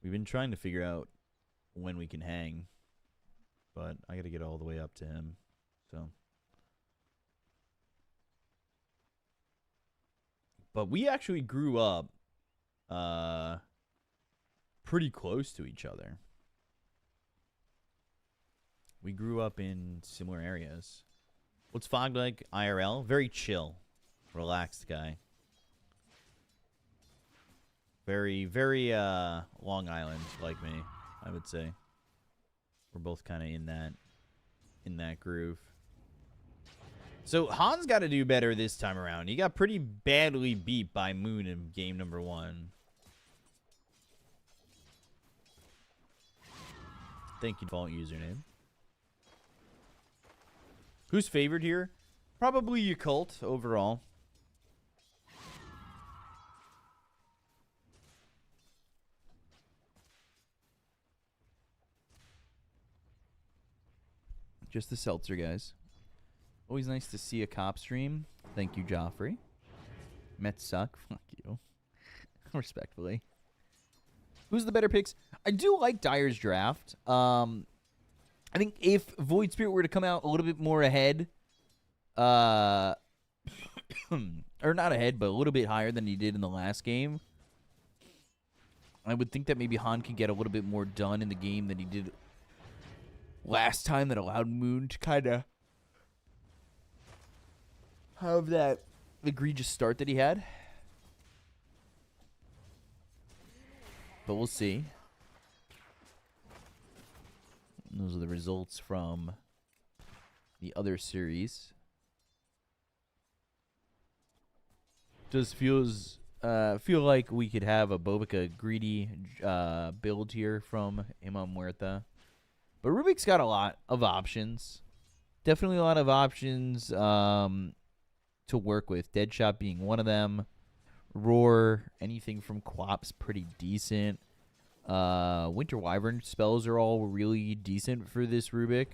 we've been trying to figure out when we can hang. But I got to get all the way up to him, so. But we actually grew up pretty close to each other. We grew up in similar areas. What's Fog like IRL? Very chill. Relaxed guy. Very, very Long Island like me, I would say. We're both kind of in that groove. So Han's got to do better this time around. He got pretty badly beat by Moon in game number 1. Thank you, default username. Who's favored here? Probably Yakult overall. Just the seltzer, guys. Always nice to see a cop stream. Thank you, Joffrey. Mets suck. Fuck you. Respectfully. Who's the better picks? I do like Dyer's draft. I think if Void Spirit were to come out a little bit more ahead, or not ahead, but a little bit higher than he did in the last game, I would think that maybe Han could get a little bit more done in the game than he did last time, that allowed Moon to kind of have that egregious start that he had. But we'll see. And those are the results from the other series. Does feel like we could have a Bobica greedy build here from Imam Muerta. But Rubik's got a lot of options. Definitely a lot of options to work with. Deadshot being one of them. Roar, anything from Quap's pretty decent. Winter Wyvern spells are all really decent for this Rubik.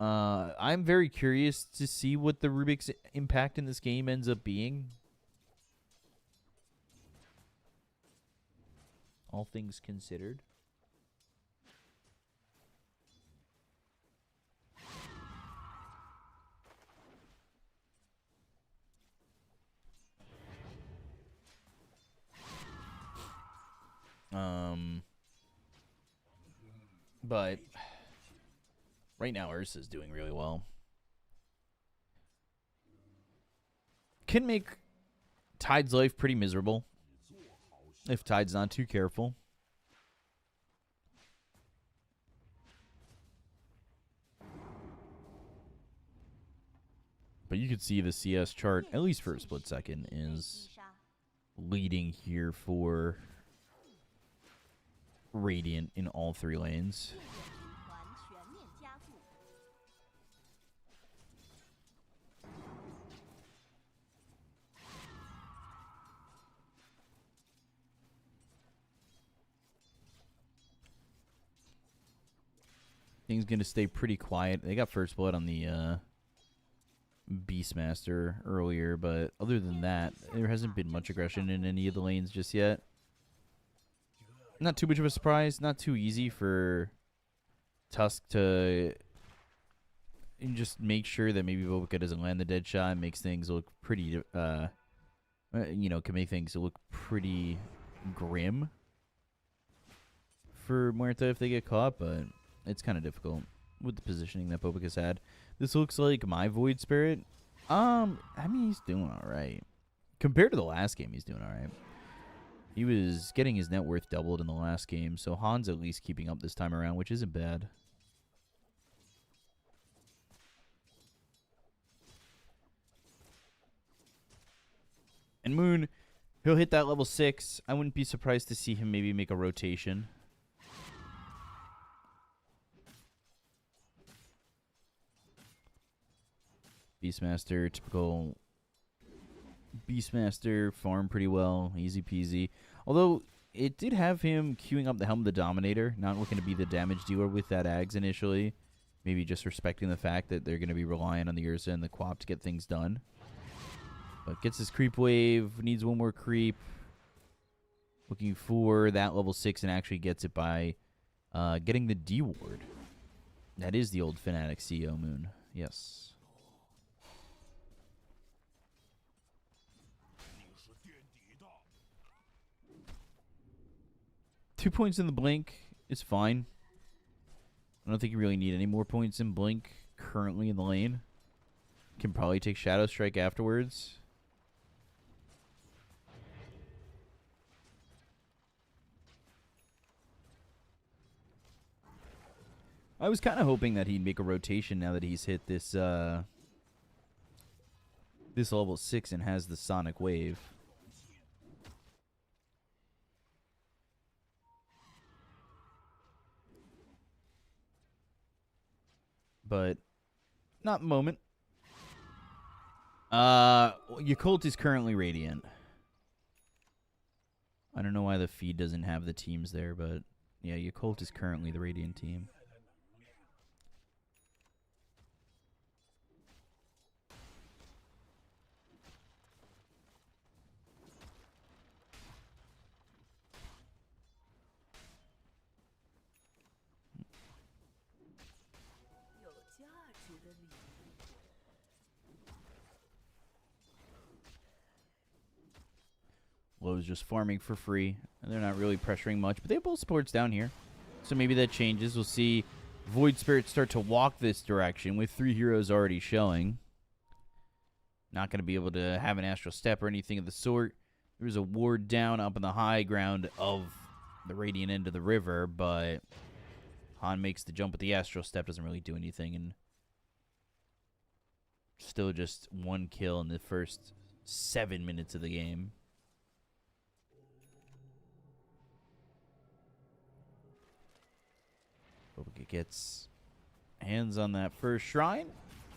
I'm very curious to see what the Rubik's impact in this game ends up being. All things considered. But right now Ursa's doing really well. Can make Tide's life pretty miserable if Tide's not too careful. But you could see the CS chart, at least for a split second, is leading here for Radiant in all 3 lanes. Things going to stay pretty quiet. They got first blood on the Beastmaster earlier, but other than that, there hasn't been much aggression in any of the lanes just yet. Not too much of a surprise. Not too easy for Tusk to just make sure that maybe Boca doesn't land the dead shot. Makes things look pretty, you know, can make things look pretty grim for Muerta if they get caught, but it's kind of difficult with the positioning that Bobica's had. This looks like my Void Spirit. I mean, he's doing all right. Compared to the last game, he's doing all right. He was getting his net worth doubled in the last game, so Han's at least keeping up this time around, which isn't bad. And Moon, he'll hit that level 6. I wouldn't be surprised to see him maybe make a rotation. Beastmaster, typical Beastmaster, farm pretty well, easy peasy. Although, it did have him queuing up the Helm of the Dominator, not looking to be the damage dealer with that Ags initially. Maybe just respecting the fact that they're going to be relying on the Ursa and the Quap to get things done. But gets his creep wave, needs one more creep. Looking for that level 6 and actually gets it by getting the D ward. That is the old Fnatic CEO Moon, yes. 2 points in the Blink is fine. I don't think you really need any more points in Blink currently in the lane. Can probably take Shadow Strike afterwards. I was kind of hoping that he'd make a rotation now that he's hit this this level 6 and has the Sonic Wave. But not moment. Yakult is currently Radiant. I don't know why the feed doesn't have the teams there, but yeah, Yakult is currently the Radiant team. Lowe's just farming for free, and they're not really pressuring much, but they have both supports down here. So maybe that changes. We'll see Void Spirit start to walk this direction with 3 heroes already showing. Not going to be able to have an Astral Step or anything of the sort. There's a ward down up in the high ground of the Radiant end of the river, but Han makes the jump with the Astral Step, doesn't really do anything, and still just 1 kill in the first 7 minutes of the game. Bobica gets hands on that first shrine.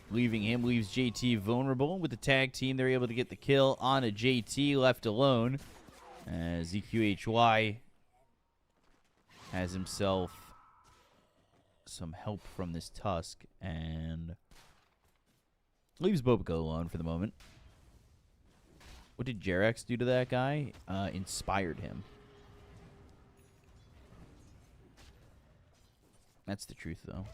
Leaving him leaves JT vulnerable. With the tag team, they're able to get the kill on a JT left alone. As EQHY has himself some help from this Tusk and leaves Bo3 alone for the moment. What did Jarex do to that guy? Inspired him. That's the truth, though.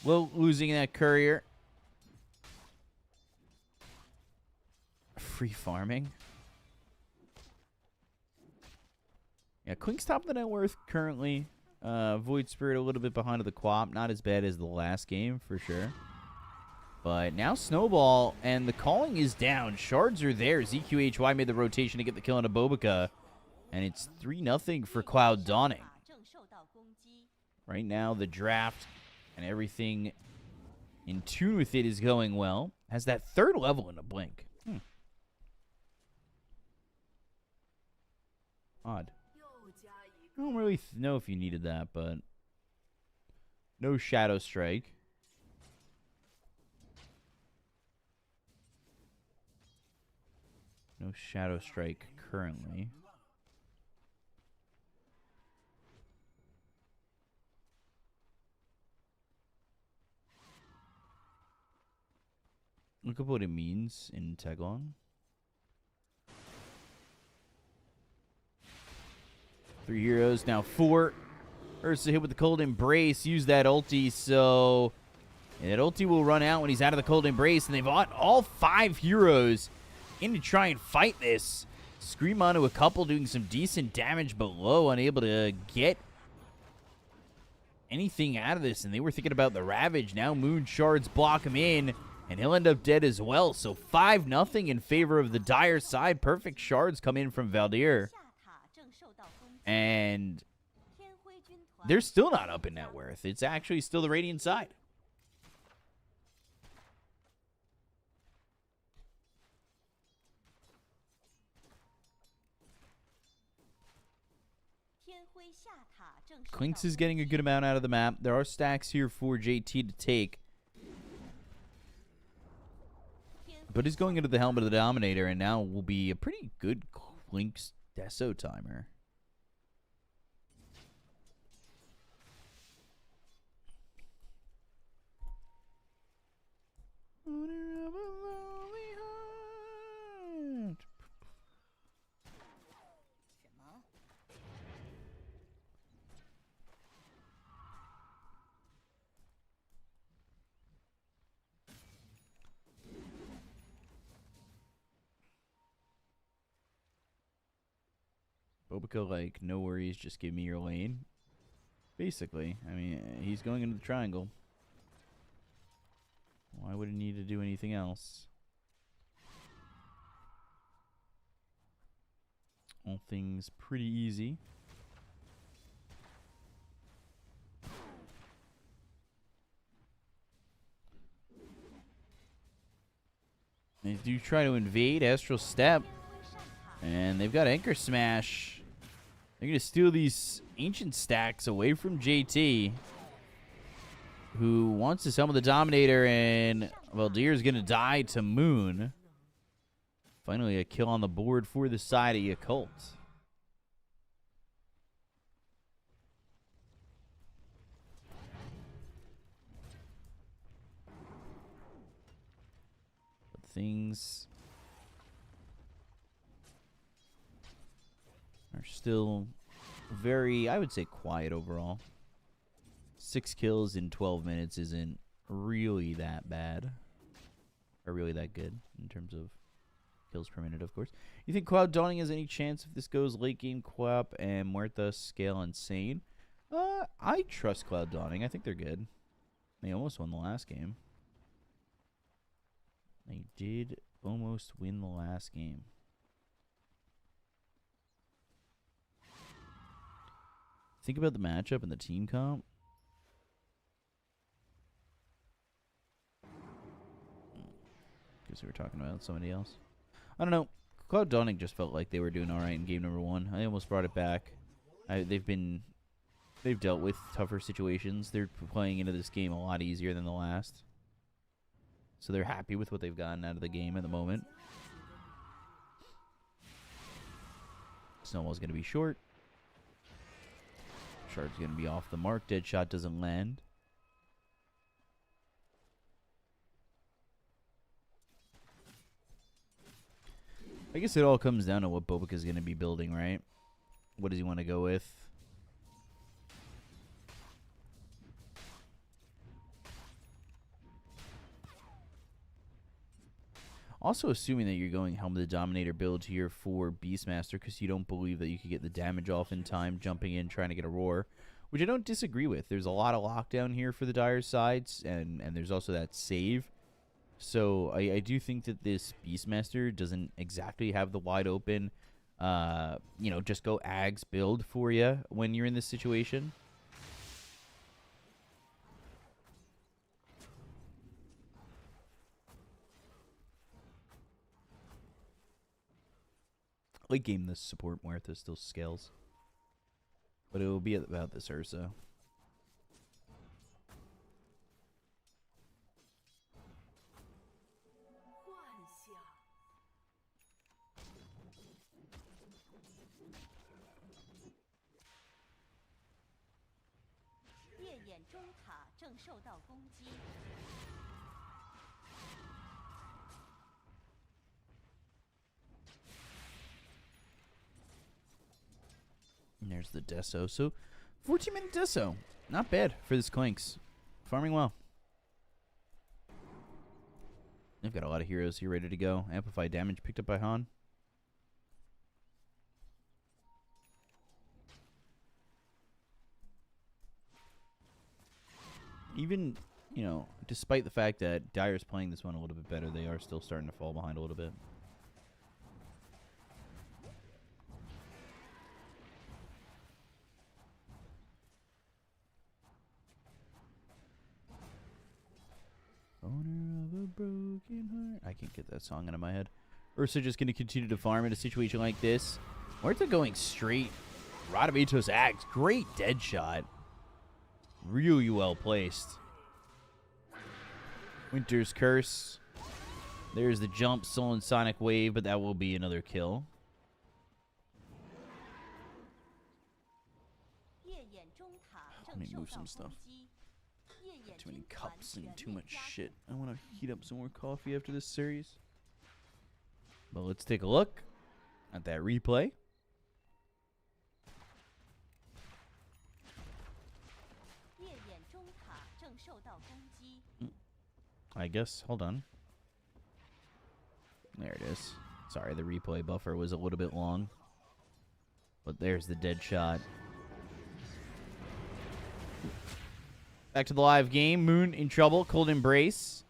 Well, losing that courier. Free farming. Yeah, Quink's top of the net worth currently. Void Spirit a little bit behind of the Quap. Not as bad as the last game, for sure. But now Snowball, and the calling is down. Shards are there. ZQHY made the rotation to get the kill on a Bobica. And it's 3-0 for Cloud Dawning. Right now, the draft and everything in tune with it is going well. Has that third level in a blink. Odd. I don't really know if you needed that, but no Shadow Strike. No Shadow Strike currently. Look at what it means in Teglon. 3 heroes, now 4. Ursa hit with the Cold Embrace. Use that ulti, so that ulti will run out when he's out of the Cold Embrace. And they've got all 5 heroes in to try and fight this. Scream onto a couple, doing some decent damage, but low, unable to get anything out of this. And they were thinking about the Ravage. Now Moon Shards block him in, and he'll end up dead as well. So 5-0 in favor of the Dire side. Perfect Shards come in from Valdir. And they're still not up in net worth. It's actually still the Radiant side. Quinks is getting a good amount out of the map. There are stacks here for JT to take. But he's going into the Helmet of the Dominator, and now will be a pretty good Quinks Deso timer. Bobica, like, no worries, just give me your lane. Basically, I mean, he's going into the triangle. Why would he need to do anything else? All things pretty easy. They do try to invade Astral Step. And they've got Anchor Smash. They're going to steal these ancient stacks away from JT, who wants to summon the Dominator, and Valdir's going to die to Moon. Finally, a kill on the board for the side of Yakult. But things are still very, I would say, quiet overall. 6 kills in 12 minutes isn't really that bad. Or really that good in terms of kills per minute, of course. You think Cloud Dawning has any chance if this goes late game Quap and Muerta scale insane? I trust Cloud Dawning. I think they're good. They almost won the last game. They did almost win the last game. Think about the matchup and the team comp. Guess we were talking about somebody else. I don't know. Cloud Dawning just felt like they were doing all right in game number 1. I almost brought it back. They've dealt with tougher situations. They're playing into this game a lot easier than the last. So they're happy with what they've gotten out of the game at the moment. Snowball's going to be short. Shard's going to be off the mark. Deadshot doesn't land. I guess it all comes down to what Bobik is going to be building, right? What does he want to go with? Also assuming that you're going Helm of the Dominator build here for Beastmaster because you don't believe that you could get the damage off in time, jumping in, trying to get a roar, which I don't disagree with. There's a lot of lockdown here for the Dire sides, and there's also that save. So I do think that this Beastmaster doesn't exactly have the wide open, you know, just go Ags build for you when you're in this situation. Late game, this support Muerta still scales. But it will be about this Ursa. And there's the Deso. So, 14-minute Deso. Not bad for this Clinks. Farming well. They've got a lot of heroes here ready to go. Amplified damage picked up by Han. Even, you know, despite the fact that Dire's playing this one a little bit better, they are still starting to fall behind a little bit. Owner of a broken heart. I can't get that song out of my head. Ursa just going to continue to farm in a situation like this. Muerta going straight. Rod of Atos Axe. Great dead shot. Really well placed. Winter's Curse. There's the jump. Sullen Sonic Wave, but that will be another kill. Let me move some stuff. Too many cups and too much shit. I want to heat up some more coffee after this series. But let's take a look at that replay. I guess, hold on. There it is. Sorry, the replay buffer was a little bit long. But there's the dead shot. Back to the live game. Moon in trouble. Cold Embrace.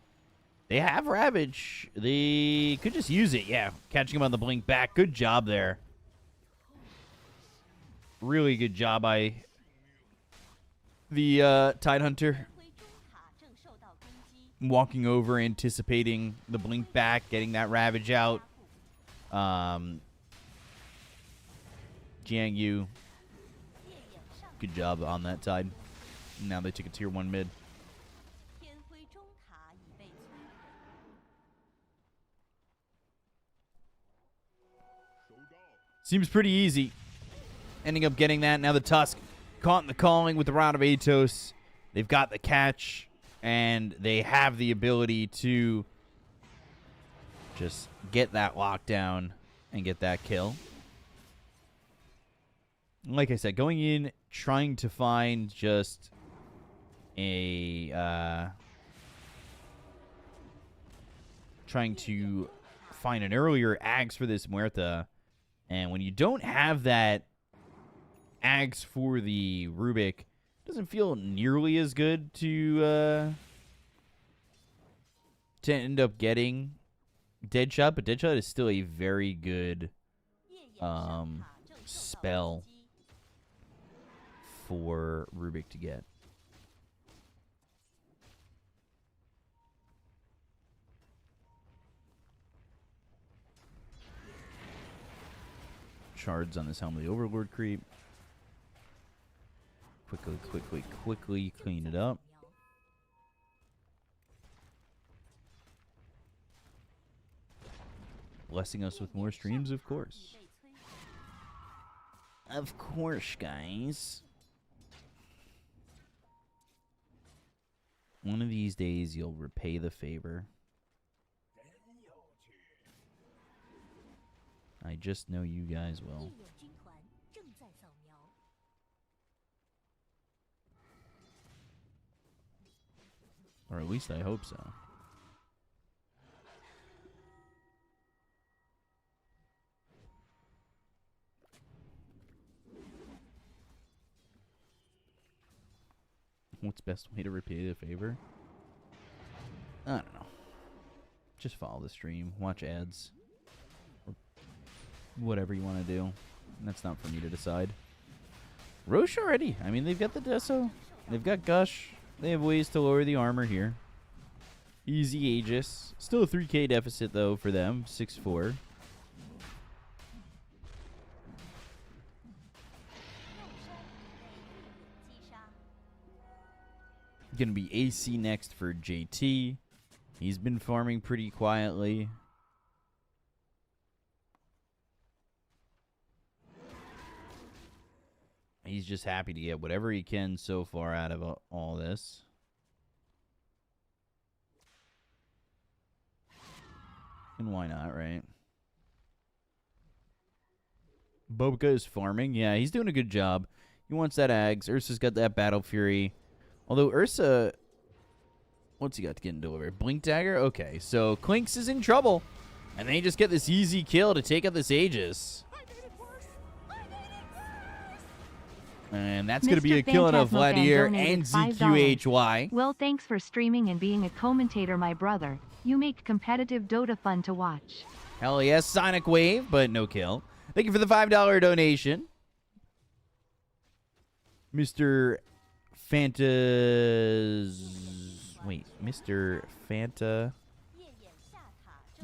They have Ravage. They could just use it. Yeah, catching him on the blink back. Good job there. Really good job by the Tidehunter. Walking over, anticipating the blink back, getting that Ravage out. Jiang Yu. Good job on that side. Now they take a tier 1 mid. Seems pretty easy. Ending up getting that. Now the Tusk caught in the calling with the Rod of Atos. They've got the catch, and they have the ability to just get that lockdown and get that kill. Like I said, going in, trying to find just trying to find an earlier Ags for this Muerta. And when you don't have that Ags for the Rubik, it doesn't feel nearly as good to end up getting Deadshot. But Deadshot is still a very good spell for Rubik to get. Shards on this Helm of the Overlord creep. Quickly clean it up. Blessing us with more streams, of course. Of course, guys. One of these days, you'll repay the favor. I just know you guys will. Or at least I hope so. What's best way to repay the favor? I don't know. Just follow the stream, watch ads, or whatever you want to do. That's not for me to decide. Roche already. I mean, they've got the Deso, they've got Gush. They have ways to lower the armor here. Easy Aegis. Still a 3k deficit, though, for them. 6-4. Gonna be AC next for JT. He's been farming pretty quietly. He's just happy to get whatever he can so far out of all this. And why not, right? Bobka is farming. Yeah, he's doing a good job. He wants that Ags. Ursa's got that Battle Fury. Although Ursa... What's he got to get in delivered? Blink Dagger? Okay, so Clinks is in trouble. And they just get this easy kill to take out this Aegis. And that's going to be a killing of Vladimir and ZQHY. Well, thanks for streaming and being a commentator, my brother. You make competitive Dota fun to watch. Hell yes, Sonic Wave, but no kill. Thank you for the $5 donation. Mr. Fanta's... Wait, Mr. Fanta...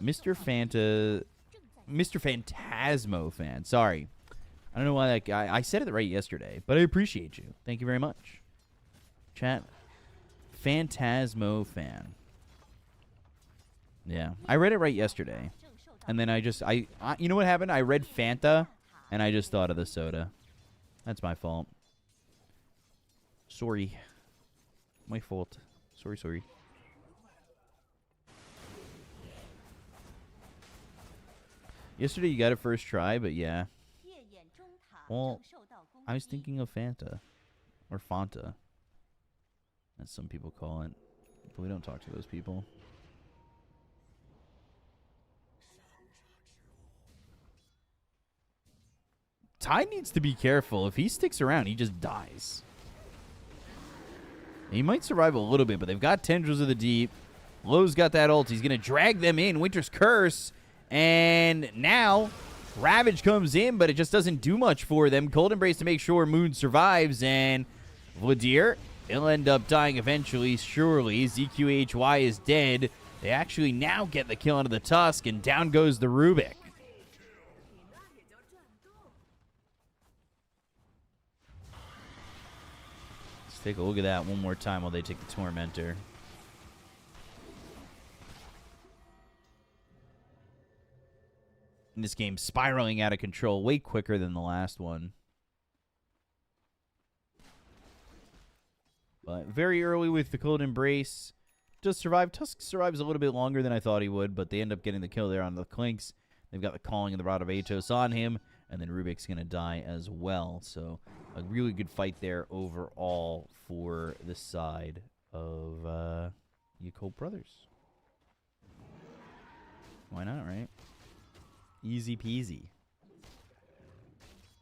Mr. Fanta... Mr. Phantasmo fan. Sorry. I don't know why that guy... I said it right yesterday, but I appreciate you. Thank you very much. Chat. Phantasmo fan. Yeah. I read it right yesterday. And then I you know what happened? I read Fanta, and I just thought of the soda. That's my fault. Sorry. My fault. Sorry. Yesterday you got it first try, but yeah. Well, I was thinking of Fanta. Or Fanta. As some people call it. But we don't talk to those people. Ty needs to be careful. If he sticks around, he just dies. He might survive a little bit, but they've got Tendrils of the Deep. Lowe's got that ult. He's going to drag them in. Winter's Curse. And now... Ravage comes in, but it just doesn't do much for them. Cold Embrace to make sure Moon survives, and Vladir, he'll end up dying eventually, surely. ZQHY is dead. They actually now get the kill onto the Tusk, and down goes the Rubik. Let's take a look at that one more time while they take the Tormentor. This game spiraling out of control way quicker than the last one. But very early with the Cold Embrace. Does survive. Tusk survives a little bit longer than I thought he would, but they end up getting the kill there on the Clinks. They've got the Calling of the Rod of Atos on him, and then Rubik's going to die as well. So a really good fight there overall for the side of Yacob Brothers. Why not, right? Easy peasy.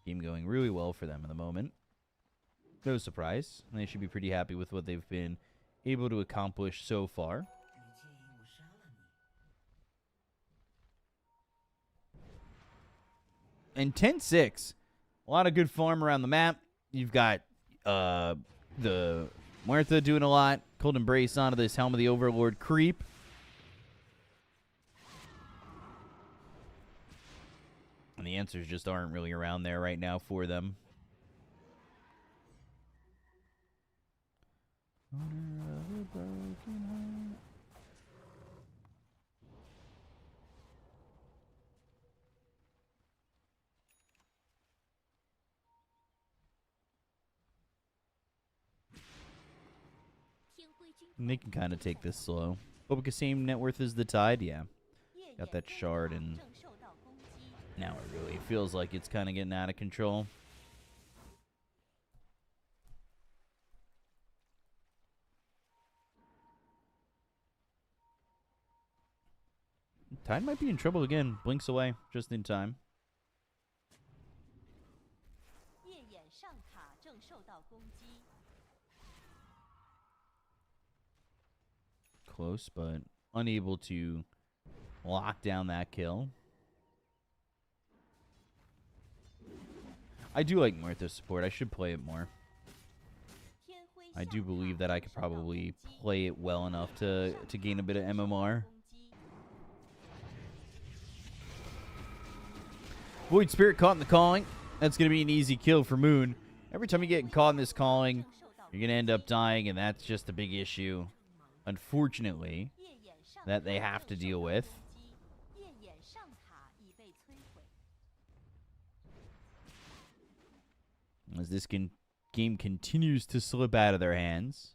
Game going really well for them at the moment. No surprise. They should be pretty happy with what they've been able to accomplish so far. And 10-6. A lot of good farm around the map. You've got the Muerta doing a lot. Cold Embrace onto this Helm of the Overlord creep. And the answers just aren't really around there right now for them. Owner of a broken heart. And they can kind of take this slow. Boba's same net worth as the Tide, yeah. Got that shard, and now it really feels like it's kind of getting out of control. Tide might be in trouble again. Blinks away just in time. Close, but unable to lock down that kill. I do like Martha's support. I should play it more. I do believe that I could probably play it well enough to gain a bit of MMR. Void Spirit caught in the calling. That's going to be an easy kill for Moon. Every time you get caught in this calling, you're going to end up dying, and that's just a big issue, unfortunately, that they have to deal with. As this game continues to slip out of their hands.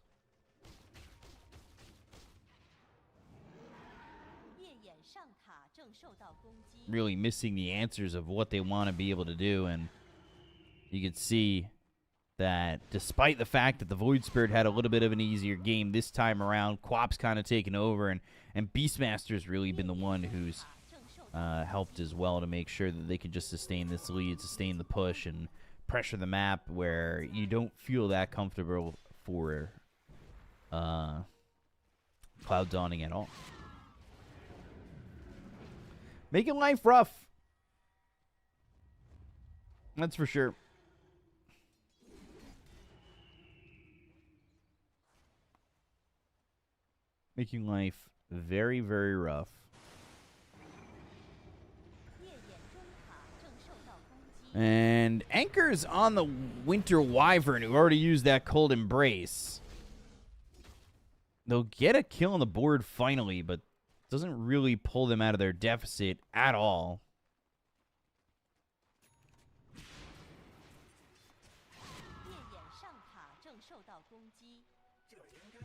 Really missing the answers of what they want to be able to do, and you can see that despite the fact that the Void Spirit had a little bit of an easier game this time around, Quap's kind of taken over, and Beastmaster's really been the one who's helped as well to make sure that they could just sustain this lead, sustain the push, and pressure the map where you don't feel that comfortable for Cloud Dawning at all. Making life rough. That's for sure. Making life very, very rough. And Anchor's on the Winter Wyvern, who already used that Cold Embrace. They'll get a kill on the board finally, but doesn't really pull them out of their deficit at all.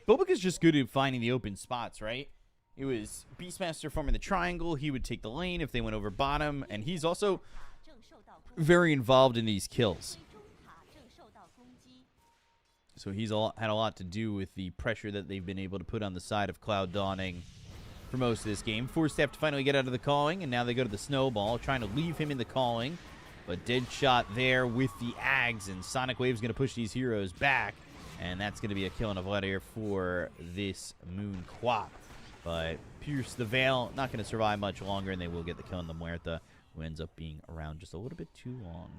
Boba's just good at finding the open spots, right? It was Beastmaster forming the triangle. He would take the lane if they went over bottom, and he's also very involved in these kills. So he's had a lot to do with the pressure that they've been able to put on the side of Cloud Dawning for most of this game. Forced to have to finally get out of the calling, and now they go to the snowball, trying to leave him in the calling. But dead shot there with the Ags, and Sonic Wave's going to push these heroes back, and that's going to be a kill and a Vladimir for this Moon Quap. But Pierce the Veil, not going to survive much longer, and they will get the kill on the Muerta, who ends up being around just a little bit too long.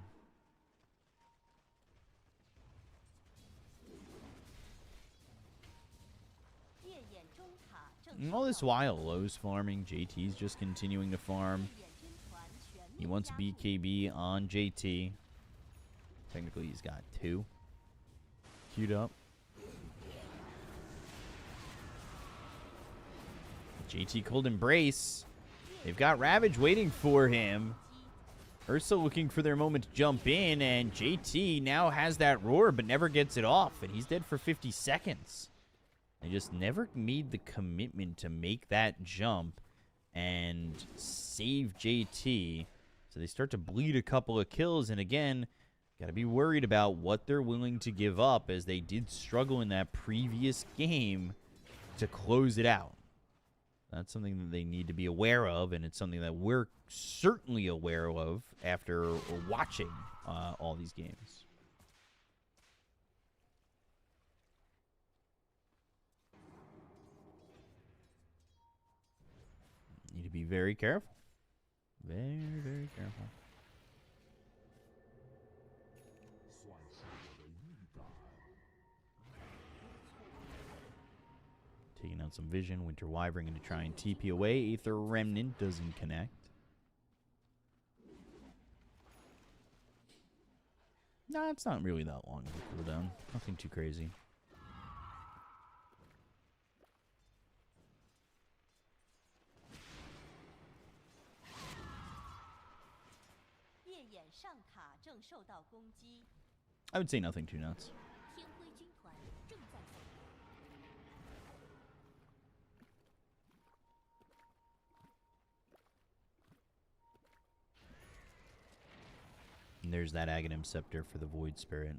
And all this while, Lowe's farming, JT's just continuing to farm. He wants BKB on JT. Technically, he's got 2 queued up. JT Cold Embrace. They've got Ravage waiting for him. Ursa looking for their moment to jump in, and JT now has that roar but never gets it off, and he's dead for 50 seconds. They just never made the commitment to make that jump and save JT. So they start to bleed a couple of kills, and again, got to be worried about what they're willing to give up, as they did struggle in that previous game to close it out. That's something that they need to be aware of, and it's something that we're certainly aware of after watching all these games. Need to be very careful. Very, very careful. Taking out some vision. Winter Wyvern going to try and TP away. Aether Remnant doesn't connect. Nah, it's not really that long of a cooldown. Nothing too crazy. I would say nothing too nuts. there's that Aghanim Scepter for the Void Spirit.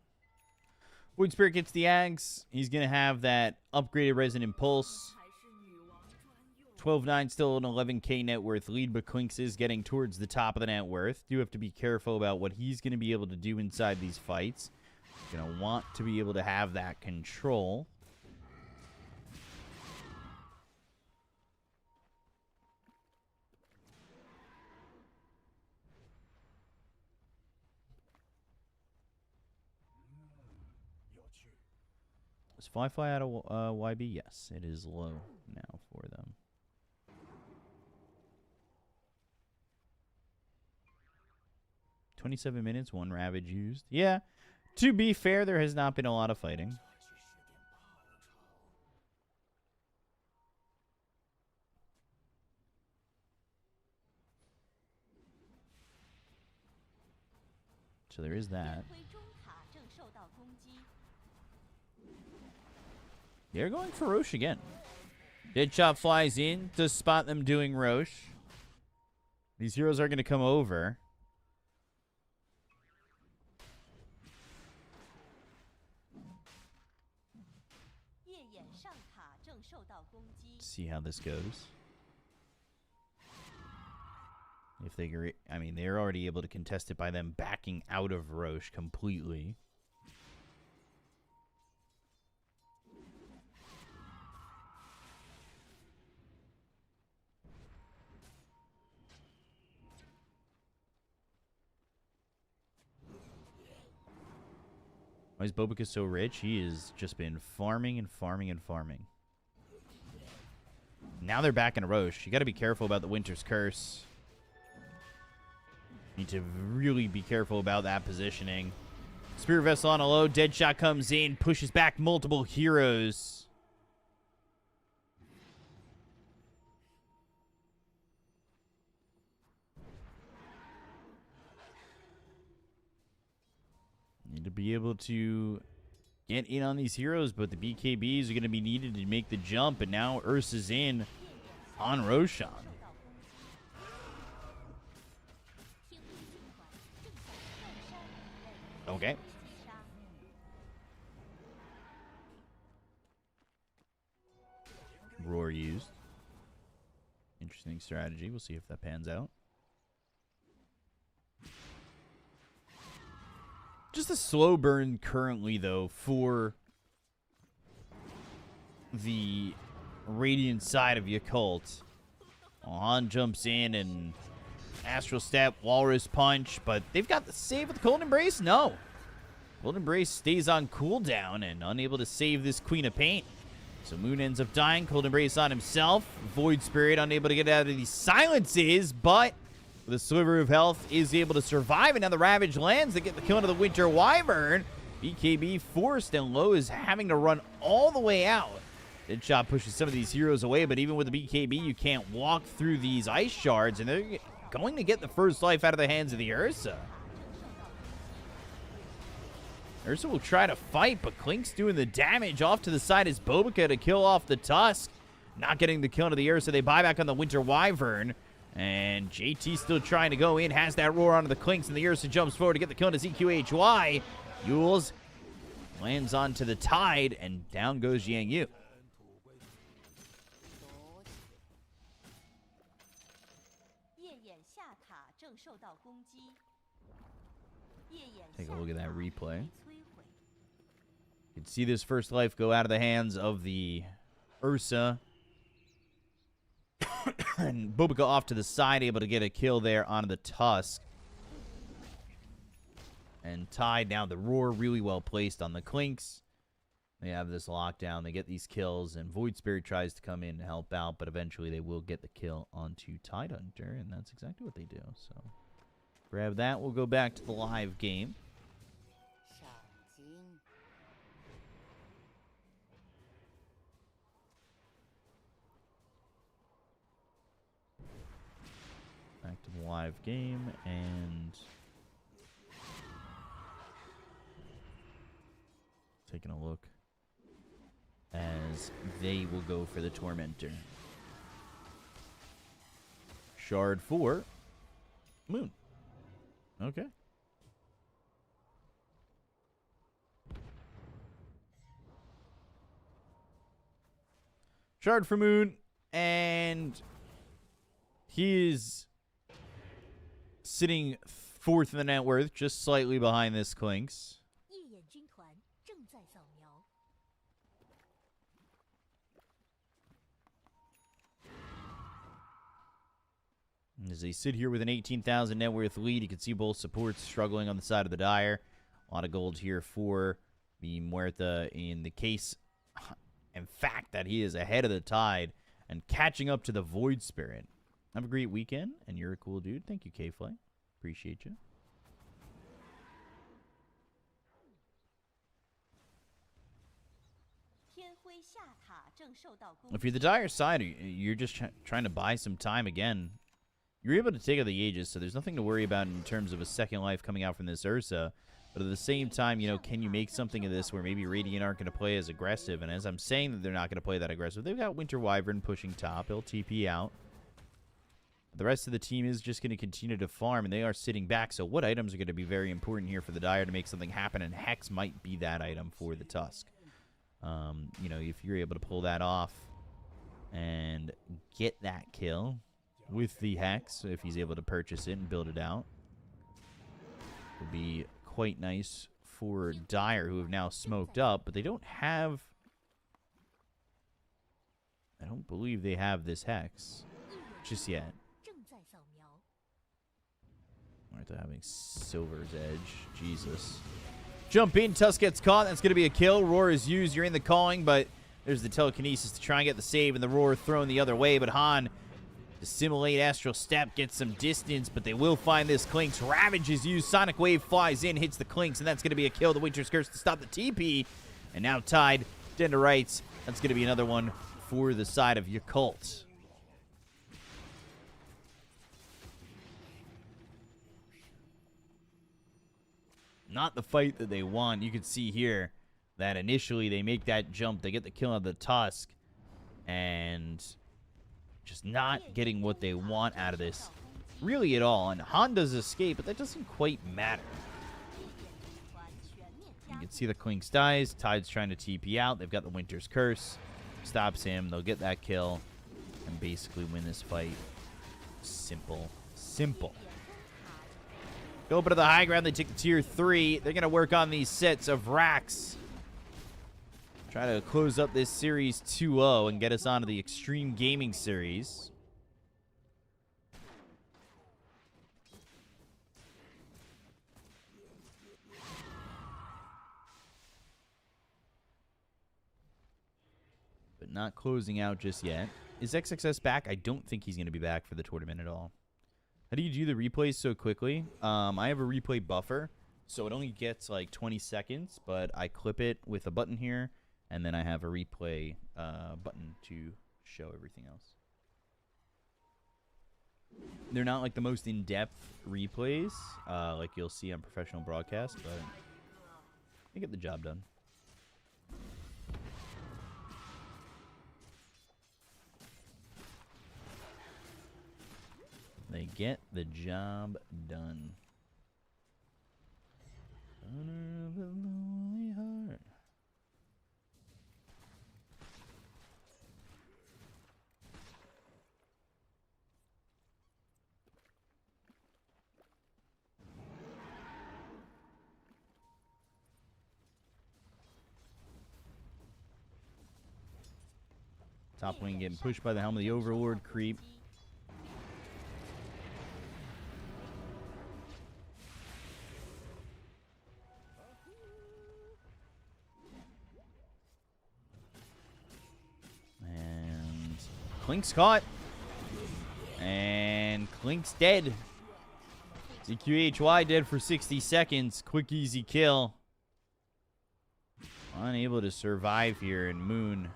Void Spirit gets the Ags. He's going to have that upgraded Resonant Pulse. 12-9, still an 11k net worth lead, but Clinks is getting towards the top of the net worth. Do have to be careful about what he's going to be able to do inside these fights. Going to want to be able to have that control. Is Fly out of YB? Yes, it is low now for them. "27 minutes, 1 Ravage used." Yeah, to be fair, there has not been a lot of fighting. So there is that. They're going for Roche again. Deadshot flies in to spot them doing Roche. These heroes are going to come over. See how this goes. If they, I mean, they're already able to contest it by them backing out of Roche completely. Why is Bobica so rich? He has just been farming and farming and farming. Now they're back in a Roche. You got to be careful about the Winter's Curse. Need to really be careful about that positioning. Spirit Vessel on a low. Deadshot comes in, pushes back multiple heroes. Need to be able to get in on these heroes, but the BKBs are going to be needed to make the jump, and now Ursa's in on Roshan. Okay. Roar used. Interesting strategy. We'll see if that pans out. Just a slow burn currently, though, for the Radiant side of Yakult. Han jumps in and Astral Step, Walrus Punch, but they've got the save with the Cold Embrace? No. Cold Embrace stays on cooldown and unable to save this Queen of Pain. So Moon ends up dying. Cold Embrace on himself. Void Spirit unable to get out of these silences, but with a sliver of health is able to survive. And now the Ravage lands. They get the kill into the Winter Wyvern. BKB forced, and Low is having to run all the way out. Deadshot pushes some of these heroes away, but even with the BKB, you can't walk through these ice shards, and they're going to get the first life out of the hands of the Ursa. Ursa will try to fight, but Klink's doing the damage. Off to the side is Bobica to kill off the Tusk. Not getting the kill into the Ursa. They buy back on the Winter Wyvern. And JT still trying to go in. Has that roar onto the Klinks, and the Ursa jumps forward to get the kill into ZQHY. Yules lands onto the Tide, and down goes Yang Yu. Take a look at that replay. You can see this first life go out of the hands of the Ursa. And Bobica off to the side, able to get a kill there on the Tusk. And Tide now the roar really well placed on the Klinks. They have this lockdown. They get these kills, and Void Spirit tries to come in and help out, but eventually they will get the kill onto Tidehunter, and that's exactly what they do. So grab that. We'll go back to the live game. Back to the live game, and taking a look as they will go for the Tormentor. Shard for Moon. Okay. Shard for Moon, and he is sitting fourth in the net worth, just slightly behind this Clinks. 夜眼军团正在扫描。 As they sit here with an 18,000 net worth lead, you can see both supports struggling on the side of the Dire. A lot of gold here for the Muerta in the case, in fact, that he is ahead of the Tide and catching up to the Void Spirit. Have a great weekend, and you're a cool dude. Thank you, K-Fly. Appreciate you. If you're the Dire side, you're just trying to buy some time again. You're able to take out the Aegis, so there's nothing to worry about in terms of a second life coming out from this Ursa. But at the same time, you know, can you make something of this where maybe Radiant aren't going to play as aggressive? And as I'm saying that they're not going to play that aggressive, they've got Winter Wyvern pushing top. He'll TP out. The rest of the team is just going to continue to farm, and they are sitting back. So what items are going to be very important here for the Dire to make something happen? And Hex might be that item for the Tusk. You know, if you're able to pull that off and get that kill with the Hex, if he's able to purchase it and build it out, would be quite nice for Dire, who have now smoked up, but they don't have... I don't believe they have this Hex just yet. Aren't they having Silver's Edge? Jesus. Jump in, Tusk gets caught. That's going to be a kill. Roar is used. You're in the calling, but there's the telekinesis to try and get the save, and the Roar thrown the other way, but Han... to simulate Astral Step, gets some distance, but they will find this Clinks. Ravage is used. Sonic Wave flies in, hits the Clinks, and that's going to be a kill. The Winter's Curse to stop the TP. And now Tide, Denderites. That's going to be another one for the side of Yakult. Not the fight that they want. You can see here that initially they make that jump. They get the kill on the Tusk. And... just not getting what they want out of this really at all. And Honda's escape, but that doesn't quite matter. You can see the Clinks dies. Tide's trying to TP out. They've got the Winter's Curse. Stops him. They'll get that kill and basically win this fight. Simple. Simple. Go over to the high ground. They take the tier 3. They're going to work on these sets of racks. Try to close up this series 2-0 and get us onto the Xtreme Gaming series. But not closing out just yet. Is XXS back? I don't think he's going to be back for the tournament at all. How do you do the replays so quickly? I have a replay buffer, so it only gets like 20 seconds, but I clip it with a button here. And then I have a replay button to show everything else. They're not like the most in-depth replays like you'll see on professional broadcast, but they get the job done. They get the job done. Honor of the lonely heart. Top lane getting pushed by the Helm of the Overlord creep. And Clink's caught. And Clink's dead. ZQHY dead for 60 seconds. Quick, easy kill. Unable to survive here, and Moon...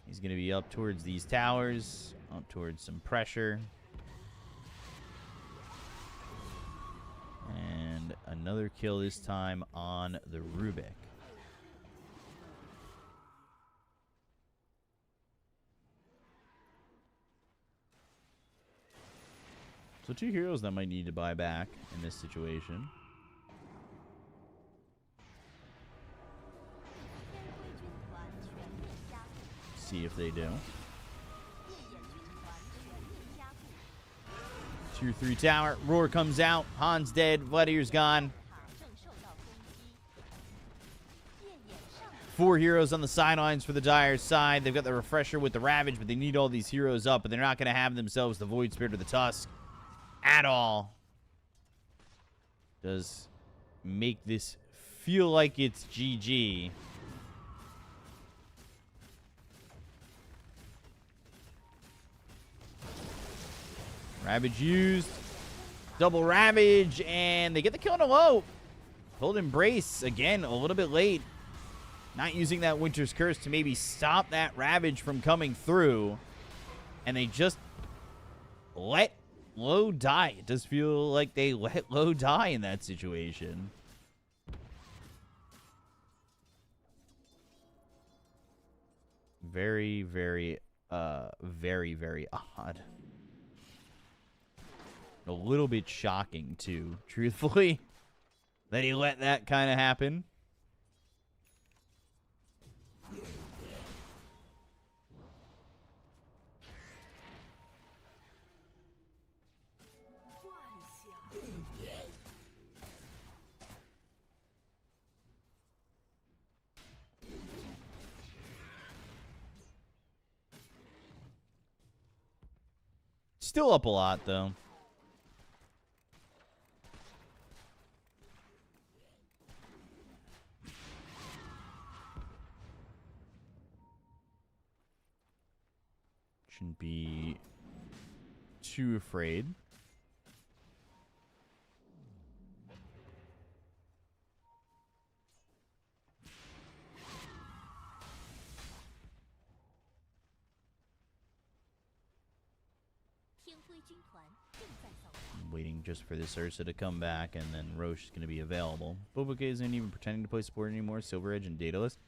he's going to be up towards these towers, up towards some pressure. And another kill this time on the Rubik. So 2 heroes that might need to buy back in this situation. see if they do. 2-3 tower. Roar comes out. Han's dead. Vladir's gone. 4 heroes on the sidelines for the Dire side. They've got the Refresher with the Ravage, but they need all these heroes up, but they're not going to have themselves the Void Spirit or the Tusk at all. Does make this feel like it's GG. Ravage used. Double Ravage, and they get the kill on a low. Hold Embrace, again, a little bit late. Not using that Winter's Curse to maybe stop that Ravage from coming through. And they just let Low die. It does feel like they let Low die in that situation. Very, very, very, very odd. A little bit shocking, too, truthfully, that he let that kind of happen. Still up a lot, though. Shouldn't be too afraid. Waiting just for this Ursa to come back, and then Roche is going to be available. Bo3 isn't even pretending to play support anymore. Silver Edge and Daedalus.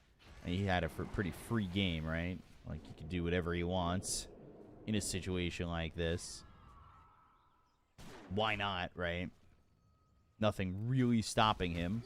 And he had a pretty free game, right? Like, he could do whatever he wants in a situation like this. Why not, right? Nothing really stopping him.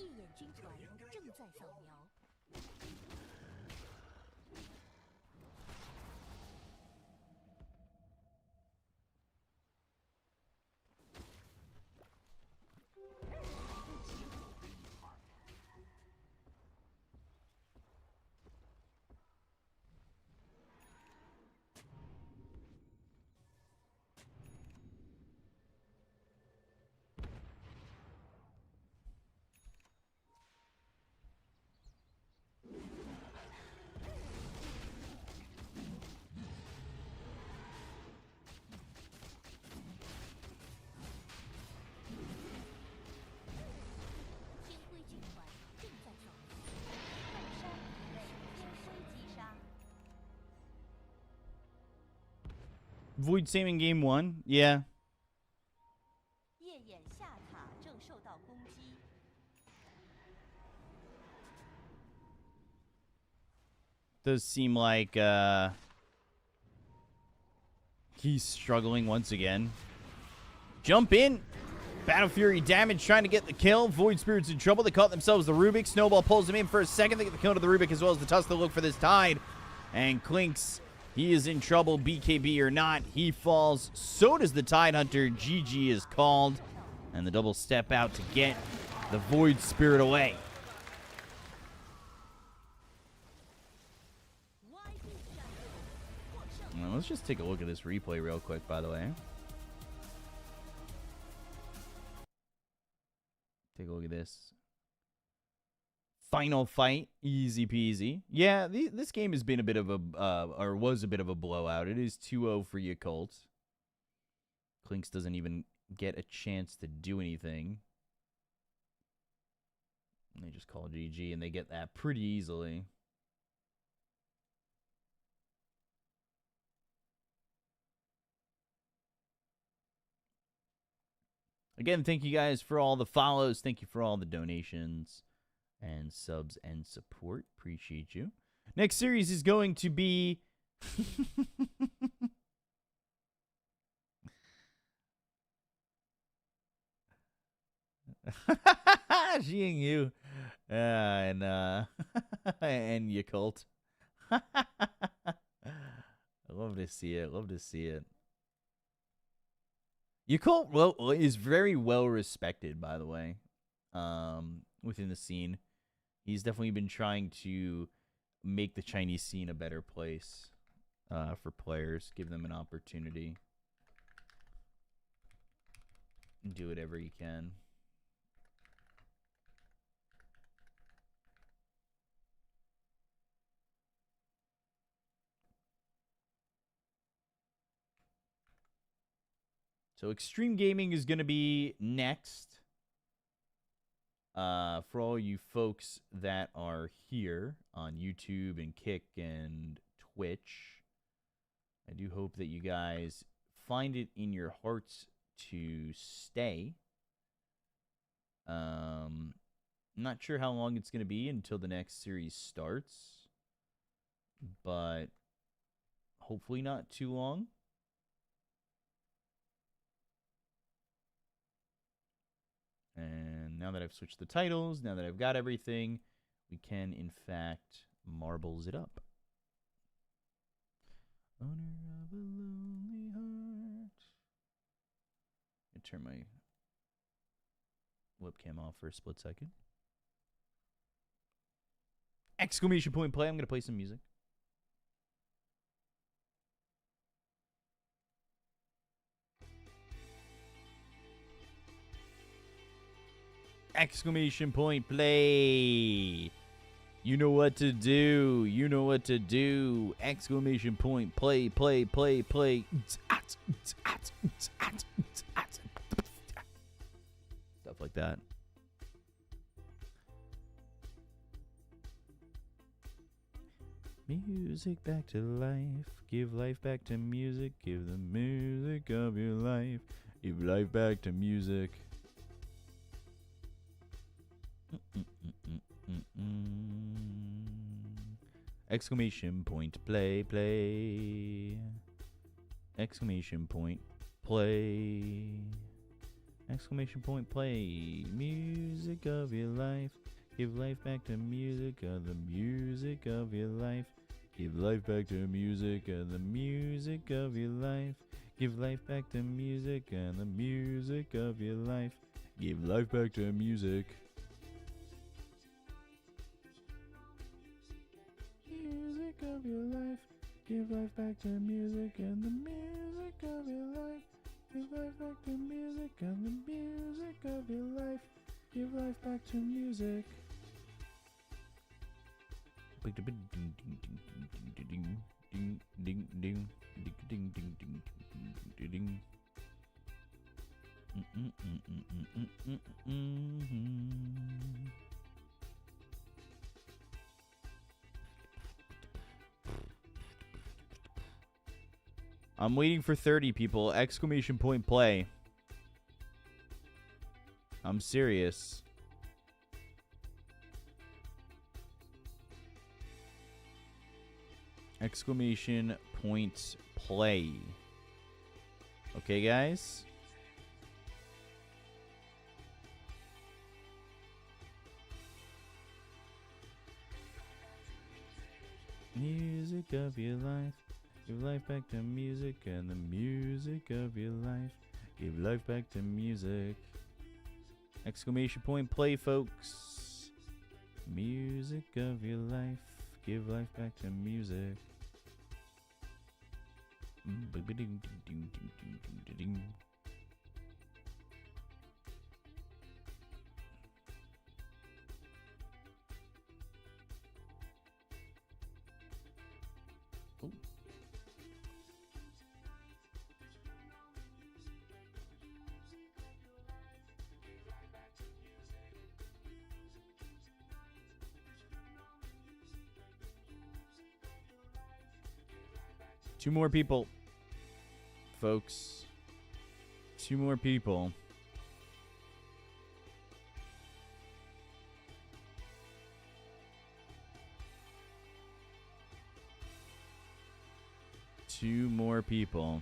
Void same in game 1, yeah. Does seem like he's struggling once again. Jump in. Battle Fury damage trying to get the kill. Void Spirit's in trouble. They caught themselves the Rubik. Snowball pulls them in for a second. They get the kill to the Rubik as well as the Tusk to look for this Tide. And Clinks, he is in trouble, BKB or not. He falls. So does the Tide Hunter. GG is called. And the double step out to get the Void Spirit away. Well, let's just take a look at this replay real quick, by the way. Take a look at this. Final fight, easy peasy. Yeah, this game has been a bit of a, or was a bit of a blowout. It is 2-0 for Yakult. Clinks doesn't even get a chance to do anything. And they just call GG, and they get that pretty easily. Again, thank you guys for all the follows. Thank you for all the donations and subs and support. Appreciate you. Next series is going to be... She and you. And Yakult. Love to see it. Love to see it. Yuko is very well respected, by the way, within the scene. He's definitely been trying to make the Chinese scene a better place for players, give them an opportunity, do whatever he can. So Xtreme Gaming is going to be next. For all you folks that are here on YouTube and Kick and Twitch, I do hope that you guys find it in your hearts to stay. Not sure how long it's going to be until the next series starts, but hopefully not too long. And now that I've switched the titles, now that I've got everything, we can, in fact, marbles it up. Owner of a lonely heart. I turn my webcam off for a split second. Exclamation point play. I'm going to play some music. Exclamation point play. You know what to do. You know what to do. Exclamation point play, play, play, play. Stuff like that. Music back to life. Give life back to music. Give the music of your life. Give life back to music. Exclamation point play, play. Exclamation point play. Exclamation point play. Music of your life. Give life back to music of the music of your life. Give life back to music and the music of your life. Give life back to music and the music of your life. Give life back to music. Music of your life. Give life back to music and the music of your life. Give life back to music and the music of your life. Give life back to music. I'm waiting for 30 people. Exclamation point play. I'm serious. Exclamation point play. Okay, guys? Music of your life. Give life back to music and the music of your life. Give life back to music. Exclamation point play, folks. Music of your life. Give life back to music. Oh. Two more people, folks. Two more people. Two more people.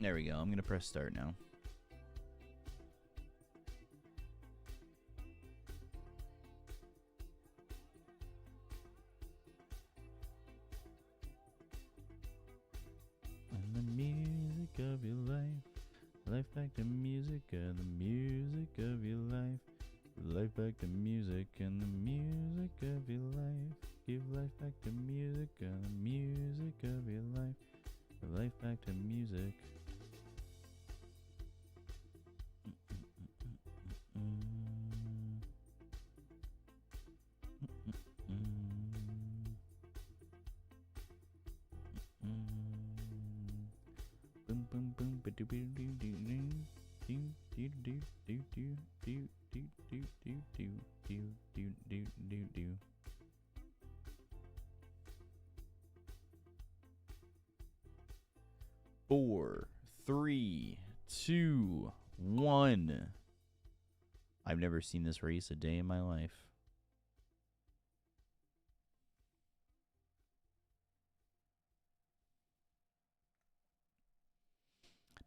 There we go. I'm going to press start now. back to music and the music of your life. Give life back to music and the music of your life. Give life back to music. Boom boom boom ba do do do do do do do do do do do do do do do do do. 4, 3, 2, 1. I've never seen this race a day in my life.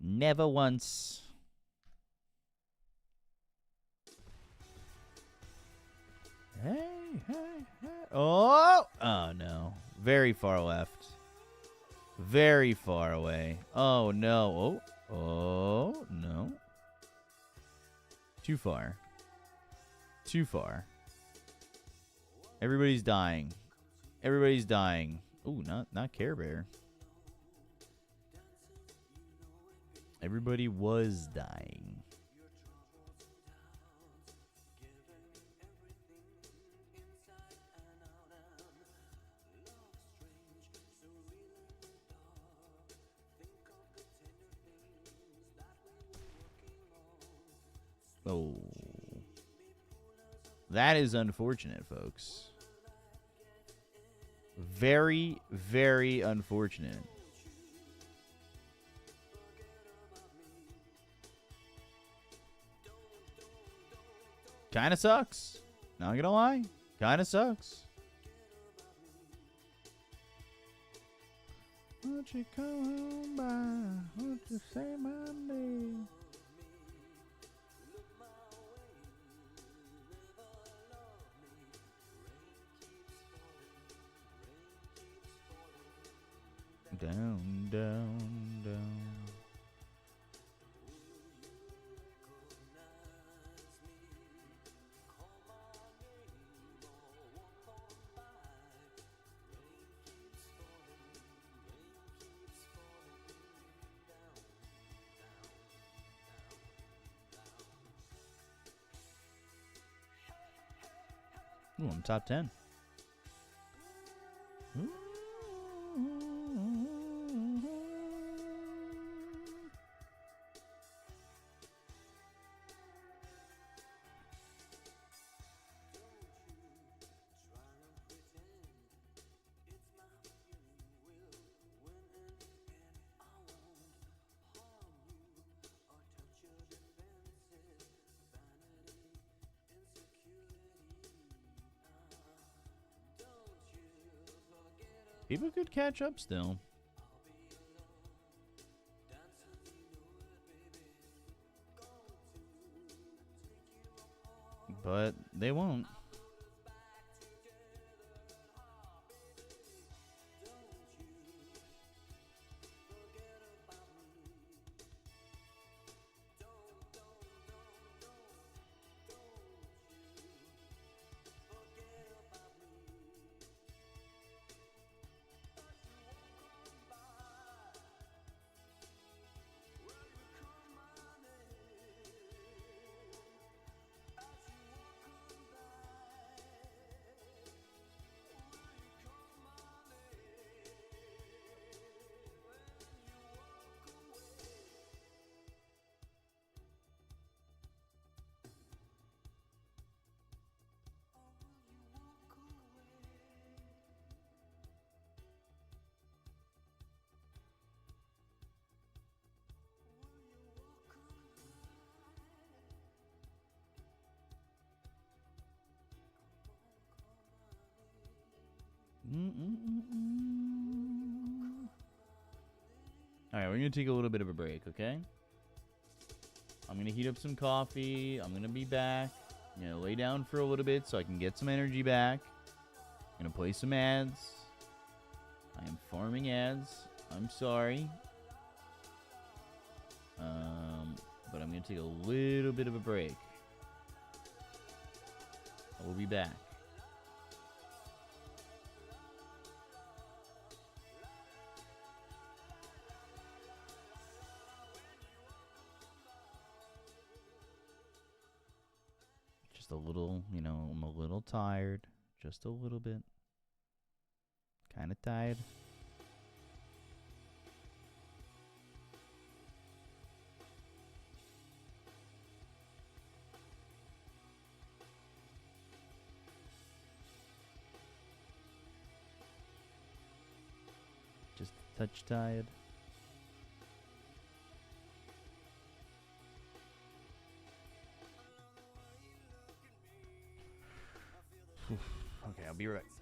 Never once. Hey, hey, hey. Oh! Oh, no. Very far left. Very far away. Oh, no. Oh. Oh, no. Too far. Too far. Everybody's dying. Everybody's dying. Ooh, not Care Bear. Everybody was dying. Oh. That is unfortunate, folks. Very, very unfortunate. Kinda sucks. Not gonna lie. Kinda sucks. Won't you come on by? Won't you say my name? Down, down, down. Ooh, I'm top 10. People could catch up still. But they won't. Alright, we're going to take a little bit of a break, okay? I'm going to heat up some coffee. I'm going to be back. I'm going to lay down for a little bit so I can get some energy back. I'm going to play some ads. I am farming ads. I'm sorry. But I'm going to take a little bit of a break. We'll be back. Just a little, you know, I'm a little tired. Just a little bit. Kind of tired. Just a touch tired. Okay, I'll be right back.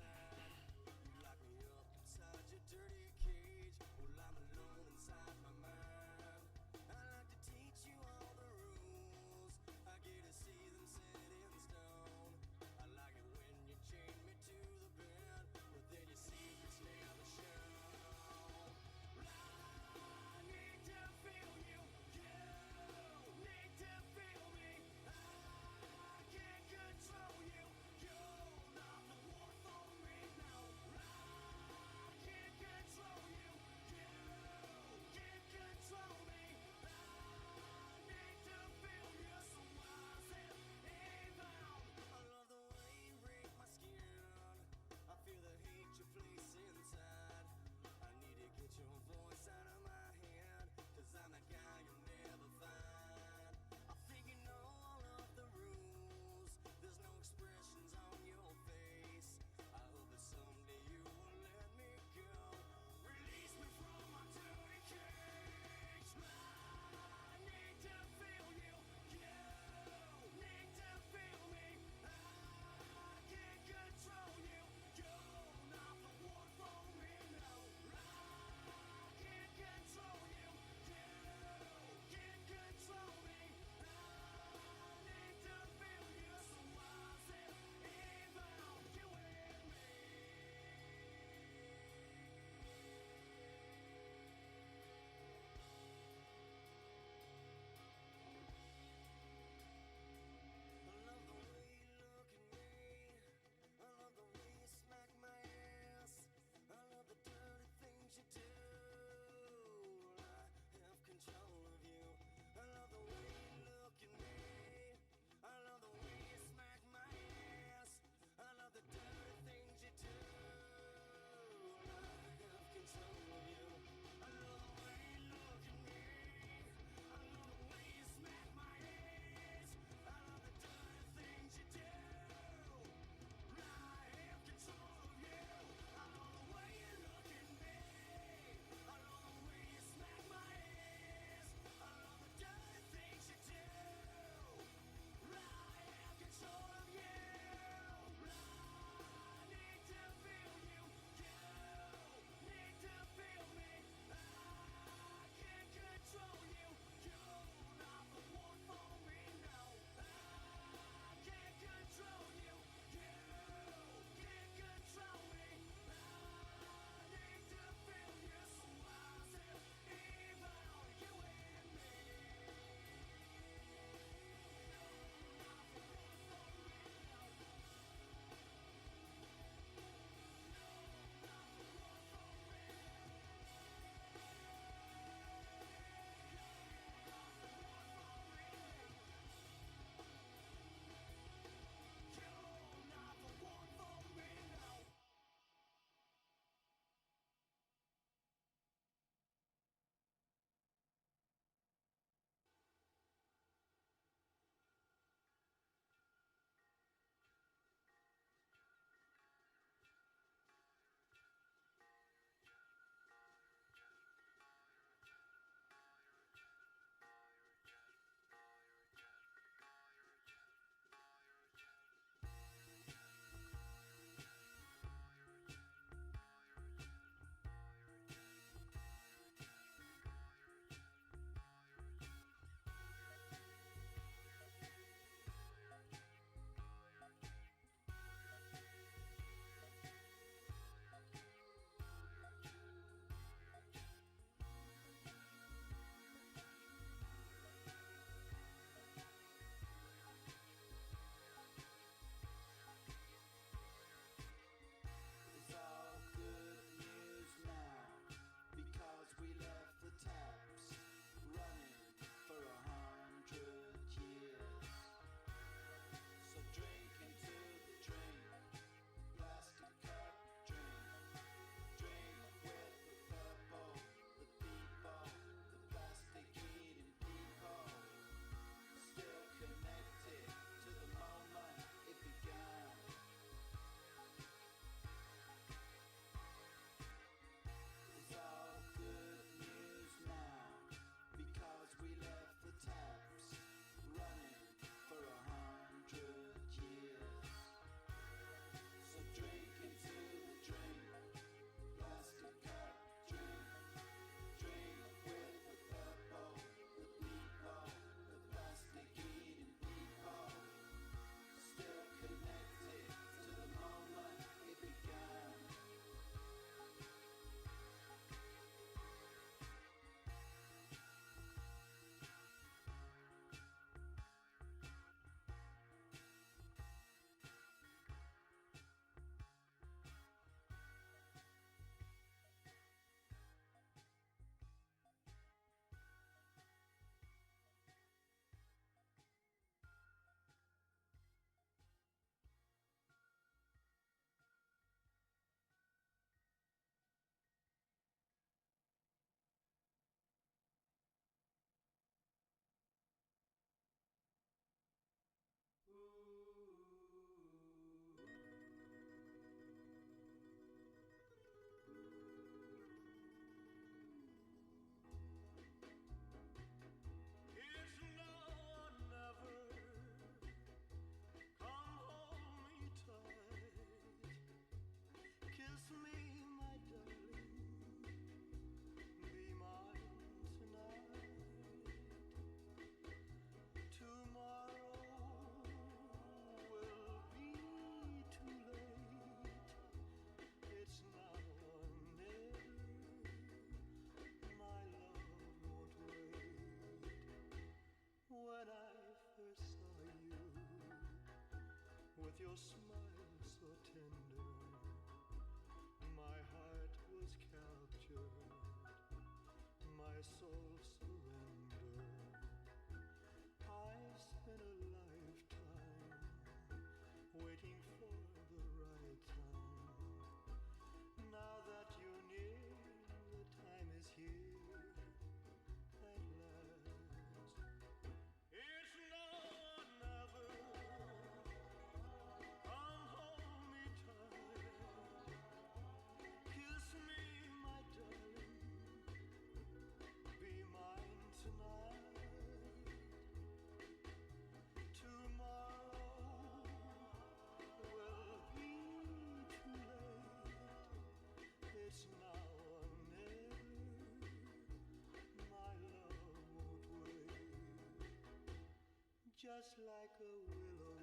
just like a willow,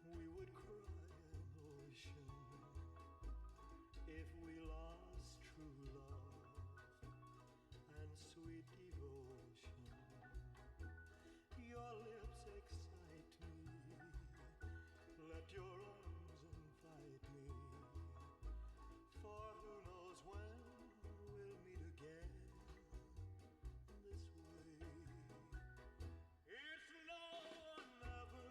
we would cry an ocean if we lost true love and sweet devotion. Your lips excite me, let your arms invite me, for who knows when we'll meet again this way. It's now or never,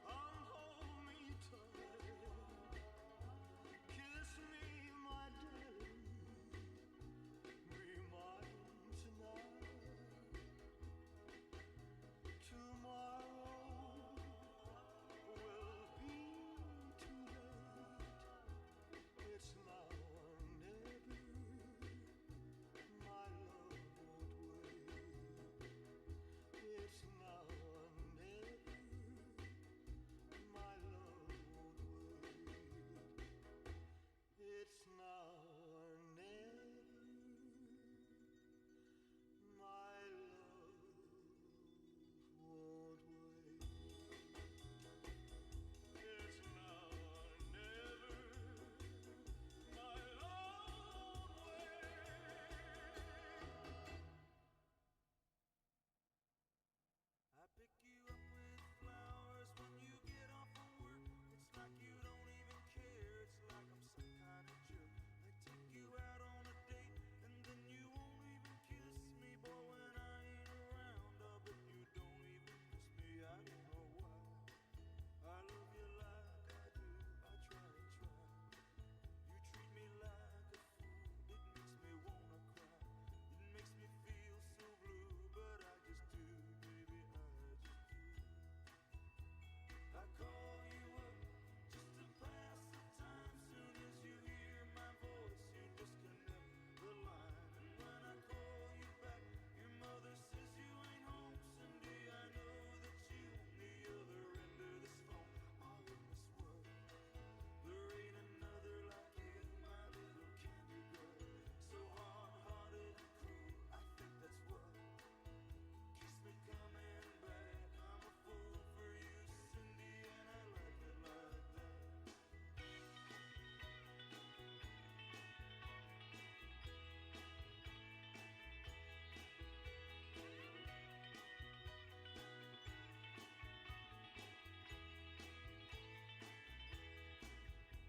come hold me tight, kiss me my darling, be mine tonight. Tomorrow will be too late. It's now or never, my love won't wait. It's now or never, my love won't wait. It's now or never, my love won't wait. It's now or never, my love won't wait. I pick you up with flowers when you get off of work. It's like you don't even care. It's like I'm some kind of jerk. I take you out on a date and then you won't even kiss me. Boy, when I ain't around, I bet you don't even miss me. I don't know why. I love you like I do. I try and try. You treat me like a fool. It makes me wanna cry. It makes me feel so blue, but I just do, baby, I just do. I call you up just to pass the time. Soon as you hear my voice, you disconnect the line. And when I call you back, your mother says you ain't home. Cindy, I know that you on the other end of this phone. All in this world, there ain't another like you, my little candy girl. So hard-hearted and cruel, I think that's what keeps me coming back. I'm a fool for you, Cindy, and I like it like that.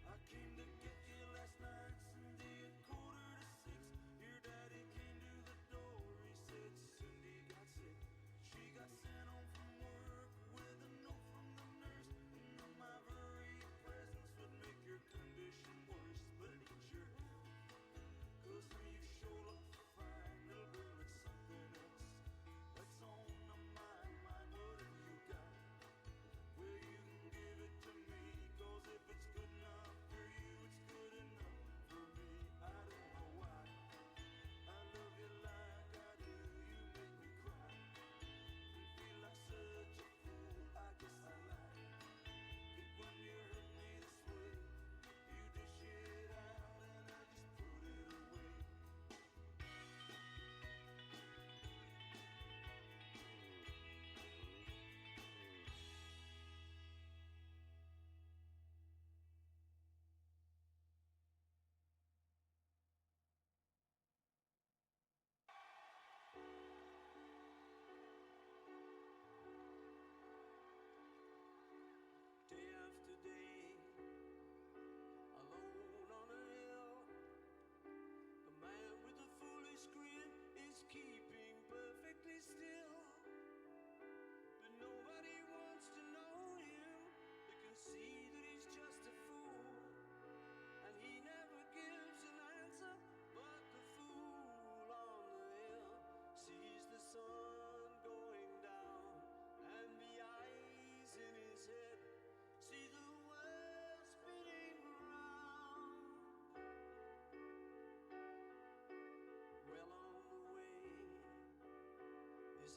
I came to get you last night, Cindy, at 5:45. Your daddy came to the door, he said Cindy got sick. She got sent home from work with a note from the nurse. And know my very presence would make your condition worse. But eat your hand, 'cause you sure look fine, little girl, it's something else that's on my mind. What have you got? Well, you can give it to me, 'cause if it's good enough for you, it's good enough for me. I don't know why I love you like I do. You make me cry and feel like such a fool. I guess I like it when you hurt me this way. You dish it out and I just put it away. Day after day, alone on a hill, a man with a foolish grin is keeping perfectly still. But nobody wants to know him. They can see that he's just a fool, and he never gives an answer. But the fool on the hill sees the sun going down, and the eyes in his head see the world spinning round. Well, on the way, his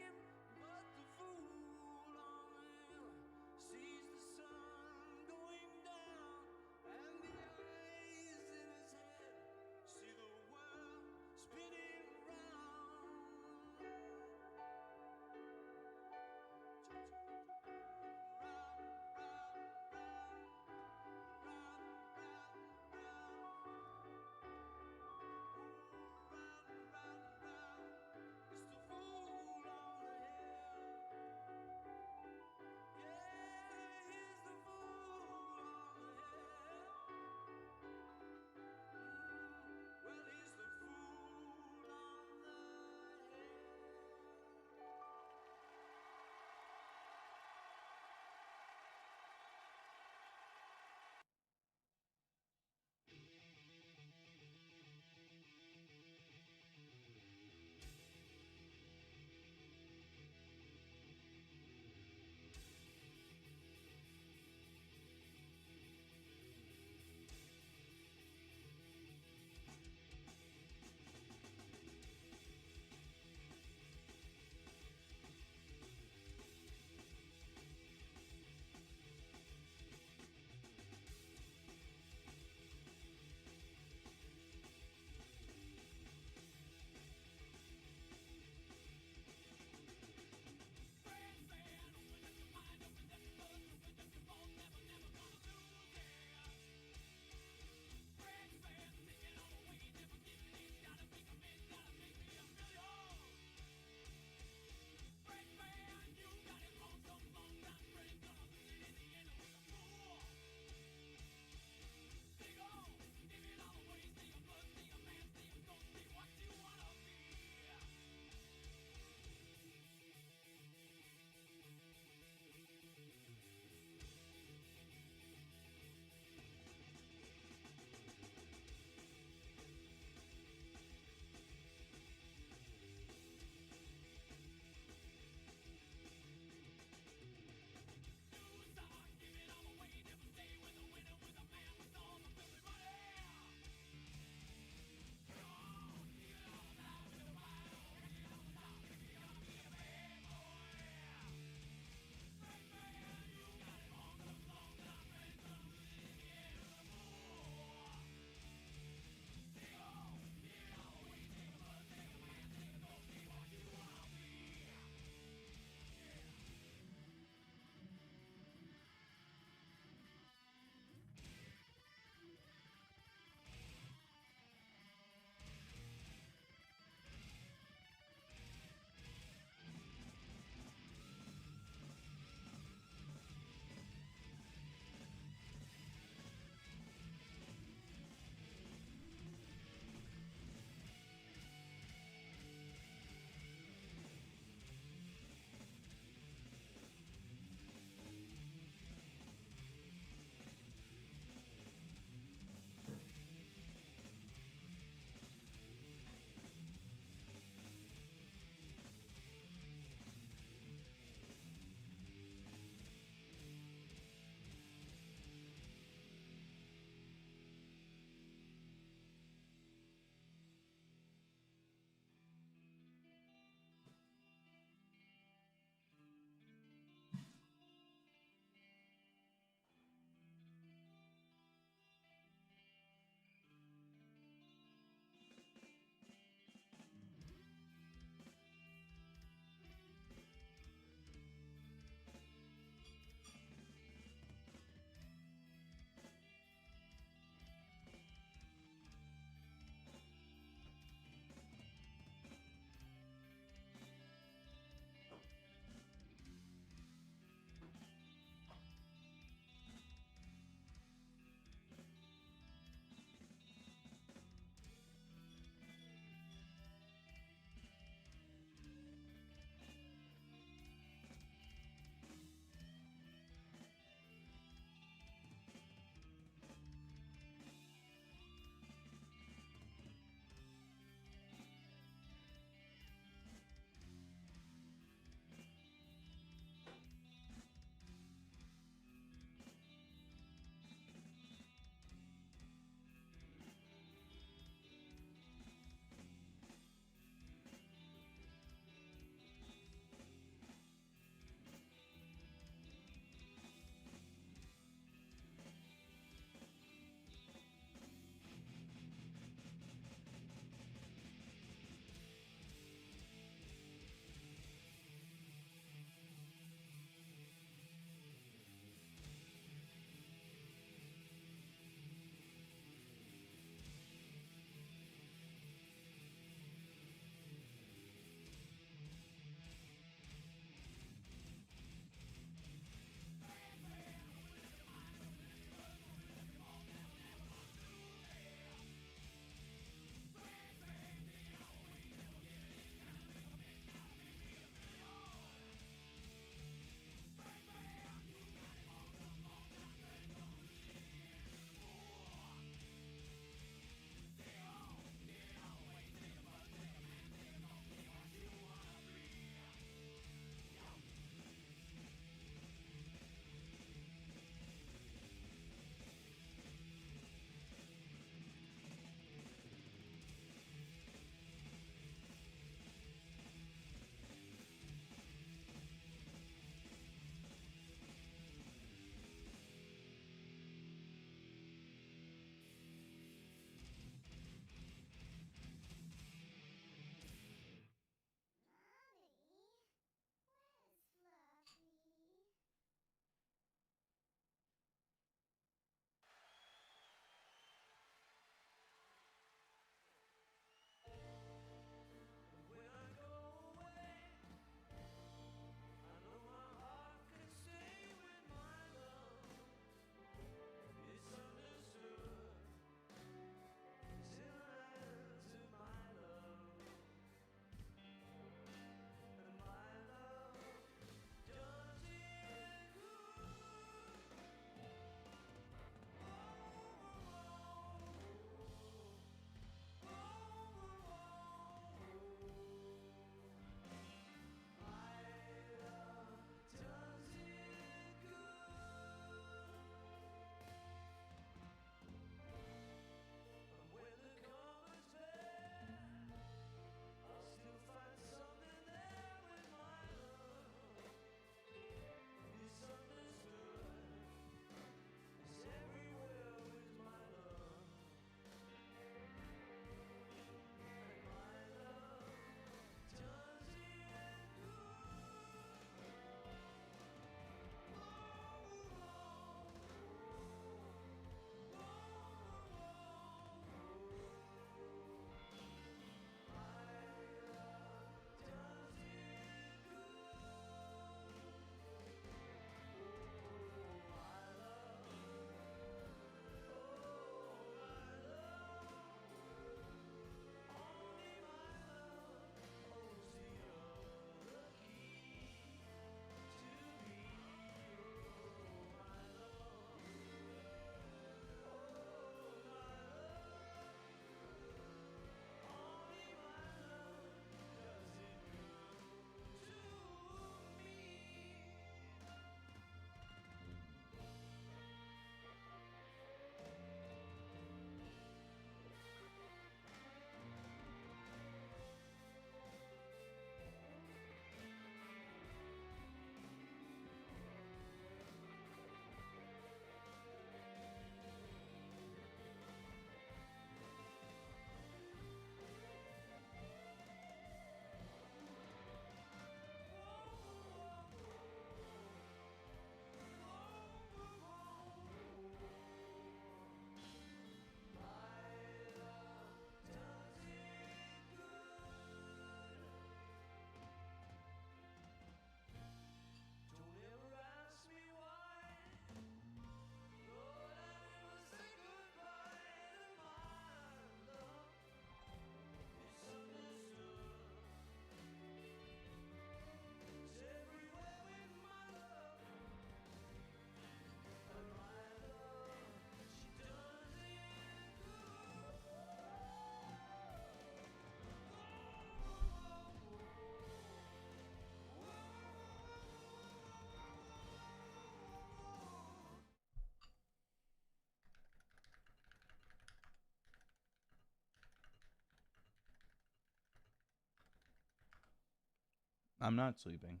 I'm not sleeping.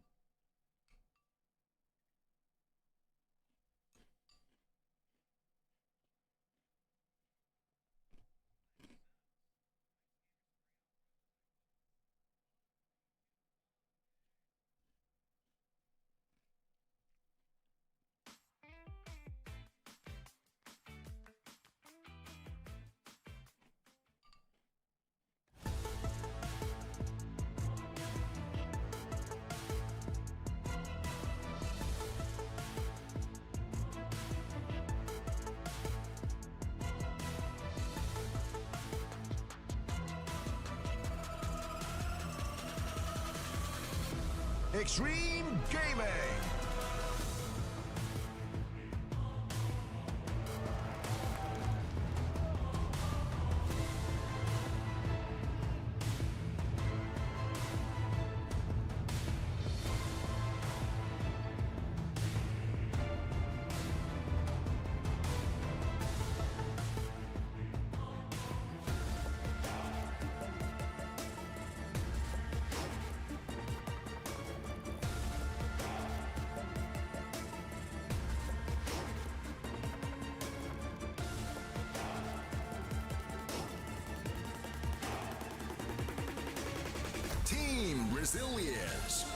Xtreme Gaming. Team Resiliance.